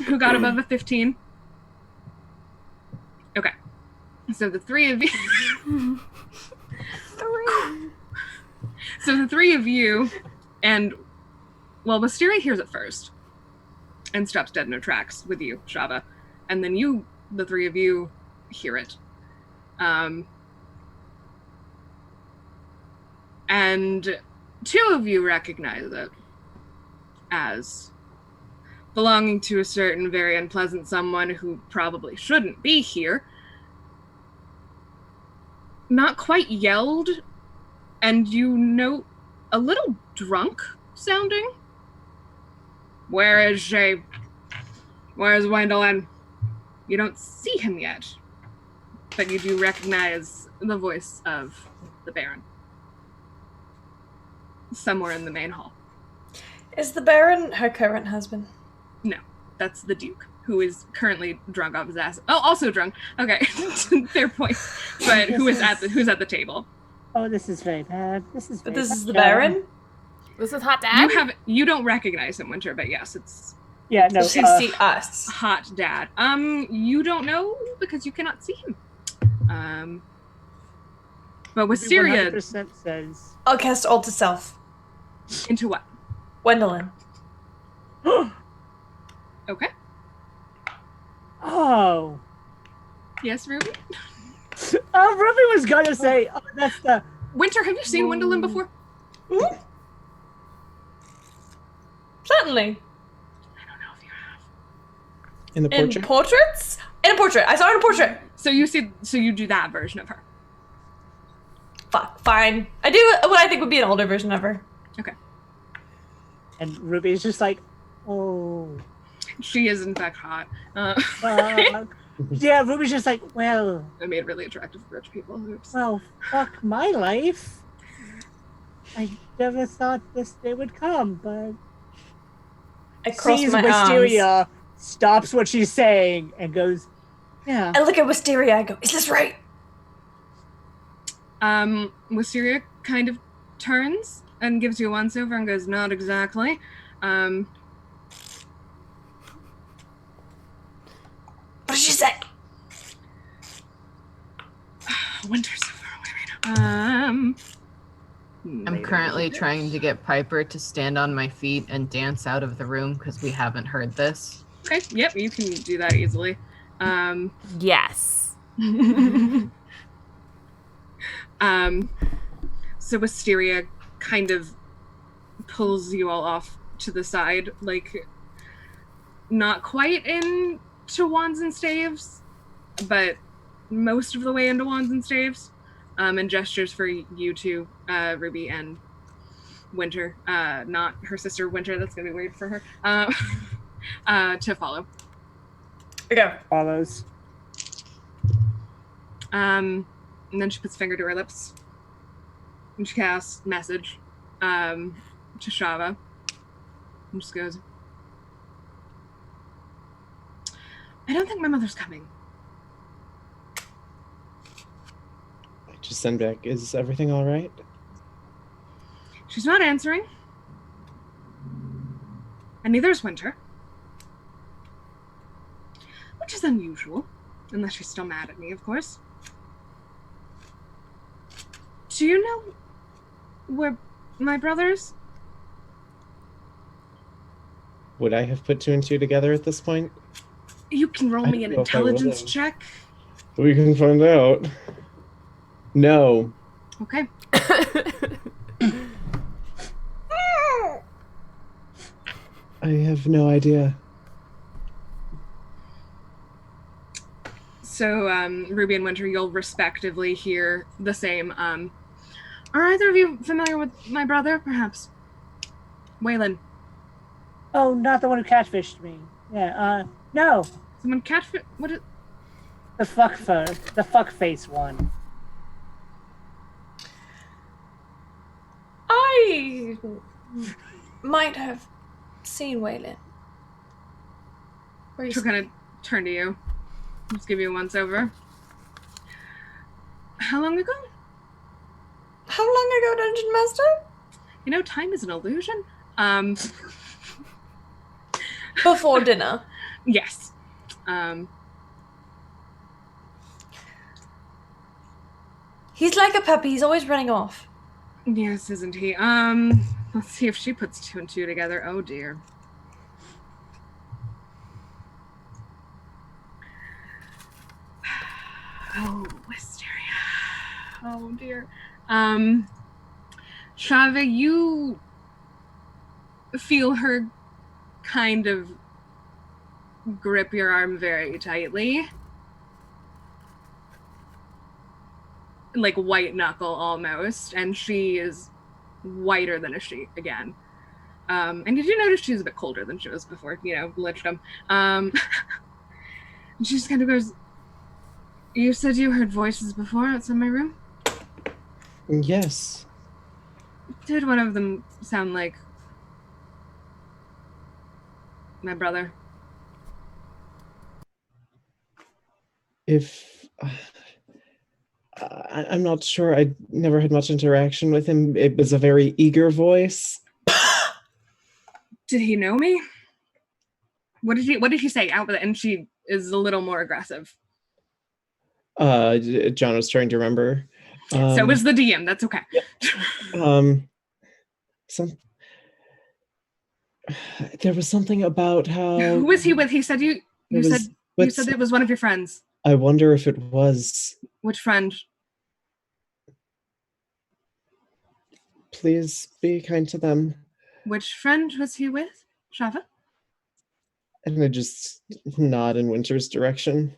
A: Who got above a 15? Okay. So the three of you. So the three of you, and Wisteria hears it first, and stops dead in her tracks with you, Shava, and then you, the three of you, hear it. And two of you recognize it as belonging to a certain very unpleasant someone who probably shouldn't be here. Not quite yelled, and you know, a little drunk sounding. Where is she? Where's Wendell? You don't see him yet, but you do recognize the voice of the Baron. Somewhere in the main hall.
E: Is the Baron her current husband?
A: No, that's the Duke, who is currently drunk off his ass. Oh, also drunk. Okay, fair point. But who's at the table?
C: Oh, this is very bad. This is
E: the Baron?
B: This is Hot Dad?
A: You don't recognize him, Winter, but yes, it's...
C: Yeah, no.
E: Does he see us?
A: Hot Dad. You don't know because you cannot see him. But Wisteria...
C: 100% says...
E: I'll cast Ult to Self.
A: Into what?
E: Gwendolyn.
A: Okay.
C: Oh.
A: Yes, Ruby?
C: Oh, Ruby was gonna say, oh, that's the...
A: Winter, have you seen Gwendolyn before?
E: Mm-hmm. Certainly.
A: I don't know if you have.
D: In the portrait?
E: In portraits? In a portrait. I saw her in a portrait.
A: So you do that version of her.
E: Fuck, fine. I do what I think would be an older version of her.
A: Okay.
C: And Ruby's just like, oh.
A: She is, in fact, hot.
C: Yeah, Ruby's just like, well.
A: I made really attractive for rich people. Oops.
C: Well, fuck my life. I never thought this day would come, but...
E: I cross
C: sees
E: my
C: Wisteria,
E: arms.
C: stops what she's saying, and goes, yeah.
E: I look at Wisteria, I go, is this right?
A: Wisteria kind of turns and gives you a once over and goes, not exactly.
E: What did she say?
A: Winter's so far away right now.
F: I'm currently trying to get Piper to stand on my feet and dance out of the room because we haven't heard this.
A: Okay, yep, you can do that easily.
B: Yes.
A: So Wisteria kind of pulls you all off to the side, like, not quite into wands and staves, but most of the way into wands and staves, and gestures for you two, Ruby and Winter, not her sister Winter, that's gonna be weird for her, to follow.
E: Okay.
C: Follows.
A: And then she puts finger to her lips, and she casts message, to Shava, and just goes, I don't think my mother's coming.
D: I just send back, is everything all right?
A: She's not answering. And neither is Winter. Which is unusual. Unless she's still mad at me, of course. Do you know where my brother is?
D: Would I have put two and two together at this point?
A: You can roll
D: I
A: me
D: don't
A: an
D: know if I
A: intelligence
D: will.
A: check.
D: We can find out. No.
A: Okay.
D: I have no idea.
A: So, Ruby and Winter, you'll respectively hear the same. Are either of you familiar with my brother, perhaps? Waylon.
C: Oh, not the one who catfished me. Yeah, no.
A: Someone catfish... What is...
C: The fuck face one.
E: I might have seen Waylon.
A: She'll kind of turn to you. Just give you a once over. How long ago?
E: How long ago, Dungeon Master?
A: You know, time is an illusion.
E: Before dinner.
A: Yes.
E: He's like a puppy, he's always running off.
A: Yes, isn't he? Let's see if she puts two and two together. Oh dear. Oh dear. Shava, you feel her kind of grip your arm very tightly. Like white knuckle almost, and she is whiter than a sheet again. And you do notice she's a bit colder than she was before, lichdom. And she just kind of goes, "You said you heard voices before outside my room?"
D: Yes.
A: Did one of them sound like my brother?
D: If I'm not sure, I never had much interaction with him. It was a very eager voice.
A: Did he know me? What did he say out with it? And she is a little more aggressive.
D: John was trying to remember.
A: So it was the DM. That's okay.
D: There was something about how.
A: Who was he with? He said you said it was one of your friends.
D: I wonder if it was.
A: Which friend?
D: Please be kind to them.
A: Which friend was he with, Shava?
D: And I just nod in Winter's direction.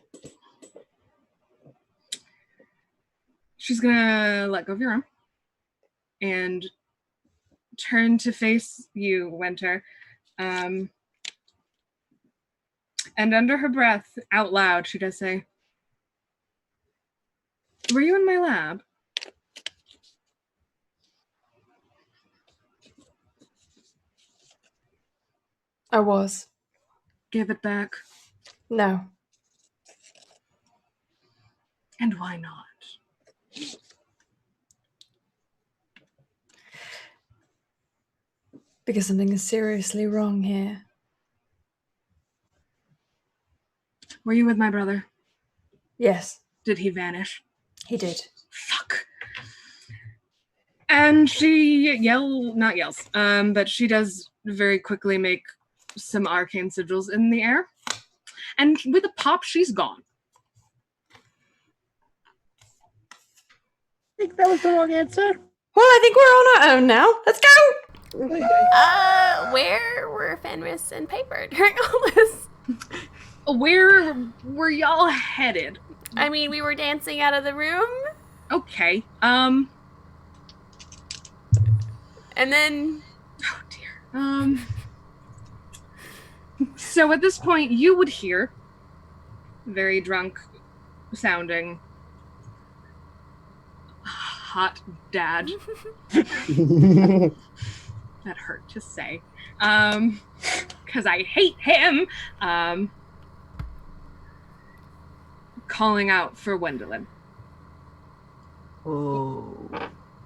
A: She's gonna let go of your arm and turn to face you, Winter. And under her breath, out loud, she does say, "Were you in my lab?"
E: I was.
A: Give it back.
E: No.
A: And why not?
E: Because something is seriously wrong here.
A: Were you with my brother?
E: Yes.
A: Did he vanish?
E: He did.
A: Fuck. And she not yells, but she does very quickly make some arcane sigils in the air. And with a pop, she's gone.
C: I think that was the wrong answer.
E: Well, I think we're on our own now. Let's go!
B: Where were Fenris and Piper during all this?
A: Where were y'all headed?
B: I mean, we were dancing out of the room.
A: Okay.
B: And then...
A: Oh, dear. So at this point, you would hear very drunk sounding hot dad. That hurt to say. Because I hate him. Calling out for Gwendolyn.
F: Oh.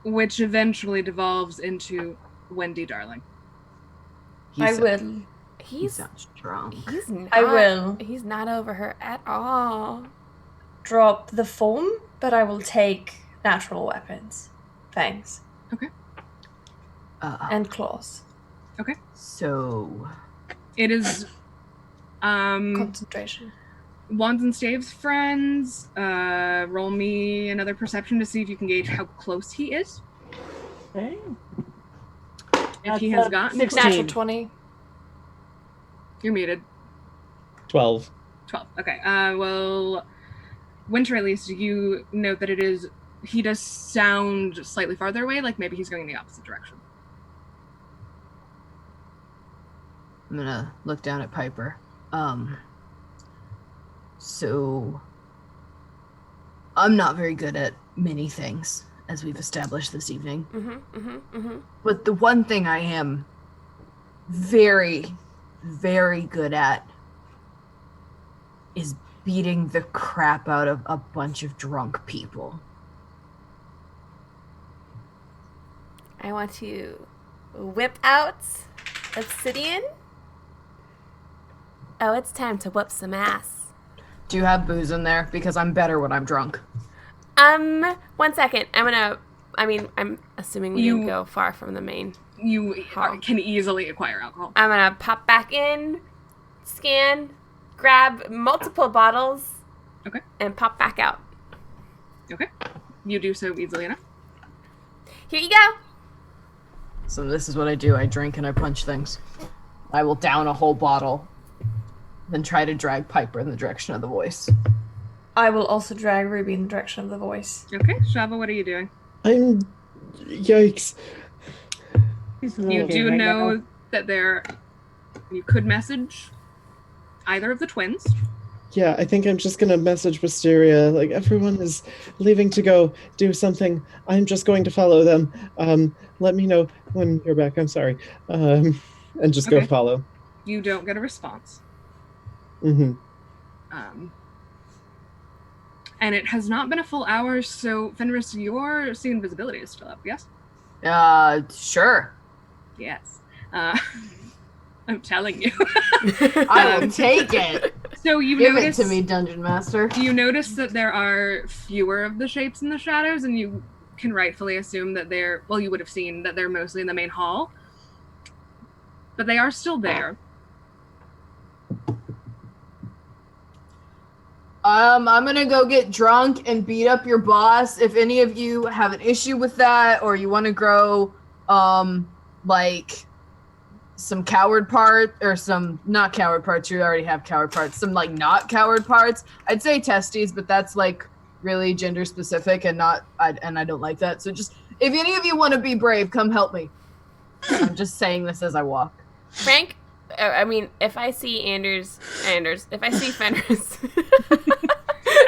A: Which eventually devolves into Wendy Darling.
E: I will.
F: He sounds drunk.
B: He's not,
E: I will.
B: He's not over her at all.
E: Drop the form, but I will take natural weapons. Fangs.
A: Okay.
E: And claws.
A: Okay.
F: So...
A: It is...
E: Concentration.
A: Wands and Staves friends, roll me another perception to see if you can gauge how close he is.
C: Okay.
A: If he has gotten
C: 16.
E: Natural 20.
A: You're muted.
D: 12.
A: 12. Okay. Well, Winter, at least, you note that he does sound slightly farther away, like maybe he's going in the opposite direction.
F: I'm gonna look down at Piper. So I'm not very good at many things, as we've established this evening. But the one thing I am very, very good at is beating the crap out of a bunch of drunk people.
B: I want to whip out obsidian. Oh, it's time to whoop some ass.
F: Do you have booze in there? Because I'm better when I'm drunk.
B: 1 second. I'm assuming we didn't go far from the main.
A: You can easily acquire alcohol.
B: I'm gonna pop back in, scan, grab multiple bottles,
A: okay,
B: and pop back out.
A: Okay. You do so easily enough.
B: Here you go.
F: So this is what I do. I drink and I punch things. I will down a whole bottle, then try to drag Piper in the direction of the voice.
E: I will also drag Ruby in the direction of the voice.
A: Okay, Shava, what are you doing?
D: Yikes.
A: You do know that you could message either of the twins.
D: Yeah, I think I'm just gonna message Wisteria. Like, everyone is leaving to go do something. I'm just going to follow them. Let me know when you're back. I'm sorry. And just go follow.
A: You don't get a response.
D: Mm-hmm.
A: And it has not been a full hour, so Fenris, your see invisibility is still up, yes?
F: Sure.
A: Yes. I'm telling you.
F: I will take it.
A: So you
F: Give
A: notice,
F: it to me, Dungeon Master.
A: You notice that there are fewer of the shapes in the shadows, and you can rightfully assume that you would have seen that they're mostly in the main hall. But they are still there.
F: I'm gonna go get drunk and beat up your boss. If any of you have an issue with that, or you want to grow, like some coward part, or some not coward parts, you already have coward parts, some like not coward parts. I'd say testes, but that's like really gender specific and I don't like that. So just, if any of you want to be brave, come help me. I'm just saying this as I walk.
B: Frank, I mean, if I see Anders, if I see Fenris.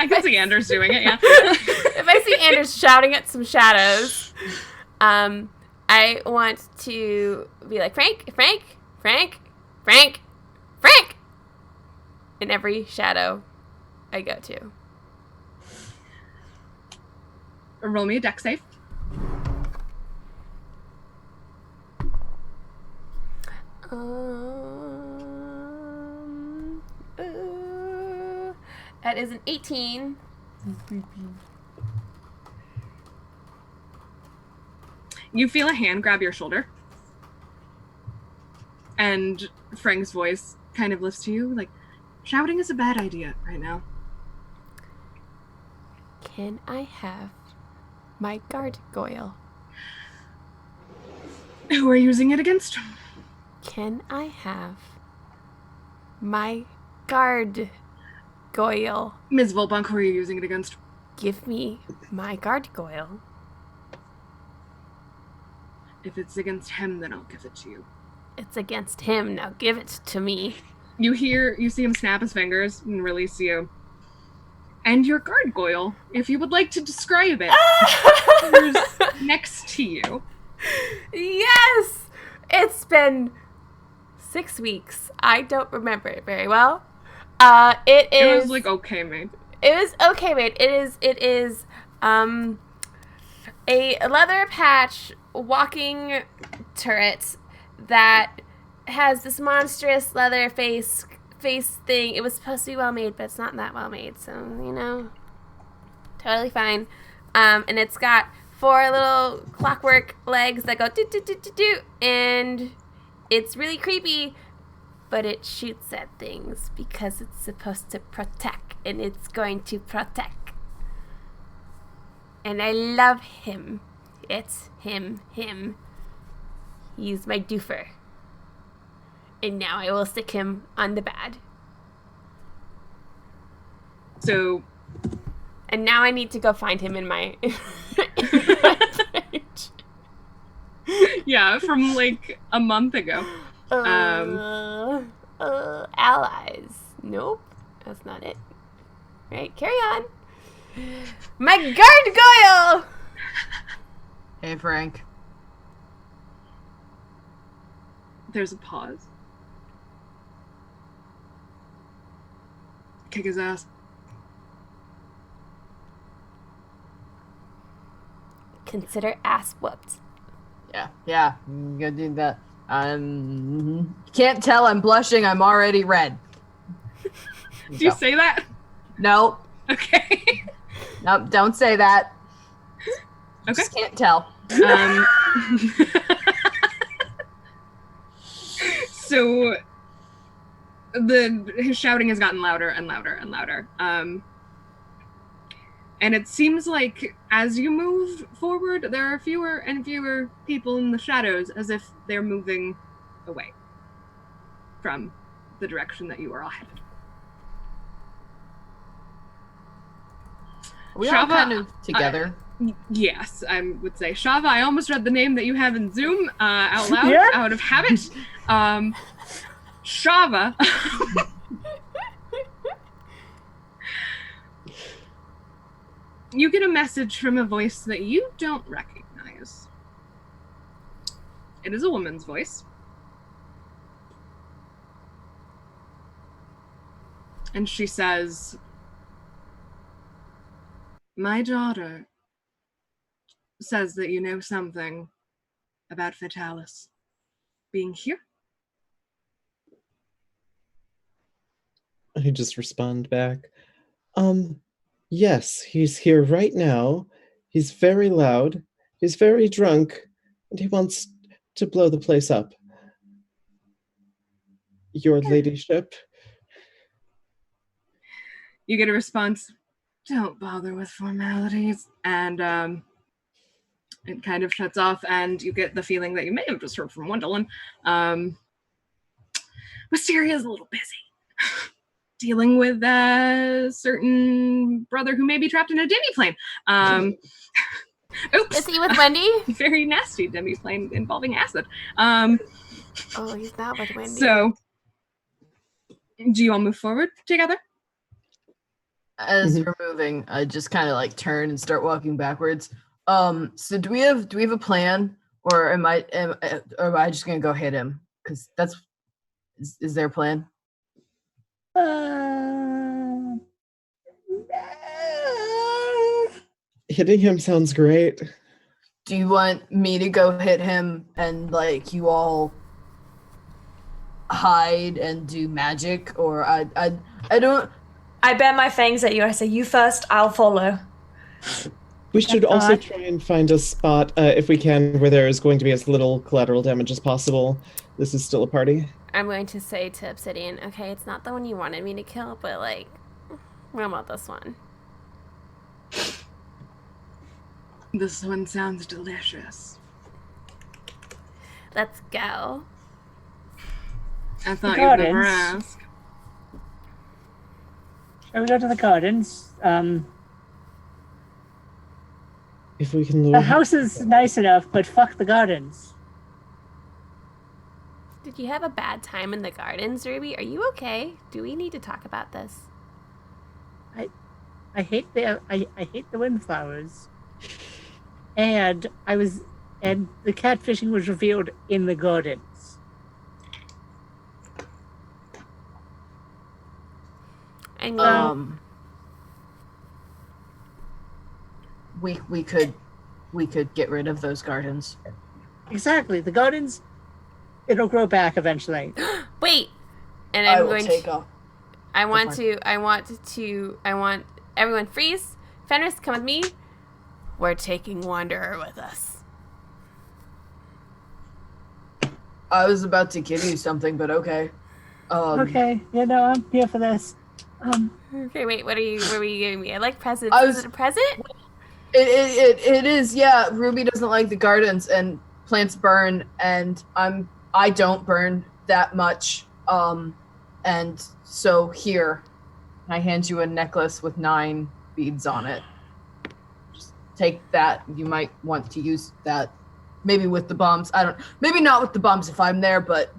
A: I can see Anders doing it, yeah.
B: If I see Anders shouting at some shadows, I want to be like, Frank, in every shadow I go to.
A: Roll me a dex save.
B: That is an 18.
A: You feel a hand grab your shoulder. And Frank's voice kind of lifts to you, like, shouting is a bad idea right now.
B: Can I have my gargoyle?
A: Who are you using it against?
B: Can I have my gargoyle?
A: Ms. Volbunk, who are you using it against?
B: Give me my gargoyle.
A: If it's against him, then I'll give it to you.
B: It's against him, now give it to me.
A: You see him snap his fingers and release you. And your gargoyle, if you would like to describe it, is next to you.
B: Yes! It's been 6 weeks. I don't remember it very well.
A: It was like okay made.
B: It was okay made. It is a leather patch walking turret that has this monstrous leather face thing. It was supposed to be well made, but it's not that well made, so totally fine. And it's got 4 little clockwork legs that go do do do do do, and it's really creepy, but it shoots at things because it's supposed to protect, and it's going to protect. And I love him. It's him. He's my doofer. And now I will stick him on the bad.
A: So...
B: And now I need to go find him in my...
A: yeah, from like a month ago.
B: Allies. Nope. That's not it. Right, carry on. My gargoyle!
F: Hey, Frank.
A: There's a pause. Kick his ass.
B: Consider ass whooped.
F: Yeah, I'm gonna do that. Can't tell I'm blushing, I'm already red.
A: Do you say that?
F: No.
A: Okay.
F: Nope, don't say that.
A: Okay.
F: Just can't tell.
A: So his shouting has gotten louder and louder and louder. And it seems like as you move forward, there are fewer and fewer people in the shadows, as if they're moving away from the direction that you are all headed.
F: We all kind of together.
A: Yes, I would say. Shava, I almost read the name that you have in Zoom out loud,
C: Yeah?
A: out of habit. Shava. You get a message from a voice that you don't recognize. It is a woman's voice. And she says, "My daughter says that you know something about Fatalis being here."
D: I just respond back. Yes, he's here right now. He's very loud. He's very drunk, and he wants to blow the place up. Your ladyship?
A: You get a response, "Don't bother with formalities." And it kind of shuts off, and you get the feeling that you may have just heard from Wendell. Wisteria's a little busy dealing with a certain brother who may be trapped in a demi-plane. Oops.
B: Is he with Wendy?
A: Very nasty demi-plane involving acid.
B: Oh, he's not with Wendy.
A: So, do you all move forward together?
F: As we're moving, I just kind of like turn and start walking backwards. So do we have a plan, or am I just gonna go hit him? Because that's is there a plan?
D: Hitting him sounds great.
F: Do you want me to go hit him and like you all hide and do magic, or I don't.
E: I bare my fangs at you. I say, "You first, I'll follow."
D: We should also try and find a spot, if we can, where there is going to be as little collateral damage as possible. This is still a party.
B: I'm going to say to Obsidian, okay, it's not the one you wanted me to kill, but like, what about this one?
A: This one sounds delicious.
B: Let's go.
A: I thought you'd never
C: Gardens.
A: ask.
C: Shall we go to the gardens?
D: If we can lure
C: The
D: him.
C: house is nice enough, but fuck the gardens.
B: Did you have a bad time in the gardens, Ruby? Are you okay? Do we need to talk about this?
C: I hate the windflowers. And the catfishing was revealed in the gardens.
B: I mean,
F: we could get rid of those gardens.
C: Exactly. The gardens, it'll grow back eventually.
B: wait. And
F: I
B: I'm
F: will
B: going
F: take
B: to.
F: off.
B: I want everyone freeze. Fenris, come with me. We're taking Wanderer with us.
F: I was about to give you something, but okay.
C: Okay. Yeah, no, I'm here for this.
B: Okay, wait. What were you giving me? I like presents.
F: Is
B: it a present?
F: It is, yeah. Ruby doesn't like the gardens, and plants burn, and I don't burn that much. And so here, I hand you a necklace with 9 beads on it. Just take that. You might want to use that, maybe with the bombs. Maybe not with the bombs if I'm there, but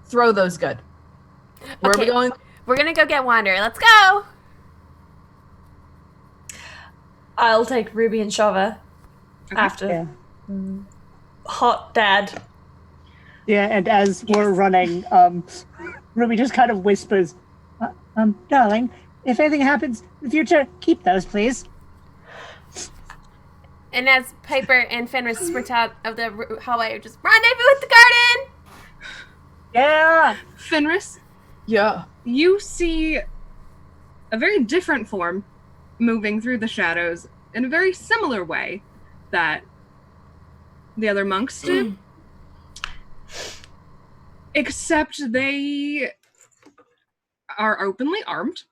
F: throw those good. Where are we going?
B: We're gonna go get Wanderer. Let's go.
E: I'll take Ruby and Shava after.
C: Yeah.
E: Hot dad.
C: Yeah, and as we're running, Ruby just kind of whispers, darling, if anything happens in the future, keep those, please.
B: And as Piper and Fenris sprint out of the hallway, just rendezvous with the garden.
C: Yeah.
A: Fenris,
F: Yeah.
A: you see a very different form moving through the shadows in a very similar way that the other monks did. Except they are openly armed.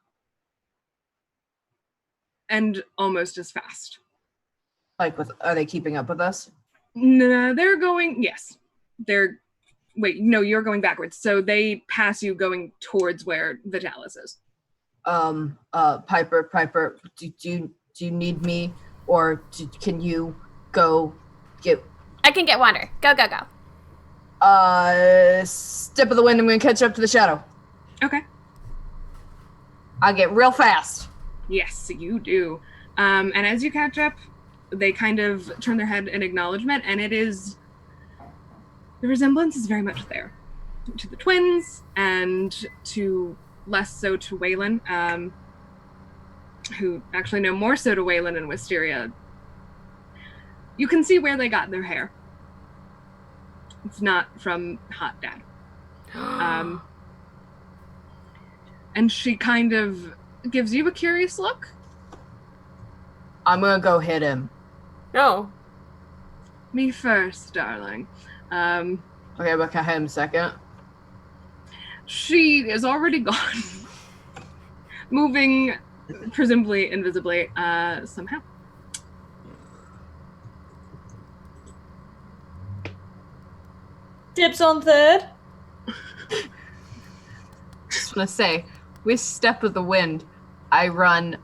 A: and almost as fast.
F: Like, are they keeping up with us?
A: No, they're going. Yes, they're. Wait, no, you're going backwards. So they pass you going towards where Vitalis is.
F: Piper, do you need me, or can you go get?
B: I can get water. Go.
F: Step of the wind. I'm gonna catch up to the shadow.
A: Okay.
F: I get real fast.
A: Yes, you do. And as you catch up, they kind of turn their head in acknowledgement, and the resemblance is very much there to the twins, and to less so to Waylon, who actually no more so to Waylon and Wisteria. You can see where they got their hair. It's not from Hot Dad. And she kind of gives you a curious look.
F: I'm gonna go hit him.
B: No.
A: Me first, darling.
F: Okay, but can I hit him second?
A: She is already gone. Moving, presumably invisibly, somehow.
E: Dibs on third.
F: Just want to say, with Step of the Wind, I run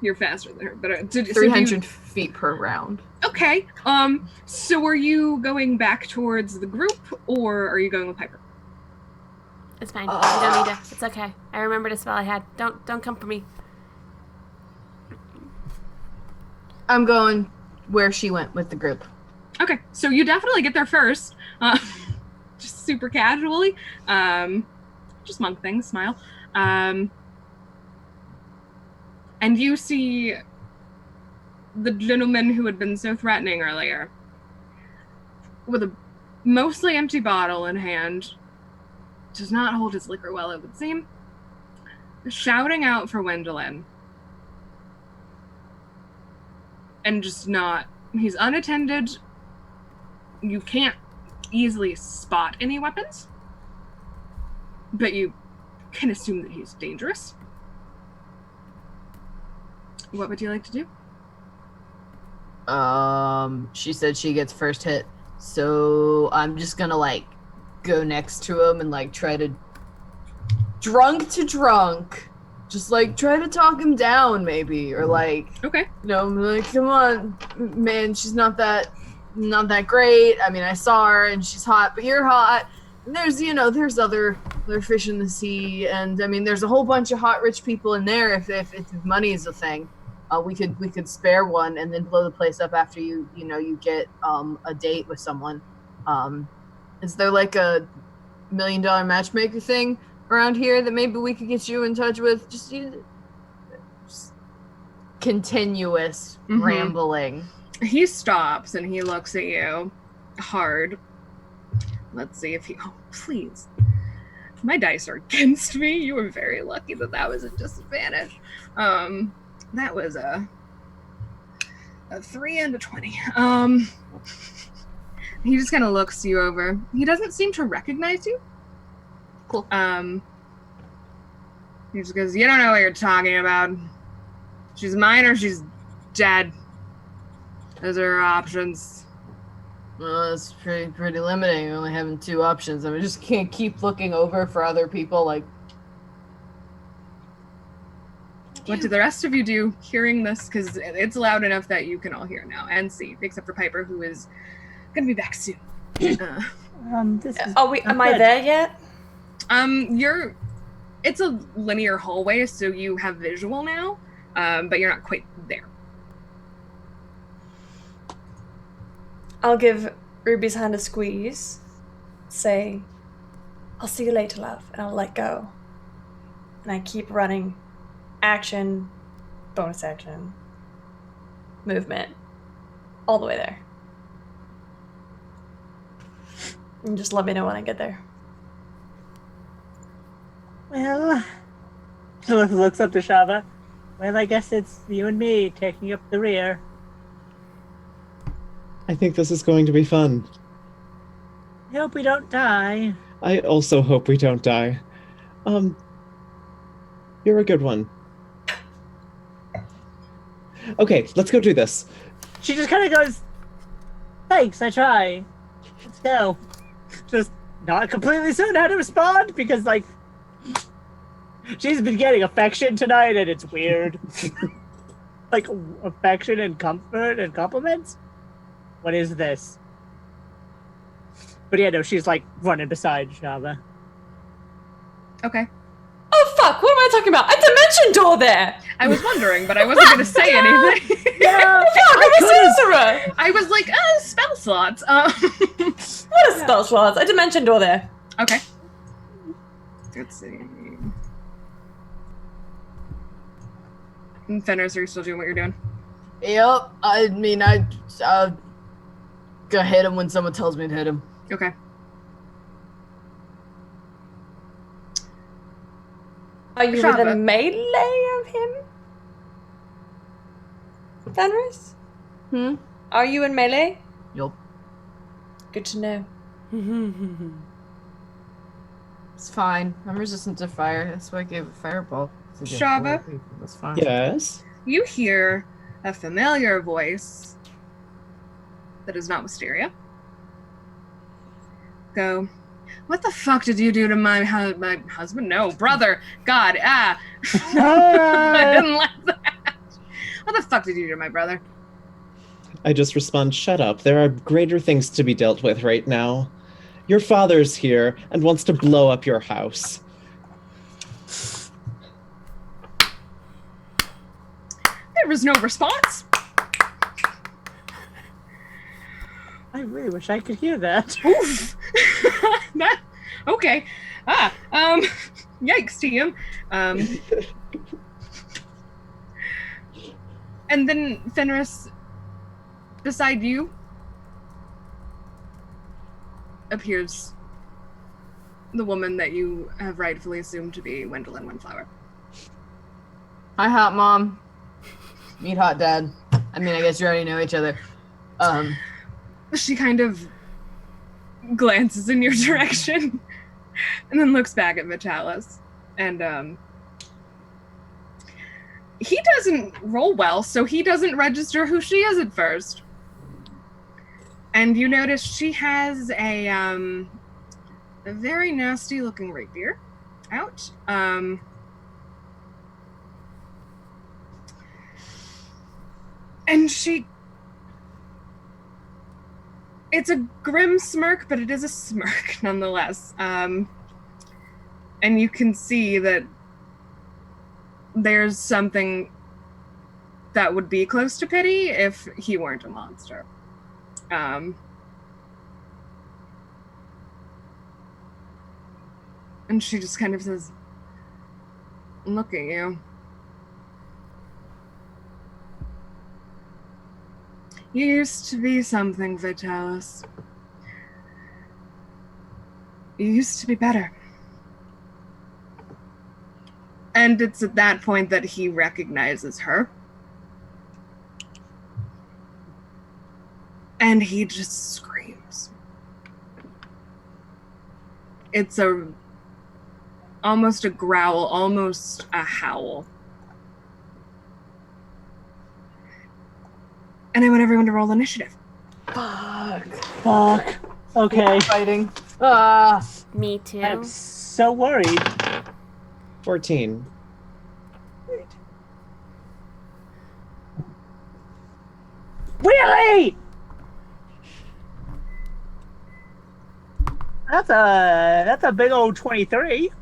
A: You're faster than her, but
F: 300 feet per round.
A: Okay. So are you going back towards the group, or are you going with Piper?
B: It's fine. You don't need to. It's okay. I remembered a spell I had. Don't come for me.
F: I'm going where she went with the group.
A: Okay, so you definitely get there first. Just super casually. Just monk things, smile. And you see the gentleman who had been so threatening earlier, with a mostly empty bottle in hand, does not hold his liquor well, it would seem, shouting out for Wendelin. And just not, he's unattended. You can't easily spot any weapons, but you can assume that he's dangerous. What would you like to do?
F: She said she gets first hit, so I'm just gonna go next to him and try to drunk, just try to talk him down maybe, or
A: Okay.
F: I'm like, come on, man, she's not that great. I mean, I saw her and she's hot, but you're hot. And there's other fish in the sea, and I mean, there's a whole bunch of hot rich people in there. If money is a thing, we could spare one and then blow the place up after you get a date with someone. Is there a $1 million matchmaker thing around here that maybe we could get you in touch with? Just continuous rambling.
A: He stops and he looks at you hard. Let's see if he... Oh, please. My dice are against me. You were very lucky that was a disadvantage. That was a 3 and a 20. He just kind of looks you over. He doesn't seem to recognize you.
F: Cool.
A: He just goes, you don't know what you're talking about. She's mine or she's dead. Those are her options.
F: Well, that's pretty limiting. Only having 2 options. I mean, just can't keep looking over for other people.
A: What do the rest of you do hearing this? Because it's loud enough that you can all hear now and see, except for Piper, who is going to be back soon.
E: Am I there yet?
A: It's a linear hallway, so you have visual now, but you're not quite there.
E: I'll give Ruby's hand a squeeze, say, I'll see you later, love, and I'll let go. And I keep running. Action, bonus action, movement, all the way there. And just let me know when I get there.
C: Well, Lilith looks up to Shava. Well, I guess it's you and me taking up the rear.
D: I think this is going to be fun.
C: I hope we don't die.
D: I also hope we don't die. You're a good one. Okay, let's go do this.
C: She just kind of goes, thanks, I try. Let's go. Just not completely certain how to respond because, like, she's been getting affection tonight and it's weird. Like, affection and comfort and compliments? What is this? But yeah, no, she's like running beside Shava.
A: Okay.
E: Oh fuck! What am I talking about? A dimension door there.
A: I was wondering, but I wasn't going to say anything.
C: Yeah,
E: Fuck! I'm a sorcerer.
A: I was like, spell slots.
E: What a spell slots! A dimension door there.
A: Okay. Let's see. And Fenris, are you still doing what you're doing?
F: Yep. I mean, gonna hit him when someone tells me to hit him.
A: Okay.
E: Are you
A: Shava.
E: within melee of him? Fenris? Are you in melee?
F: Yup.
E: Good to know.
F: It's fine. I'm resistant to fire. That's why I gave it fireball.
A: Shava?
F: That's fine.
D: Yes.
A: You hear a familiar voice that is not Wisteria. Go, what the fuck did you do to my husband? No, brother. God, I didn't like that. What the fuck did you do to my brother?
D: I just respond, shut up. There are greater things to be dealt with right now. Your father's here and wants to blow up your house.
A: There was no response.
C: I really wish I could hear that.
A: Oof. Okay. Yikes, team. And then Fenris, beside you, appears the woman that you have rightfully assumed to be Wendell Windflower.
F: Hi, hot mom. Meet hot dad. I mean, I guess you already know each other.
A: She kind of glances in your direction and then looks back at Vitalis. And he doesn't roll well, so he doesn't register who she is at first. And you notice she has a very nasty looking rapier out. And it's a grim smirk, but it is a smirk nonetheless. And you can see that there's something that would be close to pity if he weren't a monster. And she just kind of says, look at you. You used to be something, Vitalis. You used to be better. And it's at that point that he recognizes her. And he just screams. It's almost a growl, almost a howl. And I want everyone to roll initiative.
C: Fuck. Okay.
F: Fighting.
B: Me too.
C: I'm so worried.
D: 14.
C: Really? That's a big old 23.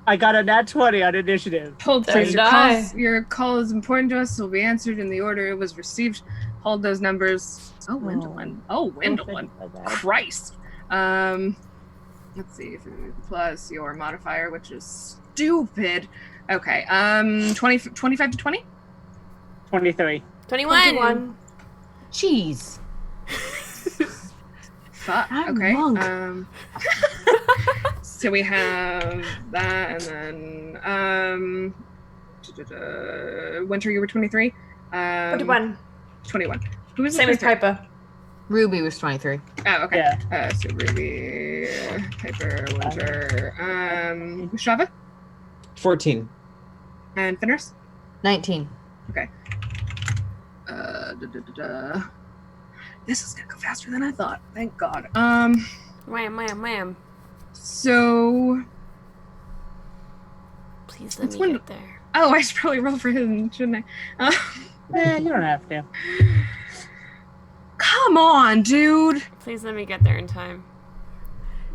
C: I got a nat 20 on initiative.
A: Hold,
E: There
A: please.
E: you die.
A: Your call is important to us. Will be answered in the order it was received. Hold those numbers. Oh, Wendell. Oh, Wendell. Christ. Let's see. Plus your modifier, which is stupid. Okay. 25 to 20?
C: 23.
B: 21.
F: Jeez.
A: Fuck.
F: I'm
A: Okay.
F: monk.
A: So we have that, and then Winter, you were 23.
E: 21.
A: 21. Who was the
E: Same as
A: 23?
E: Piper.
F: Ruby was 23.
A: Oh, okay.
C: Yeah.
A: So Ruby, Piper, Winter, Shava,
D: 14.
A: and Fenris.
F: 19.
A: Okay. This is gonna go faster than I thought. Thank God.
B: Wham, wham, wham.
A: So.
B: Please let
A: It's
B: me get there.
A: Oh, I should probably roll for him, shouldn't I?
C: You don't have to.
A: Come on, dude.
B: Please let me get there in time.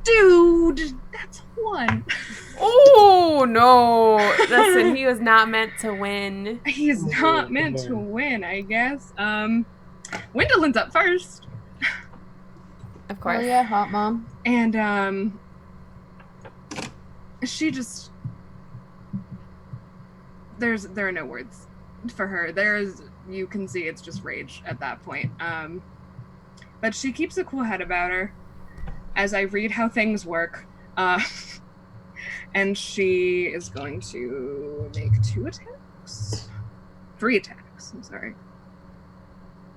A: Dude, that's 1.
B: Oh, no. Listen, he was not meant to win.
A: He's not meant to win, I guess. Wendellin's up first.
B: Of course.
F: Oh yeah, hot mom.
A: And, she just... There are no words for her. You can see it's just rage at that point. But she keeps a cool head about her as I read how things work. And she is going to make 2 attacks. 3 attacks, I'm sorry.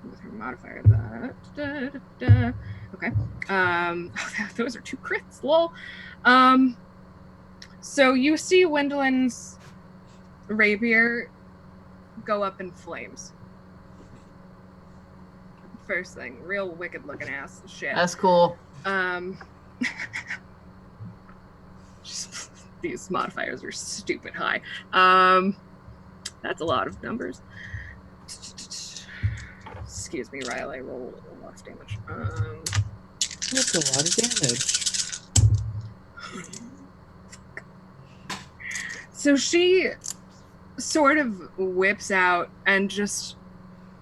A: With her modifier. Okay. Those are 2 crits, lol. So you see Wendellin's rapier go up in flames. First thing, real wicked looking ass shit.
F: That's cool.
A: These modifiers are stupid high. That's a lot of numbers. Excuse me, Ryle, I roll a lot of damage.
D: That's a lot of damage.
A: So she sort of whips out and just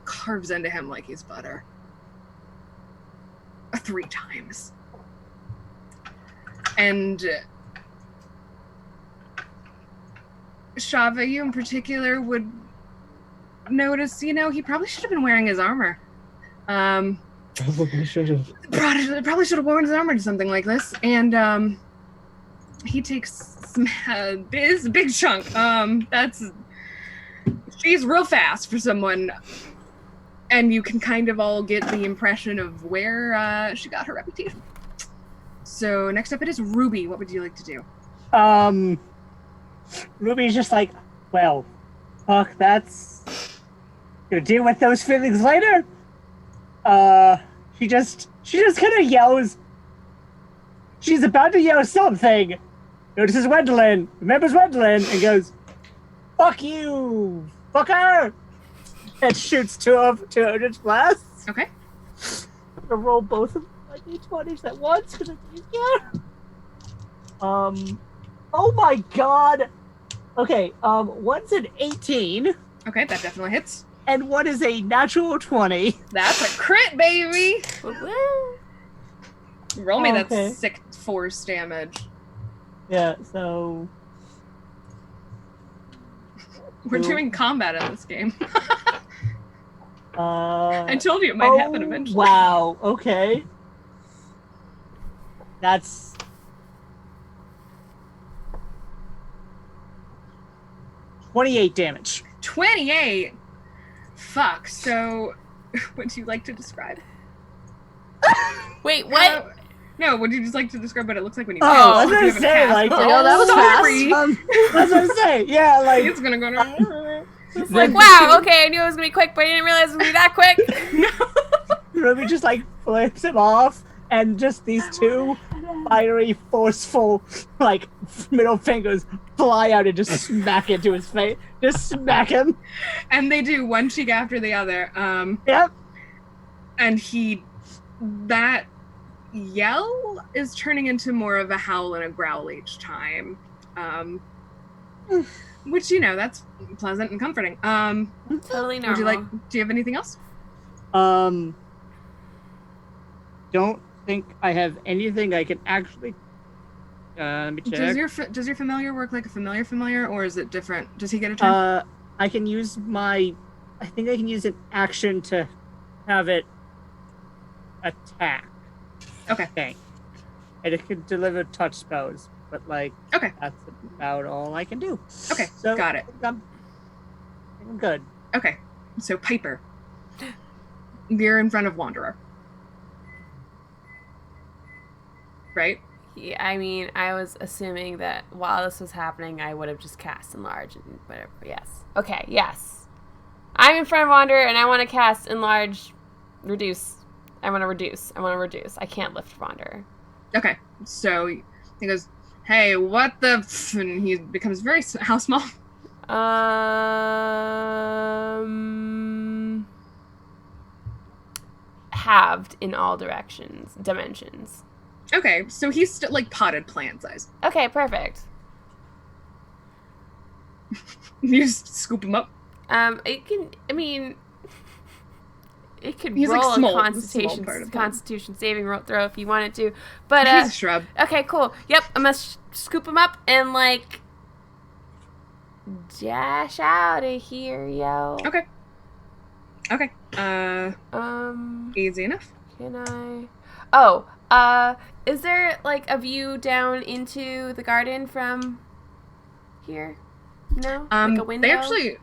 A: carves into him like he's butter. 3 times. And Shava, you in particular would notice, he probably should have been wearing his armor.
D: Probably should have.
A: Probably should have worn his armor to something like this. And he takes this big chunk. She's real fast for someone, and you can kind of all get the impression of where she got her reputation. So next up it is Ruby. What would you like to do?
C: Ruby's just like, well, fuck, that's... Gonna deal with those feelings later? She just kind of yells. She's about to yell something. Notices Wendelin, remembers Wendelin, and goes, fuck you, fucker! And shoots 2 Eldritch blasts.
A: Okay.
C: I'm gonna roll both of my d20s at once, because it's easier. Oh my god! Okay, one's an 18.
A: Okay, that definitely hits.
C: And one is a natural 20.
A: That's a crit, baby! Roll me that
C: Okay.
A: sick force damage.
C: Yeah, so...
A: We're doing combat in this game.
C: I
A: I told you it might happen eventually.
C: Wow, okay. That's... 28 damage.
A: 28? Fuck, so would you like to describe?
B: Wait, what?
A: No, would you just like to describe what it looks like when you
C: I was
A: Do you
C: gonna
A: have a
C: say,
A: cast?
C: like,
F: Oh, that was
A: sorry.
C: That's what I'm saying, yeah, like...
A: It's gonna go down.
B: It's like, wow, okay, I knew it was gonna be quick, but I didn't realize it was gonna be that quick.
C: Ruby just, like, flips him off, and just these 2 fiery, forceful, like, middle fingers fly out and just smack into his face. Just smack him.
A: And they do one cheek after the other.
C: Yep.
A: And that yell is turning into more of a howl and a growl each time. Which, that's pleasant and comforting.
B: Totally normal.
A: Do you have anything else?
C: Don't think I have anything I can actually... let me check.
A: Does your familiar work like a familiar, or is it different? Does he get a turn?
C: I can use I think I can use an action to have it attack.
A: Okay.
C: Thing. And it can deliver touch spells, but
A: Okay.
C: that's about all I can do.
A: Okay,
C: So
A: got it.
C: I'm good.
A: Okay, so Piper, you're in front of Wanderer. Right?
B: Yeah, I mean, I was assuming that while this was happening, I would have just cast Enlarge and whatever. Yes. Okay, yes. I'm in front of Wander, and I want to cast Enlarge, Reduce. I want to reduce. I can't lift Wander.
A: Okay, so he goes, hey, what the f-? And he becomes very, how small?
B: Halved in all dimensions.
A: Okay, so he's still like potted plant size.
B: Okay, perfect.
A: You just scoop him up.
B: It could
A: He's
B: roll
A: like small,
B: a constitution saving throw if you wanted to. But
A: he's a shrub.
B: Okay, cool. Yep, I'm gonna scoop him up and like dash out of here, yo.
A: Okay. Easy enough.
B: Can I? Oh, is there like a view down into the garden from here? No, like a window.
A: They actually,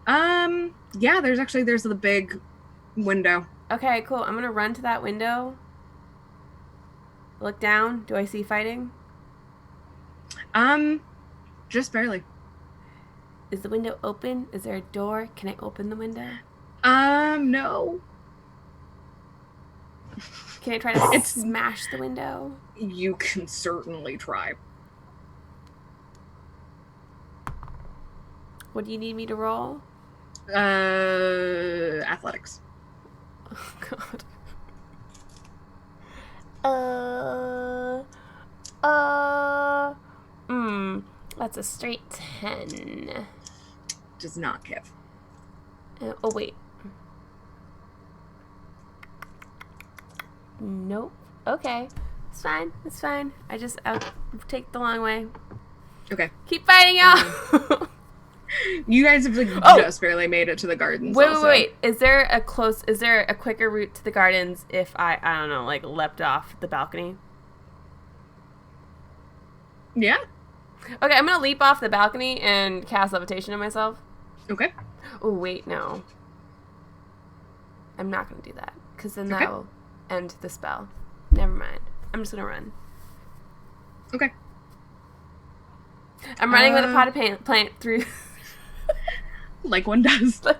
A: yeah. There's the big window.
B: Okay, cool. I'm gonna run to that window. Look down. Do I see fighting?
A: Just barely.
B: Is the window open? Is there a door? Can I open the window?
A: No.
B: Can I try to smash the window?
A: You can certainly try.
B: What do you need me to roll?
A: Athletics.
B: Oh, God. That's a straight 10.
A: Does not give.
B: Oh, wait. Nope. Okay. It's fine. I'll take the long way.
A: Okay.
B: Keep fighting, y'all!
A: You guys have just barely made it to the gardens.
B: Wait. Is there a quicker route to the gardens if I don't know, like leapt off the balcony?
A: Yeah.
B: Okay, I'm gonna leap off the balcony and cast levitation on myself.
A: Okay.
B: Oh, wait, no. I'm not gonna do that, because then that will end the spell. Never mind. I'm just gonna run.
A: Okay.
B: I'm running with a potted plant through...
A: like one does. So,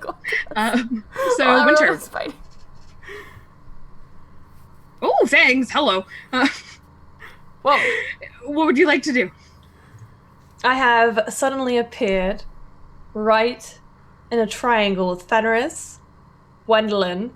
B: well,
A: Winter. Oh, thanks. Hello.
B: Whoa.
A: What would you like to do?
E: I have suddenly appeared right in a triangle with Fenris, Gwendolyn,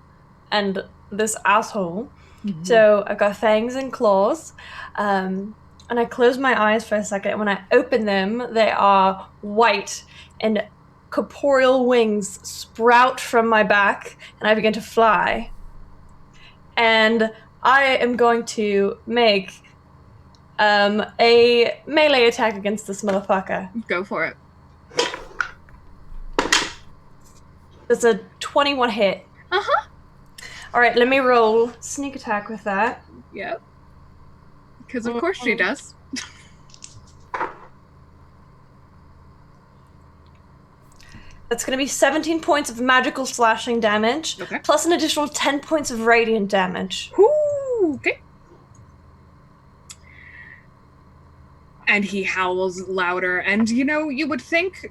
E: and this asshole. Mm-hmm. So I've got fangs and claws. And I close my eyes for a second. And when I open them, they are white and corporeal wings sprout from my back. And I begin to fly. And I am going to make a melee attack against this motherfucker.
A: Go for it.
E: It's a 21 hit.
A: Uh-huh.
E: All right, let me roll sneak attack with that.
A: Yep. Because of course she does.
E: That's going to be 17 points of magical slashing damage, plus an additional 10 points of radiant damage.
A: Ooh, okay. And he howls louder, and you would think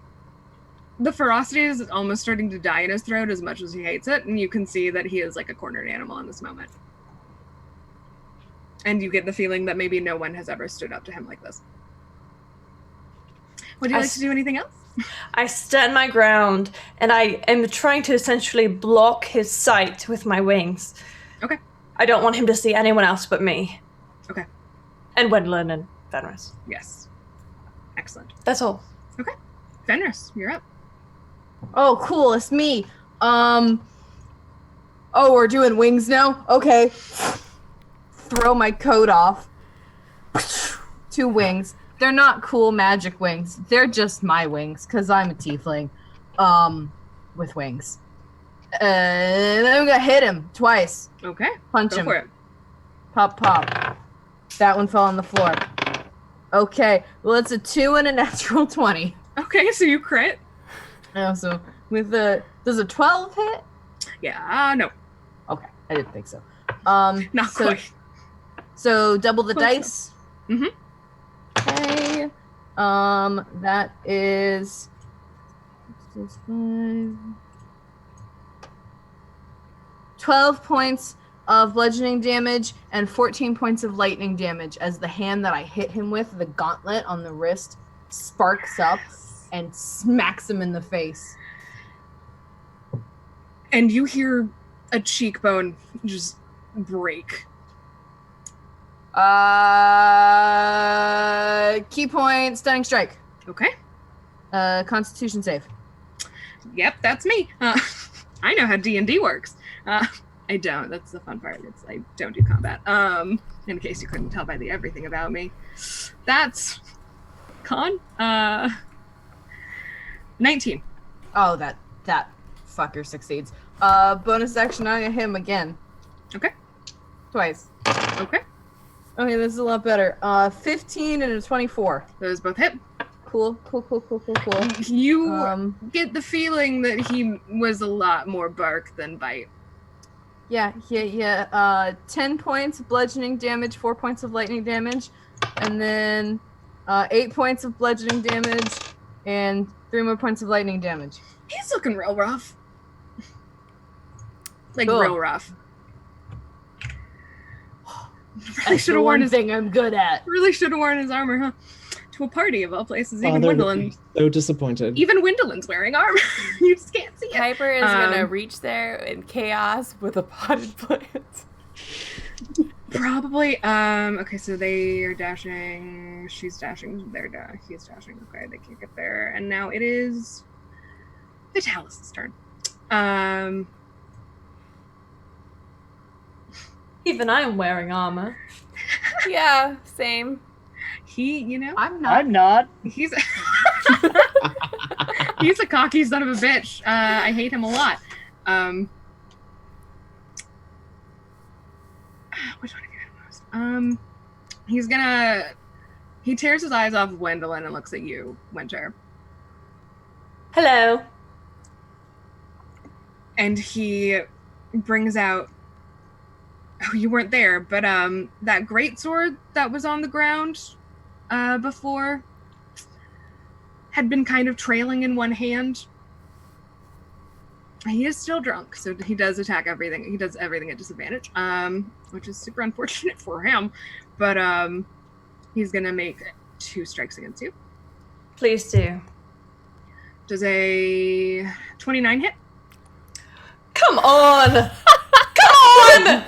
A: the ferocity is almost starting to die in his throat as much as he hates it, and you can see that he is like a cornered animal in this moment. And you get the feeling that maybe no one has ever stood up to him like this. Would you like to do anything else?
E: I stand my ground, and I am trying to essentially block his sight with my wings.
A: Okay.
E: I don't want him to see anyone else but me.
A: Okay.
E: And Gwendolyn and Fenris.
A: Yes. Excellent.
E: That's all.
A: Okay. Fenris, you're up.
F: Oh, cool. It's me. Oh, we're doing wings now? Okay. Throw my coat off. 2 wings. They're not cool magic wings. They're just my wings, because I'm a tiefling. With wings. And I'm gonna hit him twice.
A: Okay.
F: Punch
A: Go
F: him.
A: for it.
F: Pop, pop. That one fell on the floor. Okay. Well, it's a 2 and a natural 20.
A: Okay, so you crit.
F: So with does a 12 hit?
A: Yeah, no.
F: Okay, I didn't think so.
A: Not quite.
F: So double the dice. Okay. That is 12 points of bludgeoning damage and 14 points of lightning damage as the hand that I hit him with, the gauntlet on the wrist, sparks up and smacks him in the face.
A: And you hear a cheekbone just break.
F: Key point, stunning strike.
A: Okay.
F: Constitution save.
A: Yep, that's me. I know how D&D works. I don't. That's the fun part. I don't do combat. In case you couldn't tell by the everything about me. That's con. 19.
F: Oh, that fucker succeeds. Bonus action on him again.
A: Okay.
F: Twice.
A: Okay.
F: Okay, this is a lot better. 15 and a 24.
A: Those both hit.
F: Cool.
A: You get the feeling that he was a lot more bark than bite.
F: Yeah. 10 points of bludgeoning damage, 4 points of lightning damage, and then 8 points of bludgeoning damage and 3 more points of lightning damage.
A: He's looking real rough. Like,
F: Cool.
A: real rough. Really
F: That's
A: should
F: the
A: have worn
F: one
A: his
F: thing I'm good at.
A: Really should have worn his armor, huh? To a party of all places. Even
D: Father would
A: Gwendolyn.
D: be so disappointed.
A: Even Gwendolyn's wearing armor. You just can't see it.
B: Piper is gonna reach there in chaos with a potted plant.
A: Probably. Okay, so they are dashing. She's dashing. He's dashing. Okay, they can't get there. And now it is Vitalis' turn.
E: Even I'm wearing armor.
B: Yeah, same.
F: I'm not.
C: I'm not.
A: He's he's a cocky son of a bitch. I hate him a lot. Which one do you hate most? He tears his eyes off of Gwendolyn and looks at you, Winter.
E: Hello.
A: And he brings out, oh, you weren't there, but that greatsword that was on the ground before had been kind of trailing in one hand. He is still drunk, so he does attack everything. He does everything at disadvantage, which is super unfortunate for him. But he's gonna make 2 strikes against you.
E: Please do.
A: Does a 29 hit?
E: Come on! Come on!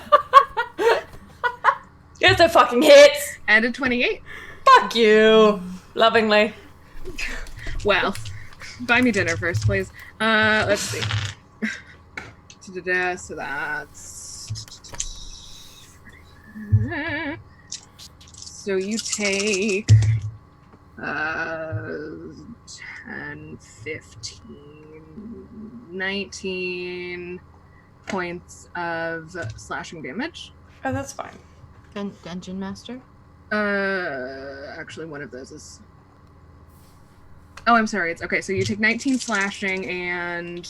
E: It's a fucking hit!
A: And a 28?
E: Fuck you! Lovingly.
A: Well, buy me dinner first, please. Let's see. So that's... So you take 10, 15, 19 points of slashing damage.
E: Oh, that's fine.
F: Dungeon Master?
A: Actually, one of those is... Oh, I'm sorry. It's okay. So you take 19 slashing and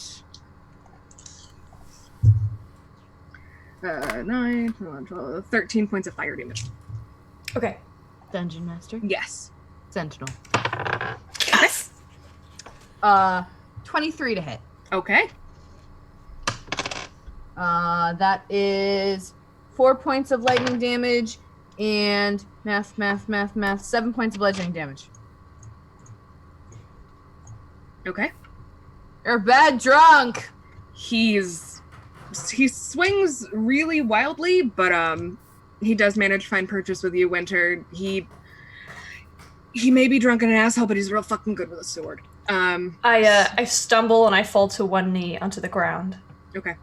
A: 9, 12, 13 points of fire damage.
E: Okay.
F: Dungeon Master?
A: Yes.
F: Sentinel.
E: Yes!
F: 23 to hit.
A: Okay.
F: That is 4 points of lightning damage and math, 7 points of bludgeoning damage.
A: Okay.
F: You're a bad drunk!
A: He swings really wildly, but he does manage to find purchase with you, Winter. He may be drunk and an asshole, but he's real fucking good with a sword.
E: I stumble and I fall to one knee onto the ground.
A: Okay.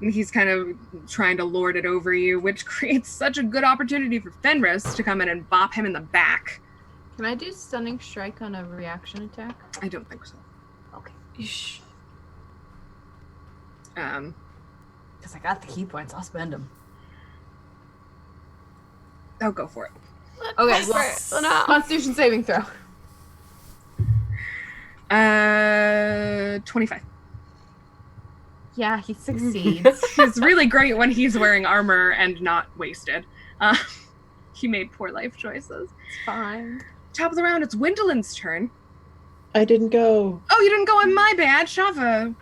A: And he's kind of trying to lord it over you, which creates such a good opportunity for Fenris to come in and bop him in the back.
F: Can I do stunning strike on a reaction attack?
A: I don't think so.
F: Okay.
E: Yeesh.
F: Because I got the key points, I'll spend them.
A: I'll go for it.
F: Okay, well,
B: no.
F: Constitution saving throw.
A: 25.
F: Yeah, he succeeds.
A: It's really great when he's wearing armor and not wasted. He made poor life choices.
B: It's fine.
A: Top of the round, it's Gwendolyn's turn.
D: I didn't go.
A: Oh, you didn't go on my bad, Shava.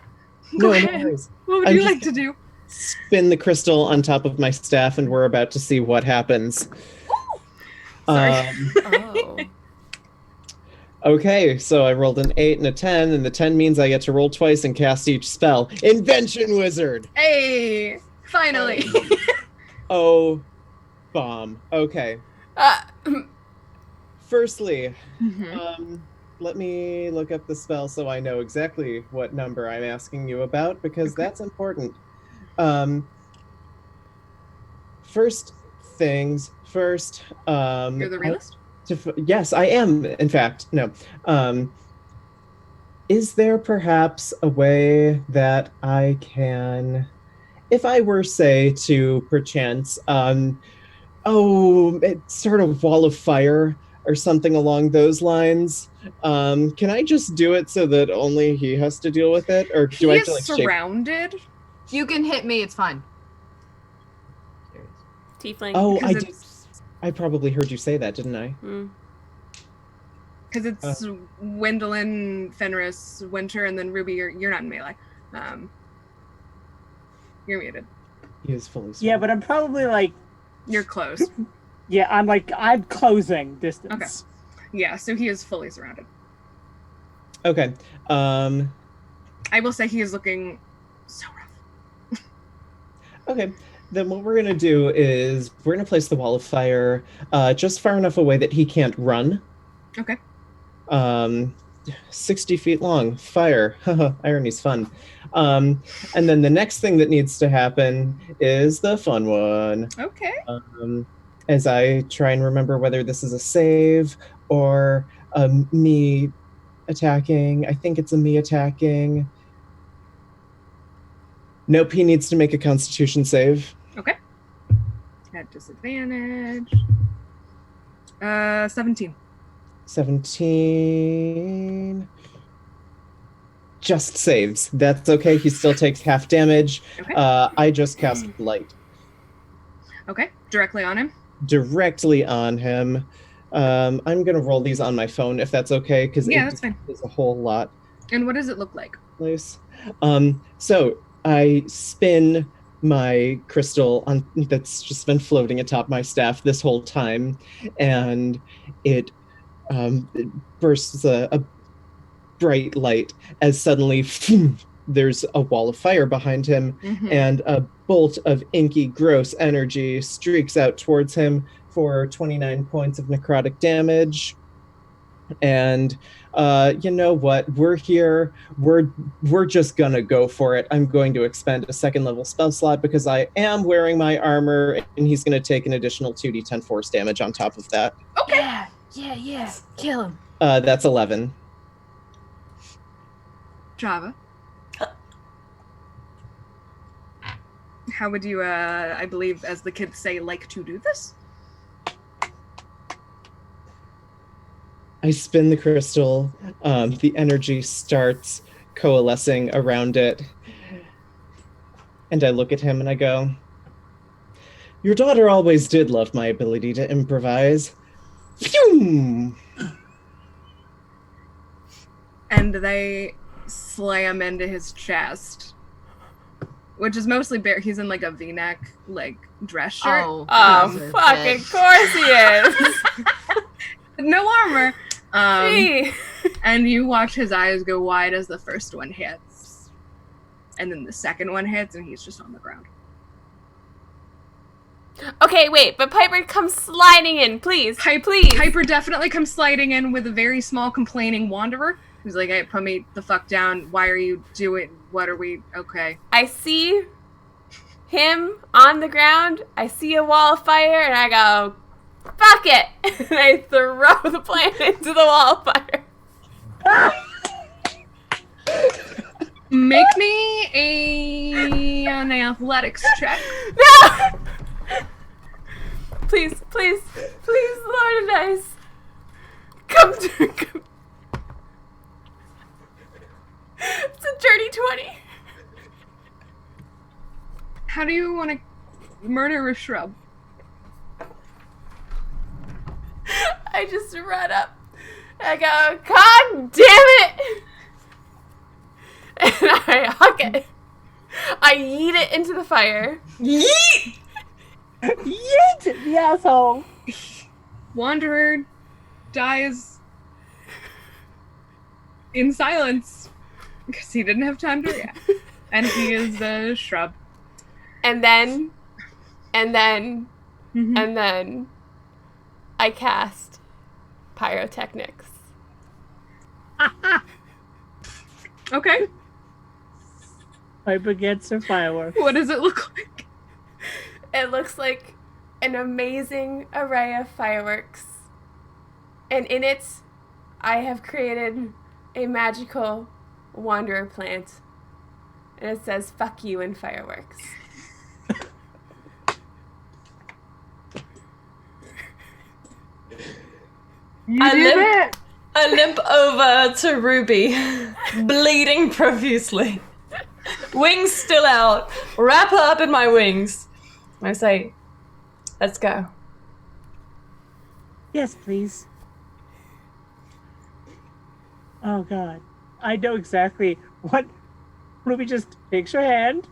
A: Go
D: No,
A: ahead.
D: no worries.
A: What would
D: I'm
A: you
D: just
A: like to do?
D: Spin the crystal on top of my staff, and we're about to see what happens.
A: Sorry.
B: Oh.
D: Okay, so I rolled an 8 and a 10, and the 10 means I get to roll twice and cast each spell. Invention Wizard!
A: Hey, finally.
D: Oh, bomb. Okay. Firstly, let me look up the spell so I know exactly what number I'm asking you about, because that's important. First things first.
A: You're the realist?
D: Yes, I am, in fact. No. Is there perhaps a way that I can, if I were, say, to perchance, sort of wall of fire or something along those lines? Can I just do it so that only he has to deal with it? Or do I have to, like,
A: surrounded?
F: If you can hit me, it's fine.
B: Tiefling.
D: Oh, I did. I probably heard you say that, didn't I?
A: Because it's Gwendolyn, Fenris, Winter, and then Ruby. You're not in melee. You're muted.
D: He is fully surrounded.
C: Yeah, but I'm probably like...
A: You're close.
C: Yeah, I'm closing distance.
A: Okay. Yeah, so he is fully surrounded.
D: Okay.
A: I will say he is looking so rough.
D: Okay. Then what we're going to do is we're going to place the wall of fire just far enough away that he can't run.
A: Okay.
D: 60 feet long. Fire. Irony's fun. And then the next thing that needs to happen is the fun one.
A: Okay.
D: As I try and remember whether this is a save or me attacking. I think it's a me attacking. Nope, he needs to make a Constitution save.
A: Okay. At disadvantage. 17.
D: 17. Just saves. That's okay. He still takes half damage.
A: Okay.
D: I just cast light.
A: Okay. Directly on him?
D: Directly on him. I'm going to roll these on my phone if that's okay, because
A: that's fine.
D: There's a whole lot.
A: And what does it look like?
D: Place. So I spin my crystal on that's just been floating atop my staff this whole time, and it bursts a bright light as suddenly there's a wall of fire behind him, and a bolt of inky, gross energy streaks out towards him for 29 points of necrotic damage. And you know what? We're here. We're just gonna go for it. I'm going to expend a second level spell slot because I am wearing my armor, and he's gonna take an additional 2d10 force damage on top of that.
F: Okay. Yeah. Kill him.
D: That's 11.
A: Java. How would you, I believe, as the kids say, like to do this?
D: I spin the crystal. The energy starts coalescing around it. And I look at him and I go, "Your daughter always did love my ability to improvise." Phew!
A: And they slam into his chest, which is mostly bare. He's in like a V-neck, like dress shirt.
B: Oh, fucking course he is.
A: No armor.
B: Gee.
A: And you watch his eyes go wide as the first one hits. And then the second one hits and he's just on the ground.
B: Okay, wait, but Piper comes sliding in, please. Please.
A: Piper definitely comes sliding in with a very small complaining wanderer. Who's like, "Hey, put me the fuck down. Why are you doing, what are we, okay."
B: I see him on the ground. I see a wall of fire and I go, "Fuck it!" And I throw the plant into the wall of fire.
A: Make me an athletics check.
B: No! Please, Lord of Dice. Come. It's a dirty 20.
A: How do you want to murder a shrub?
B: I just run up. I go, God damn it! And I huck it. I yeet it into the fire.
E: Yeet!
C: Yeet, the asshole.
A: Wanderer dies in silence because he didn't have time to react. And he is a shrub.
B: And then
A: Mm-hmm.
B: I cast pyrotechnics.
A: Okay.
C: Piper gets her fireworks.
A: What does it look like?
B: It looks like an amazing array of fireworks. And in it, I have created a magical wanderer plant. And it says, fuck you and fireworks.
E: I limp over to Ruby, bleeding profusely. Wings still out. Wrap her up in my wings. I say, let's go.
C: Yes, please. Oh, God. I know exactly what. Ruby just takes her hand,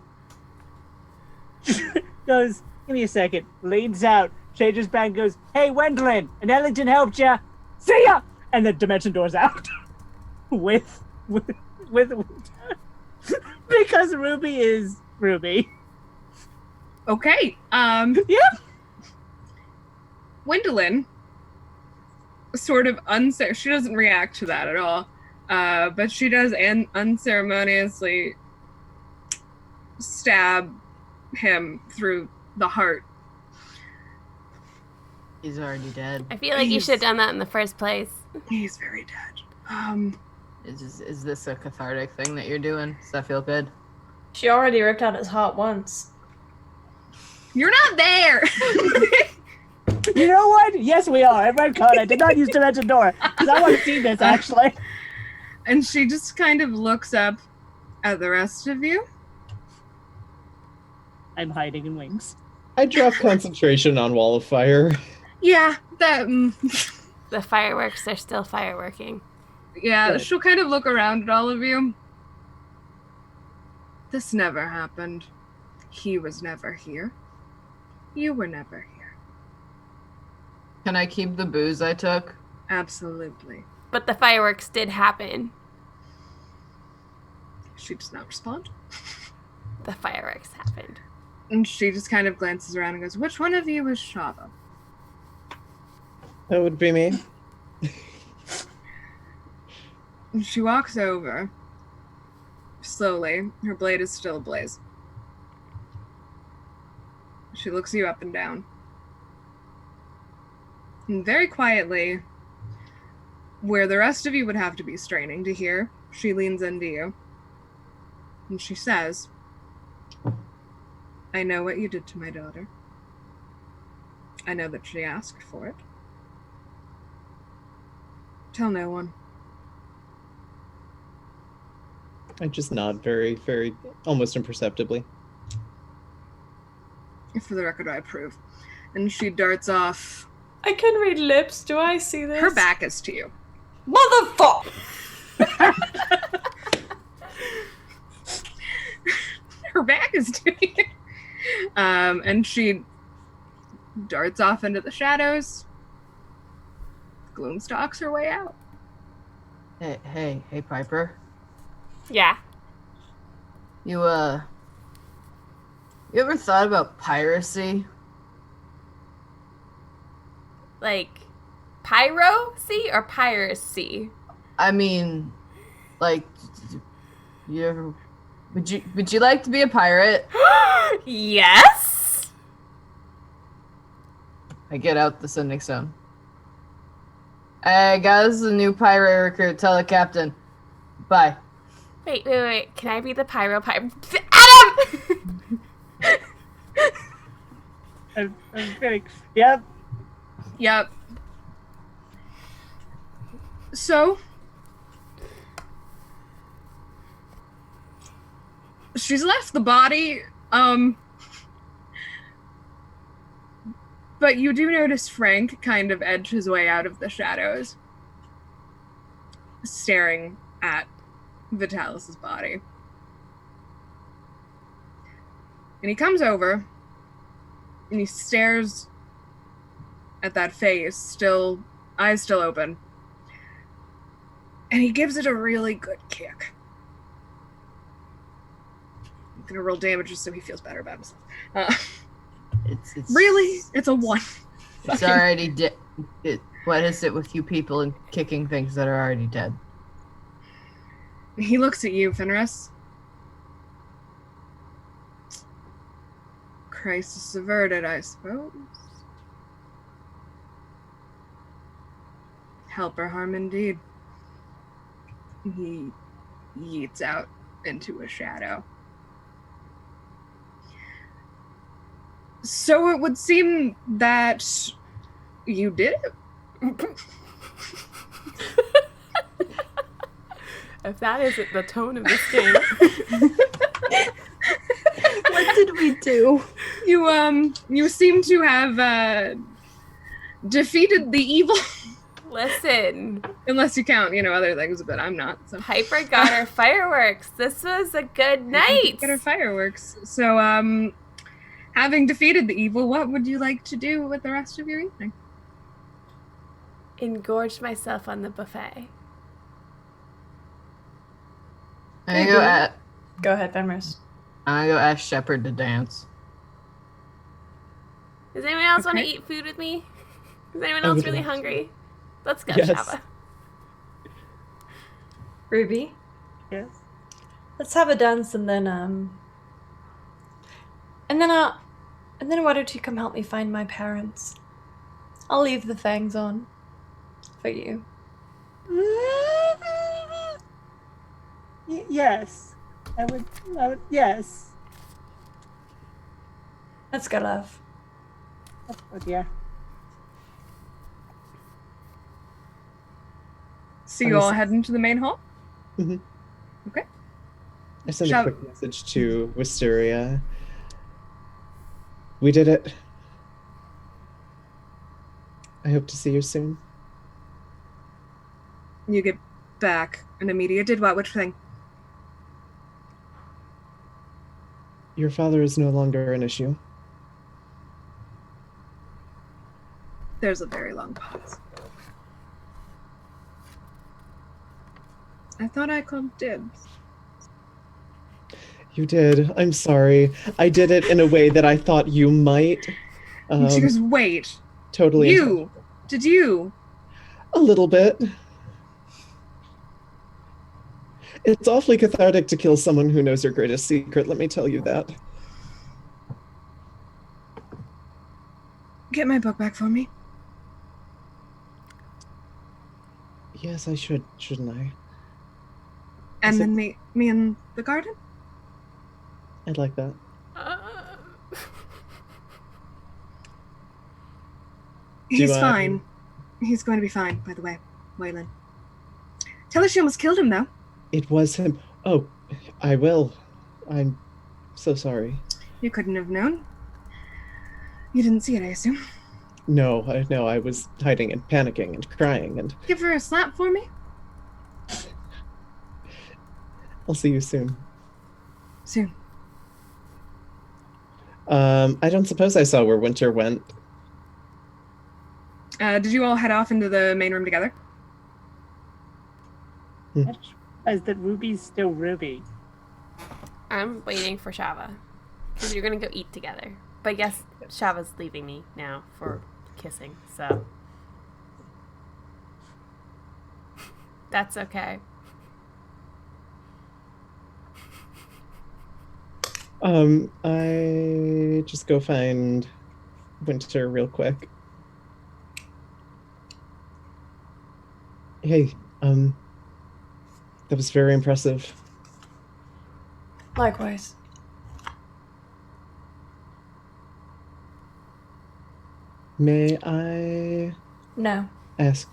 C: goes, give me a second, leans out, changes back, and goes, hey, Wendlin, and Ellington helped ya. See ya! And the dimension door's out. with because Ruby is Ruby.
A: Okay.
C: Yeah.
A: Gwendolyn sort of she doesn't react to that at all. But she does unceremoniously stab him through the heart.
F: He's already dead.
B: I feel like you should have done that in the first place.
A: He's very dead.
F: Is this a cathartic thing that you're doing? Does that feel good?
E: She already ripped out his heart once.
A: You're not there!
C: You know what? Yes, we are. I read code. I did not use dimension door because I want to see this actually.
A: And she just kind of looks up at the rest of you.
C: I'm hiding in wings.
D: I drop concentration on Wall of Fire.
A: Yeah, that.
B: The fireworks are still fireworking.
A: Yeah,
C: Good.
A: she'll kind of look around at all of you. This never happened. He was never here. You were never here.
F: Can I keep the booze I took?
A: Absolutely.
B: But the fireworks did happen.
A: She does not respond.
B: The fireworks happened.
A: And she just kind of glances around and goes, which one of you is Shava?
D: That would be me.
A: And she walks over. Slowly. Her blade is still ablaze. She looks you up and down. And very quietly, where the rest of you would have to be straining to hear, she leans into you. And she says, I know what you did to my daughter. I know that she asked for it. Tell no one.
D: I just nod very, very, almost imperceptibly.
A: For the record, I approve. And she darts off.
E: I can read lips. Do I see this?
A: Her back is to you.
E: Motherfucker!
A: Her back is to you. And she darts off into the shadows. Gloom stalks her way out.
F: Hey, Piper.
B: Yeah.
F: You ever thought about piracy?
B: Like, pyro-sea or piracy?
F: I mean, like, you ever... Would you like to be a pirate?
B: Yes!
F: I get out the sending stone. Hey guys, a new pirate recruit. Tell the captain. Bye.
B: Wait. Can I be the pyro? Adam!
C: I'm kidding. Yep.
A: Yep. So, she's left the body, But you do notice Frank kind of edge his way out of the shadows, staring at Vitalis's body. And he comes over and he stares at that face, eyes still open. And he gives it a really good kick. I'm gonna roll damage just so he feels better about himself.
F: It's
A: really? It's a 1.
F: It's already dead. What is it with you people and kicking things that are already dead?
A: He looks at you, Fenris. Crisis averted, I suppose. Help or harm indeed. He yeets out into a shadow. So it would seem that you did it.
B: If that isn't the tone of this game.
F: What did we do?
A: You seem to have defeated the evil.
B: Listen.
A: Unless you count, other things, but I'm not. So.
B: Piper got her fireworks. This was a good night.
A: Got her fireworks. So, having defeated the evil, what would you like to do with the rest of your evening?
B: Engorge myself on the buffet.
E: Go ahead, Fenris.
F: I'm gonna go ask Shepard to dance.
B: Does anyone else want to eat food with me? Is anyone else really hungry? Let's go,
D: Yes.
B: Shava.
E: Ruby,
C: Yes.
E: let's have a dance and then why don't you come help me find my parents? I'll leave the fangs on for you.
C: Yes. I would, yes.
E: Let's go, love.
C: Oh dear.
A: So you all head into the main hall?
D: Mhm.
A: Okay.
D: I sent a quick message to Wisteria. We did it. I hope to see you soon.
A: You get back, and Amelia did what? Which thing?
D: Your father is no longer an issue.
A: There's a very long pause. I thought I called dibs.
D: You did. I'm sorry. I did it in a way that I thought you might.
A: She goes, wait.
D: Totally.
A: You? Did you?
D: A little bit. It's awfully cathartic to kill someone who knows your greatest secret, let me tell you that.
A: Get my book back for me.
D: Yes, I should, shouldn't I?
A: And then me in the garden?
D: I'd like that.
A: He's fine. He's going to be fine, by the way, Waylon. Tell her she almost killed him, though.
D: It was him. Oh, I will. I'm so sorry.
A: You couldn't have known. You didn't see it, I assume.
D: No, I was hiding and panicking and crying and...
A: Give her a slap for me?
D: I'll see you soon.
A: Soon.
D: I don't suppose I saw where Winter went.
A: Did you all head off into the main room together?
C: As that Ruby's still Ruby.
B: I'm waiting for Shava. Because you're going to go eat together. But yes, Shava's leaving me now for kissing, so. That's okay.
D: I just go find Winter real quick. Hey, that was very impressive.
E: Likewise.
D: May I
E: No.
D: ask?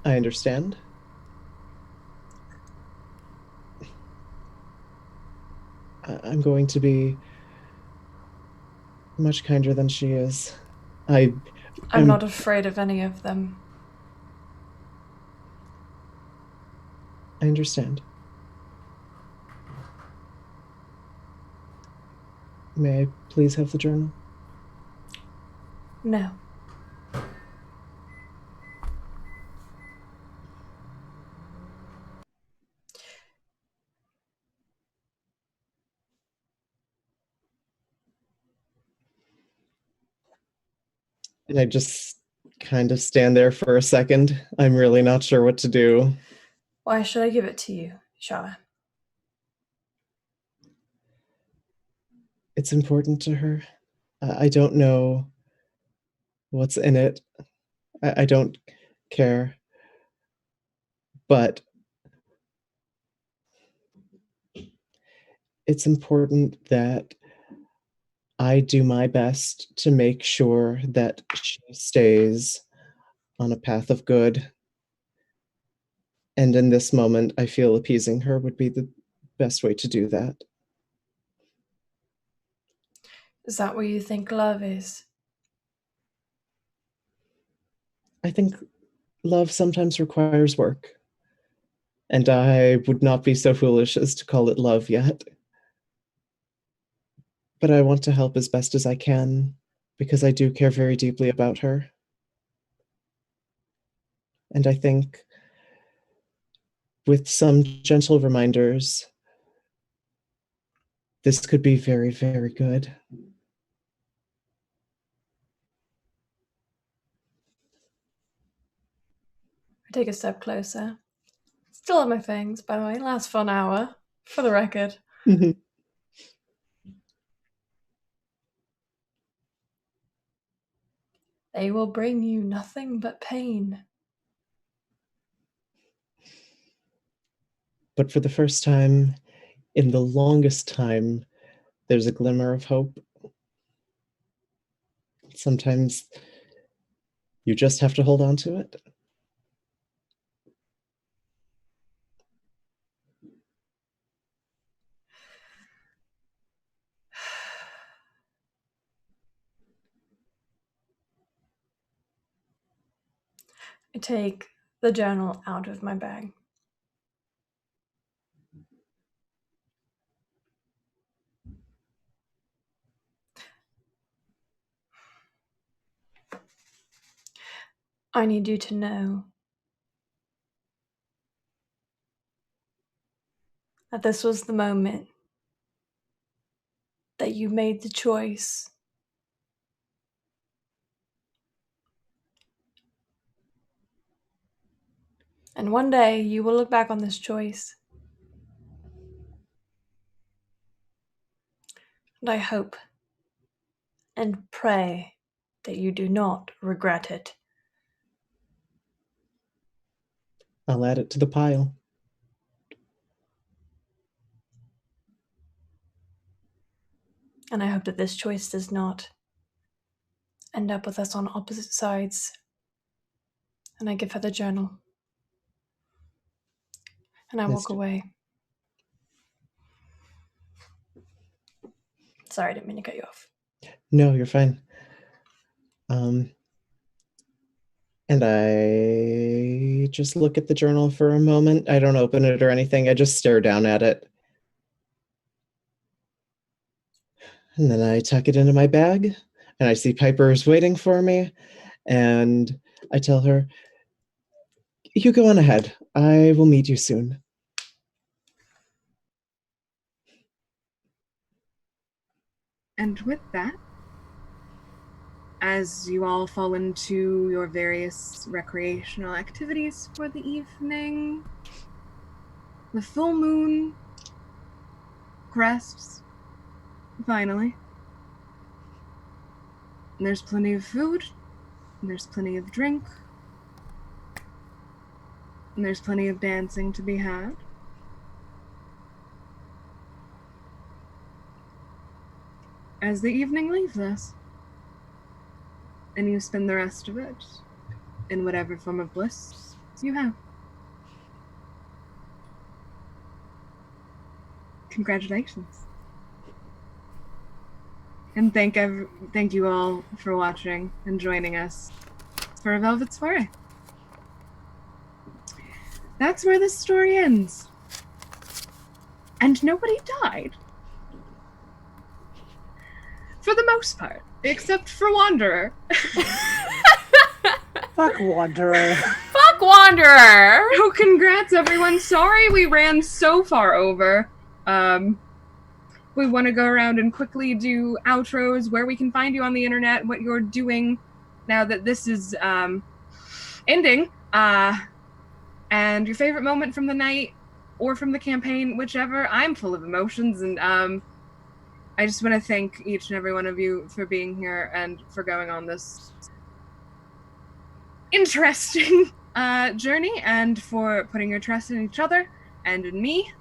D: I understand. I'm going to be much kinder than she is. I'm
E: not afraid of any of them.
D: I understand. May I please have the journal?
E: No.
D: And I just kind of stand there for a second. I'm really not sure what to do.
E: Why should I give it to you, Shava?
D: It's important to her. I don't know what's in it. I don't care. But it's important that I do my best to make sure that she stays on a path of good. And in this moment, I feel appeasing her would be the best way to do that.
E: Is that what you think love is?
D: I think love sometimes requires work. And I would not be so foolish as to call it love yet. But I want to help as best as I can because I do care very deeply about her. And I think with some gentle reminders, this could be very, very good.
E: I take a step closer. Still on my fangs, by the way. Lasts for an hour, for the record. They will bring you nothing but pain.
D: But for the first time, in the longest time, there's a glimmer of hope. Sometimes you just have to hold on to it.
E: I take the journal out of my bag. I need you to know that this was the moment that you made the choice and one day you will look back on this choice and I hope and pray that you do not regret it.
D: I'll add it to the pile.
E: And I hope that this choice does not end up with us on opposite sides. And I give her the journal. And I walk away. Sorry, I didn't mean to cut you off.
D: No, you're fine. And I just look at the journal for a moment. I don't open it or anything. I just stare down at it. And then I tuck it into my bag, and I see Piper is waiting for me. And I tell her, you go on ahead. I will meet you soon.
A: And with that, as you all fall into your various recreational activities for the evening, the full moon crests, finally. And there's plenty of food, and there's plenty of drink, and there's plenty of dancing to be had. As the evening leaves us, and you spend the rest of it in whatever form of bliss you have. Congratulations. And thank you all for watching and joining us for a Velvet Soiree. That's where this story ends. And nobody died. For the most part, except for Wanderer.
C: Fuck Wanderer.
B: Fuck Wanderer!
A: Oh, congrats, everyone. Sorry we ran so far over. We want to go around and quickly do outros, where we can find you on the internet, what you're doing now that this is ending, and your favorite moment from the night or from the campaign, whichever. I'm full of emotions, and I just want to thank each and every one of you for being here and for going on this interesting journey, and for putting your trust in each other and in me,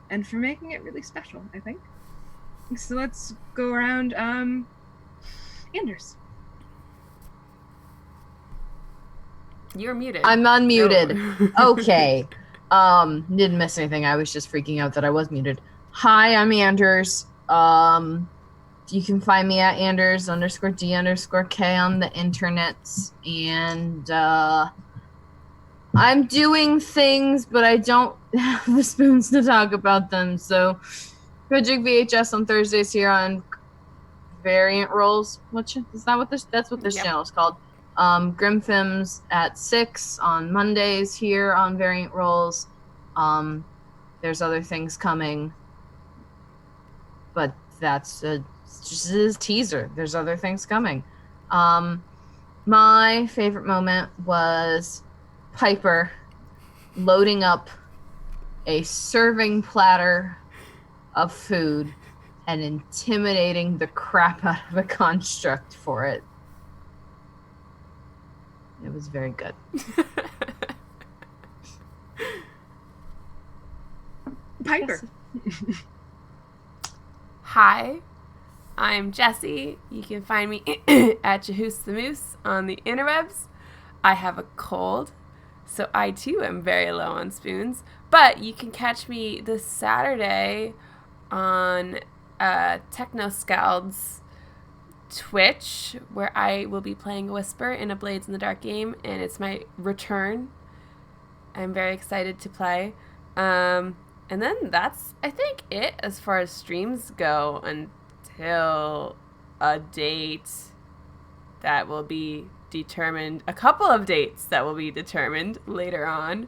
A: and for making it really special, I think. So let's go around. Anders.
B: You're muted.
F: I'm unmuted. Okay. Didn't miss anything. I was just freaking out that I was muted. Hi, I'm Anders. You can find me at Anders_D_K on the internets, and I'm doing things, but I don't have the spoons to talk about them. So, Project VHS on Thursdays here on Variant Rolls. That's what this channel is called. Grim Films at 6 on Mondays here on Variant Rolls. There's other things coming, but that's just a teaser. There's other things coming. My favorite moment was Piper loading up a serving platter of food and intimidating the crap out of a construct for it. It was very good.
A: Piper.
B: Hi, I'm Jessie. You can find me at Jahoos the Moose on the interwebs. I have a cold, so I too am very low on spoons. But you can catch me this Saturday on Techno Scald's Twitch, where I will be playing a Whisper in a Blades in the Dark game, and it's my return. I'm very excited to play. And then that's, I think, it as far as streams go until a date that will be determined, a couple of dates that will be determined later on.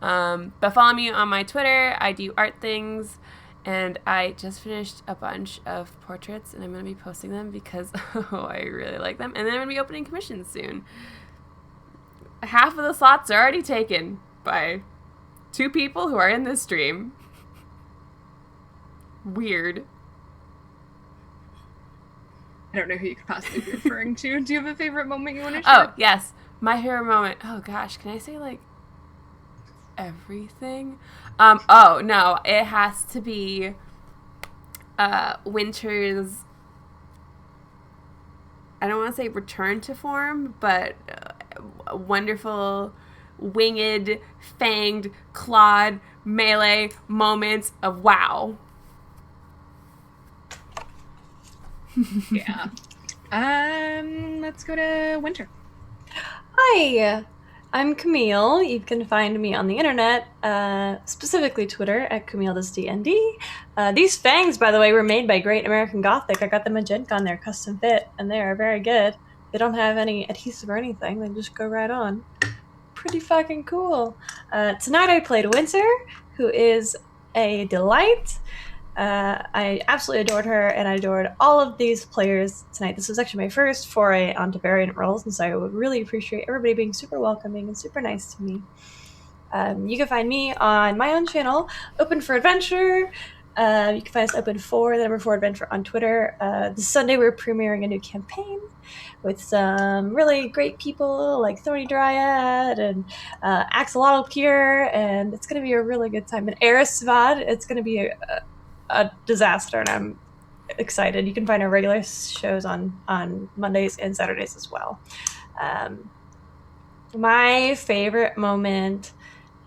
B: But follow me on my Twitter. I do art things, and I just finished a bunch of portraits, and I'm going to be posting them because I really like them. And then I'm going to be opening commissions soon. Half of the slots are already taken by 2 people who are in this stream. Weird.
A: I don't know who you could possibly be referring to. Do you have a favorite moment you want to share?
B: Oh, yes. My favorite moment. Oh, gosh. Can I say, like, everything? Oh, no. It has to be Winter's, I don't want to say return to form, but wonderful winged, fanged, clawed melee moments of wow.
A: Yeah. Let's go to Winter.
E: Hi, I'm Camille. You can find me on the internet, specifically Twitter at CamilleDoesDND. These fangs, by the way, were made by Great American Gothic. I got them at Gen Con. They're custom fit, and they are very good. They don't have any adhesive or anything. They just go right on. Pretty fucking cool. Tonight I played Winter, who is a delight. I absolutely adored her, and I adored all of these players tonight. This was actually my first foray onto variant roles, and so I would really appreciate everybody being super welcoming and super nice to me. You can find me on my own channel, Open for Adventure. You can find us Open for the number 4 Adventure on Twitter. This Sunday we're premiering a new campaign with some really great people like Thorny Dryad and Axolotl Cure, and it's going to be a really good time. And Eris Svad, it's going to be a disaster, and I'm excited. You can find our regular shows on Mondays and Saturdays as well. My favorite moment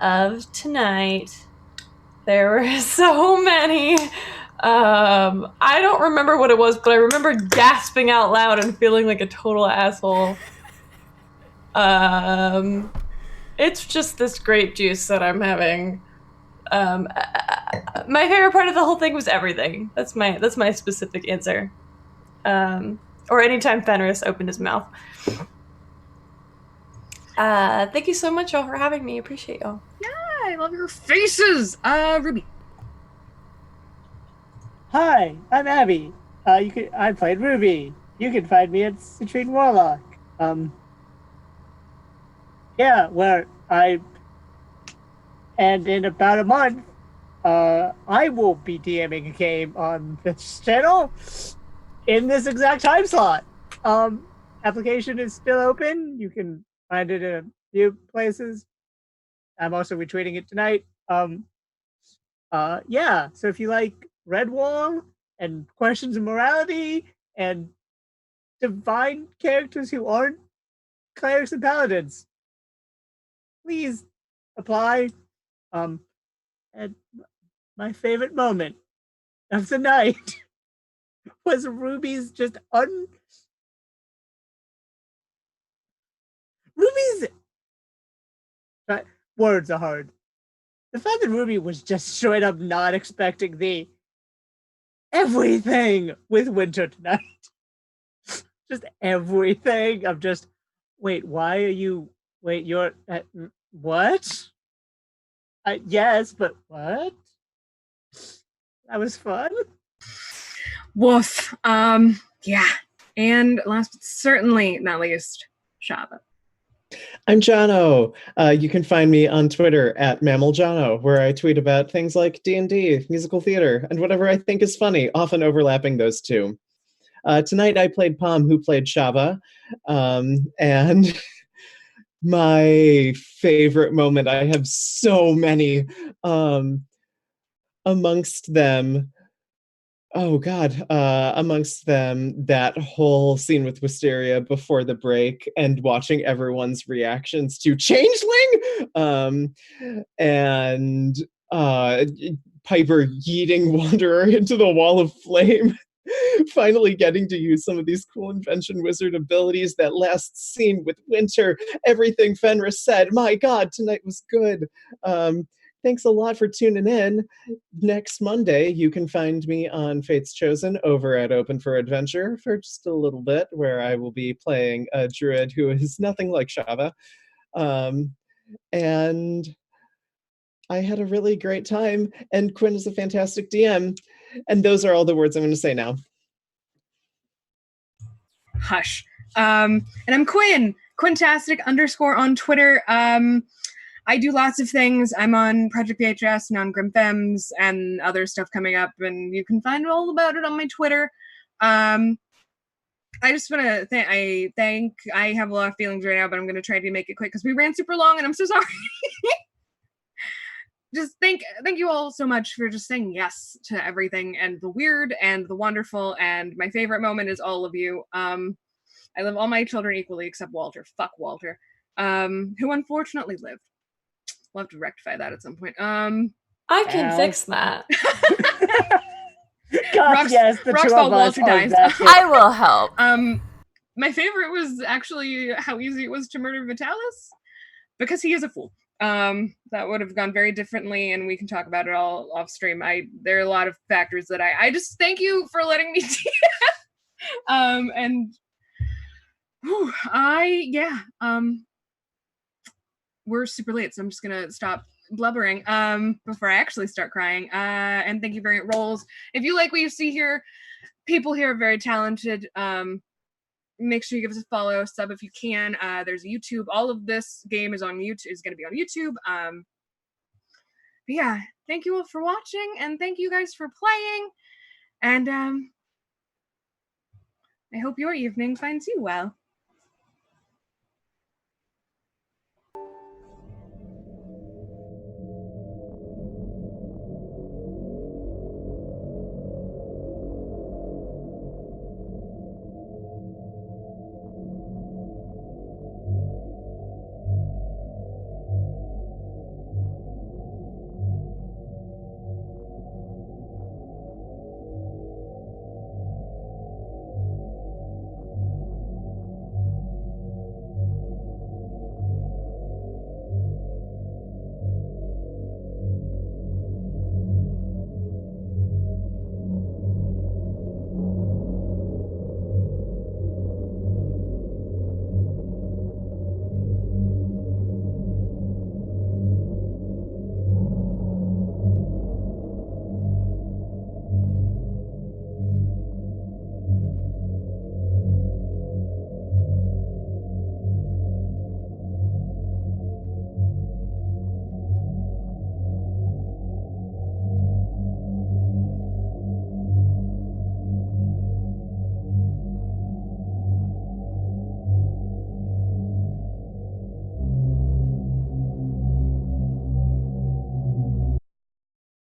E: of tonight, there were so many. I don't remember what it was, but I remember gasping out loud and feeling like a total asshole. It's just this grape juice that I'm having. My favorite part of the whole thing was everything. That's my specific answer. Or anytime Fenris opened his mouth. Thank you so much, y'all, for having me. Appreciate y'all.
A: Yeah, I love your faces. Ruby.
C: Hi, I'm Abby. I played Ruby. You can find me at Citrine Warlock. Yeah, and in about a month, I will be DMing a game on this channel in this exact time slot. Application is still open. You can find it in a few places. I'm also retweeting it tonight. Yeah. So if you like Redwall and questions of morality and divine characters who aren't clerics and paladins, please apply. And my favorite moment of the night was Ruby's Ruby's words are hard. The fact that Ruby was just straight up not expecting the everything with Winter tonight. Just everything. I'm just, wait, why are you, wait, you're, what? Yes, but what? That was fun.
A: Woof. Yeah. And last but certainly not least, Shava.
D: I'm Jono. You can find me on Twitter at MammalJono, where I tweet about things like D&D, musical theater, and whatever I think is funny, often overlapping those two. Tonight I played Palm, who played Shava, and my favorite moment, I have so many, amongst them, amongst them, that whole scene with Wisteria before the break and watching everyone's reactions to Changeling, and Piper yeeting Wanderer into the wall of flame. Finally getting to use some of these cool invention wizard abilities. That last scene with Winter, everything Fenris said, my God, tonight was good. Thanks a lot for tuning in. Next Monday, you can find me on Fate's Chosen over at Open for Adventure for just a little bit, where I will be playing a druid who is nothing like Shava. And I had a really great time, and Quinn is a fantastic DM. And those are all the words I'm going to say now.
A: Hush. And I'm Quinn, Quintastic _ on Twitter. I do lots of things. I'm on Project VHS and on Grim Femmes and other stuff coming up, and you can find all about it on my Twitter. I just want to I have a lot of feelings right now, but I'm going to try to make it quick because we ran super long, and I'm so sorry. Just thank you all so much for just saying yes to everything, and the weird and the wonderful, and my favorite moment is all of you. I love all my children equally except Walter. Fuck Walter. Who unfortunately lived. We'll have to rectify that at some point.
E: I can fix that.
C: God, yes, the two of us
A: Walter dies.
B: I will help.
A: My favorite was actually how easy it was to murder Vitalis, because he is a fool. That would have gone very differently, and we can talk about it all off stream. There are a lot of factors that I just thank you for letting me do. And whew, we're super late, so I'm just gonna stop blubbering before I actually start crying. And thank you very much, Rolls. If you like what you see here, people here are very talented. Make sure you give us a follow, sub if you can. There's a YouTube. All of this game is on YouTube. Is going to be on YouTube. But yeah, thank you all for watching, and thank you guys for playing. And I hope your evening finds you well.